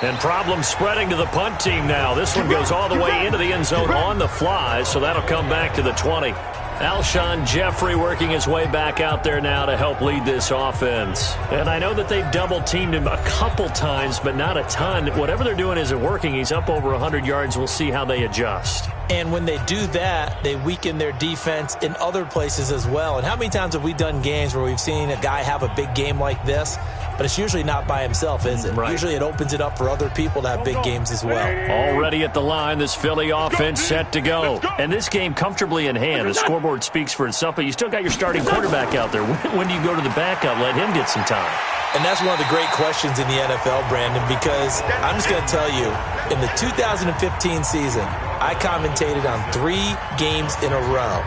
Speaker 2: And problems spreading to the punt team now. This one goes all the way into the end zone on the fly, so that'll come back to the 20. Alshon Jeffrey working his way back out there now to help lead this offense. And I know that they've double-teamed him a couple times, but not a ton. Whatever they're doing isn't working. He's up over 100 yards. We'll see how they adjust. And when they do that, they weaken their defense in other places as well. And how many times have we done games where we've seen a guy have a big game like this? But it's usually not by himself, is it? Right. Usually it opens it up for other people to have big games as well. Already at the line, this Philly offense set to go. And this game comfortably in hand. The scoreboard speaks for itself, but you still got your starting quarterback out there. When do you go to the backup? Let him get some time. And that's one of the great questions in the NFL, Brandon, because I'm just going to tell you, in the 2015 season, I commentated on 3 games in a row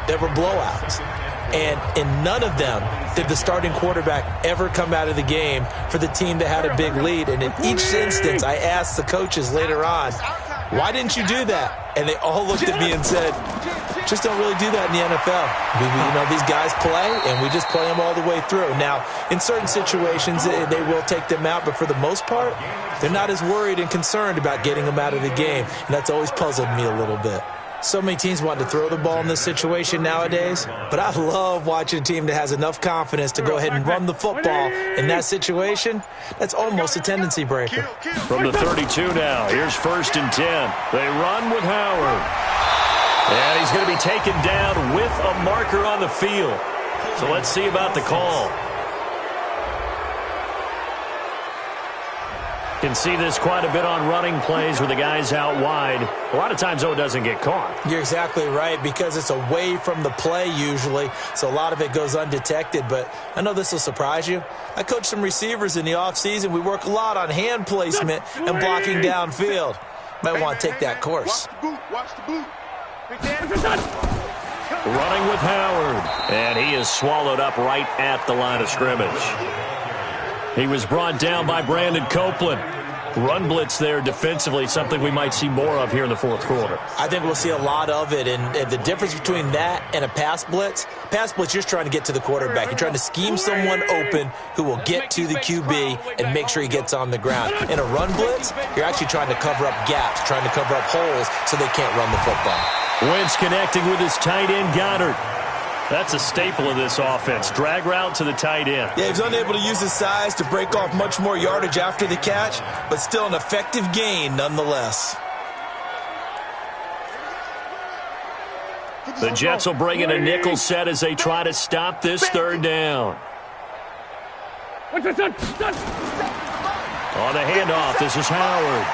Speaker 2: that were blowouts. And in none of them did the starting quarterback ever come out of the game for the team that had a big lead. And in each instance, I asked the coaches later on, why didn't you do that? And they all looked at me and said, just don't really do that in the NFL. You know, these guys play, and we just play them all the way through. Now, in certain situations, they will take them out, but for the most part, they're not as worried and concerned about getting them out of the game. And that's always puzzled me a little bit. So many teams want to throw the ball in this situation nowadays, but I love watching a team that has enough confidence to go ahead and run the football in that situation. That's almost a tendency breaker. From the 32 now, here's 1st and 10. They run with Howard. And he's going to be taken down with a marker on the field. So let's see about the call. Can see this quite a bit on running plays where the guy's out wide. A lot of times, though, it doesn't get caught.
Speaker 3: You're exactly right, because it's away from the play usually, so a lot of it goes undetected. But I know this will surprise you. I coach some receivers in the offseason. We work a lot on hand placement and blocking downfield. Might want to take that course.
Speaker 4: Watch the boot.
Speaker 2: Running with Howard, and he is swallowed up right at the line of scrimmage. He was brought down by Brandon Copeland. Run blitz there defensively, something we might see more of here in the fourth quarter.
Speaker 3: I think we'll see a lot of it, and the difference between that and a pass blitz, you're just trying to get to the quarterback. You're trying to scheme someone open who will get to the QB and make sure he gets on the ground. In a run blitz, you're actually trying to cover up gaps, trying to cover up holes so they can't run the football.
Speaker 2: Wentz connecting with his tight end, Goddard. That's a staple of this offense. Drag route to the tight end.
Speaker 3: Yeah, he's unable to use his size to break off much more yardage after the catch, but still an effective gain nonetheless.
Speaker 2: The Jets will bring in a nickel set as they try to stop this third down. On the handoff, this is Howard.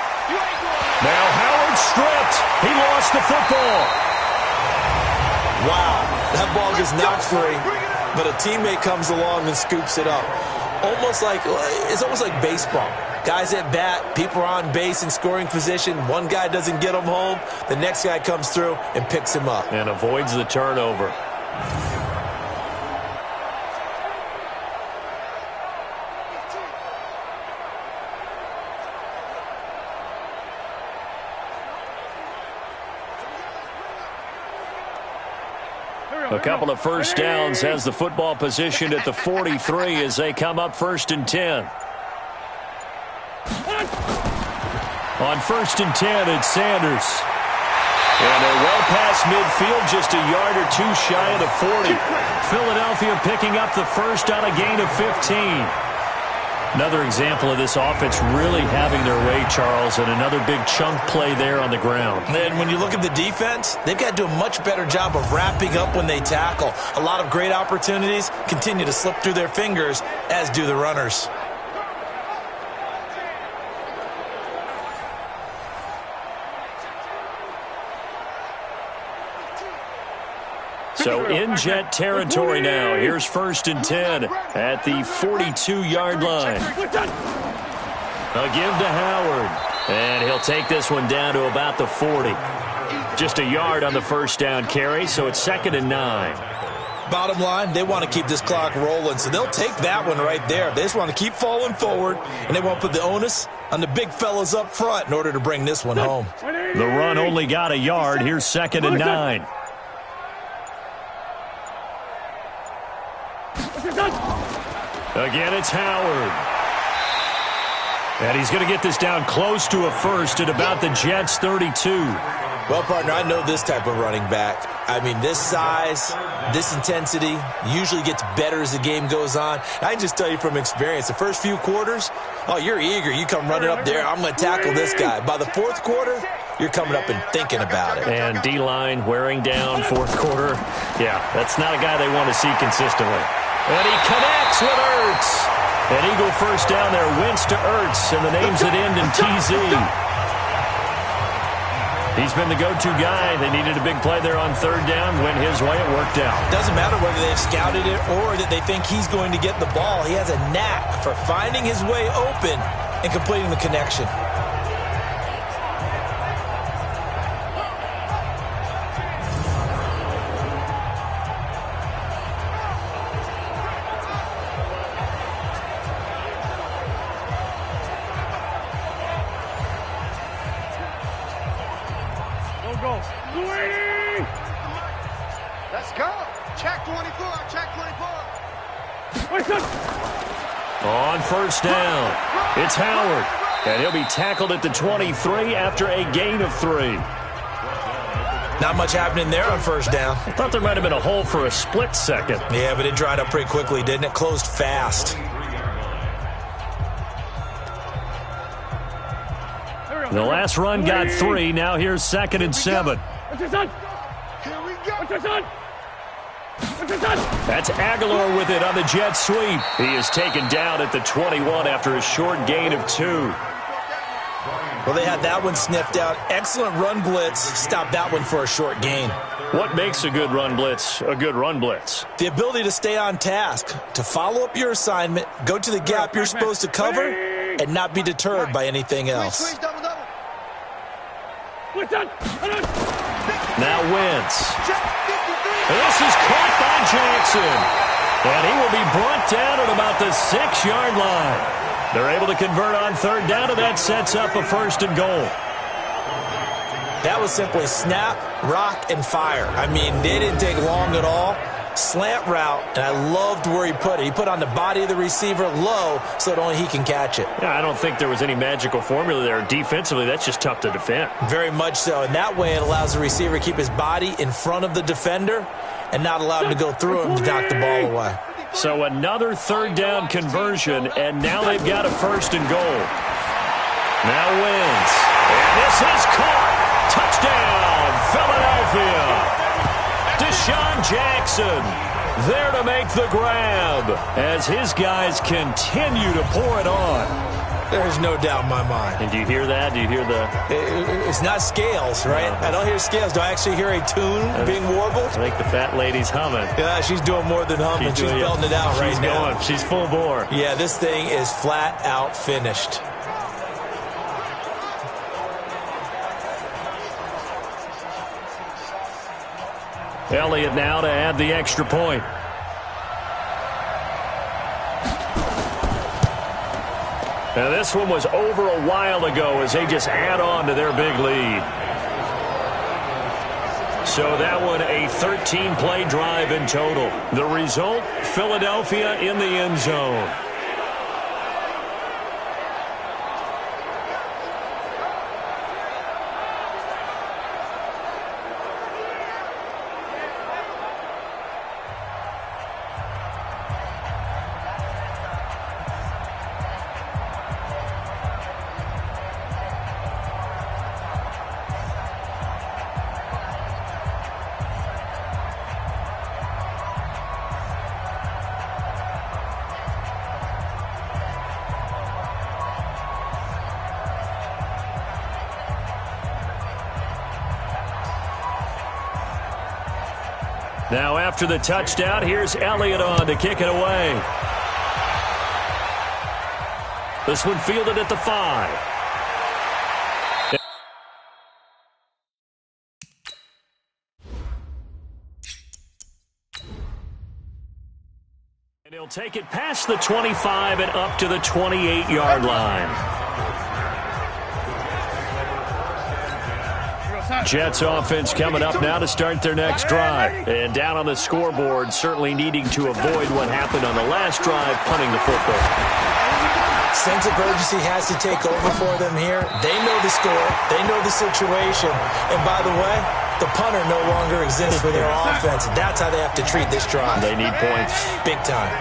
Speaker 2: Now Howard stripped. He lost the football.
Speaker 3: Wow, that ball gets knocked free, but a teammate comes along and scoops it up. It's almost like baseball. Guys at bat, people are on base in scoring position. One guy doesn't get him home. The next guy comes through and picks him up.
Speaker 2: And avoids the turnover. A couple of first downs, has the football positioned at the 43 as they come up 1st and 10. On 1st and 10, it's Sanders. And they're well past midfield, just a yard or two shy of the 40. Philadelphia picking up the first on a gain of 15. Another example of this offense really having their way, Charles, and another big chunk play there on the ground.
Speaker 3: And when you look at the defense, they've got to do a much better job of wrapping up when they tackle. A lot of great opportunities continue to slip through their fingers, as do the runners.
Speaker 2: So in Jet territory now. Here's 1st and 10 at the 42-yard line. A give to Howard. And he'll take this one down to about the 40. Just a yard on the first down carry, so it's 2nd and 9.
Speaker 3: Bottom line, they want to keep this clock rolling, so they'll take that one right there. They just want to keep falling forward, and they want to put the onus on the big fellas up front in order to bring this one home.
Speaker 2: The run only got a yard. Here's 2nd and 9. Again, it's Howard. And he's going to get this down close to a first at about the Jets' 32.
Speaker 3: Well, partner, I know this type of running back. I mean, this size, this intensity usually gets better as the game goes on. I can just tell you from experience, the first few quarters, oh, you're eager. You come running up there, I'm going to tackle this guy. By the fourth quarter, you're coming up and thinking about it.
Speaker 2: And D-line wearing down fourth quarter. Yeah, that's not a guy they want to see consistently. And he connects with Ertz. An Eagle first down there, Wentz to Ertz, and the names that end in TZ. He's been the go-to guy. They needed a big play there on 3rd down. Went his way. It worked out.
Speaker 3: Doesn't matter whether they've scouted it or that they think he's going to get the ball. He has a knack for finding his way open and completing the connection.
Speaker 4: Let's go. Check 24. Check 24.
Speaker 2: On 1st down, it's Howard. And he'll be tackled at the 23 after a gain of 3.
Speaker 3: Not much happening there on 1st down.
Speaker 2: I thought there might have been a hole for a split second.
Speaker 3: Yeah, but it dried up pretty quickly, didn't it? Closed fast.
Speaker 2: The last run got 3. Now here's 2nd and 7.
Speaker 4: What's your son? Here we go. What's your son? What's your son?
Speaker 2: That's Aguilar with it on the jet sweep. He is taken down at the 21 after a short gain of 2.
Speaker 3: Well, they had that one sniffed out. Excellent run blitz. Stop that one for a short gain.
Speaker 2: What makes a good run blitz a good run blitz?
Speaker 3: The ability to stay on task, to follow up your assignment, go to the gap you're supposed to cover, and not be deterred by anything else.
Speaker 2: Now Wentz. This is caught by Jackson. And he will be brought down at about the 6-yard line. They're able to convert on third down, and that sets up a 1st and goal.
Speaker 3: That was simply snap, rock, and fire. I mean, they didn't take long at all. Slant route, and I loved where he put it. He put on the body of the receiver low so that only he can catch it.
Speaker 2: Yeah, I don't think there was any magical formula there. Defensively, that's just tough to defend.
Speaker 3: Very much so. And that way it allows the receiver to keep his body in front of the defender and not allow him to go through him to knock the ball away.
Speaker 2: So another third down conversion, and now they've got a 1st and goal. Now Wentz. And this is caught. Touchdown, Philadelphia. Deshaun Jackson there to make the grab as his guys continue to pour it on.
Speaker 3: There's no doubt in my mind.
Speaker 2: And do you hear that? Do you hear the...
Speaker 3: It's not scales, right? I don't hear scales. Do I actually hear a tune being warbled?
Speaker 2: I think the fat lady's humming.
Speaker 3: Yeah, she's doing more than humming. She's belting it out right now.
Speaker 2: She's full bore.
Speaker 3: Yeah, this thing is flat out finished.
Speaker 2: Elliott now to add the extra point. Now this one was over a while ago as they just add on to their big lead. So that one a 13-play drive in total. The result, Philadelphia in the end zone. Now after the touchdown, here's Elliott on to kick it away. This one fielded at the 5. And he'll take it past the 25 and up to the 28-yard line. Jets offense coming up now to start their next drive. And down on the scoreboard, certainly needing to avoid what happened on the last drive, punting the football.
Speaker 3: Sense of urgency has to take over for them here. They know the score. They know the situation. And by the way, the punter no longer exists for their offense. That's how they have to treat this drive.
Speaker 2: They need points.
Speaker 3: Big time.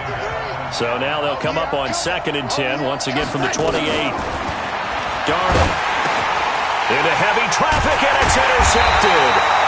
Speaker 2: So now they'll come up on 2nd and 10, once again from the 28. Darnold into heavy traffic, and it's intercepted.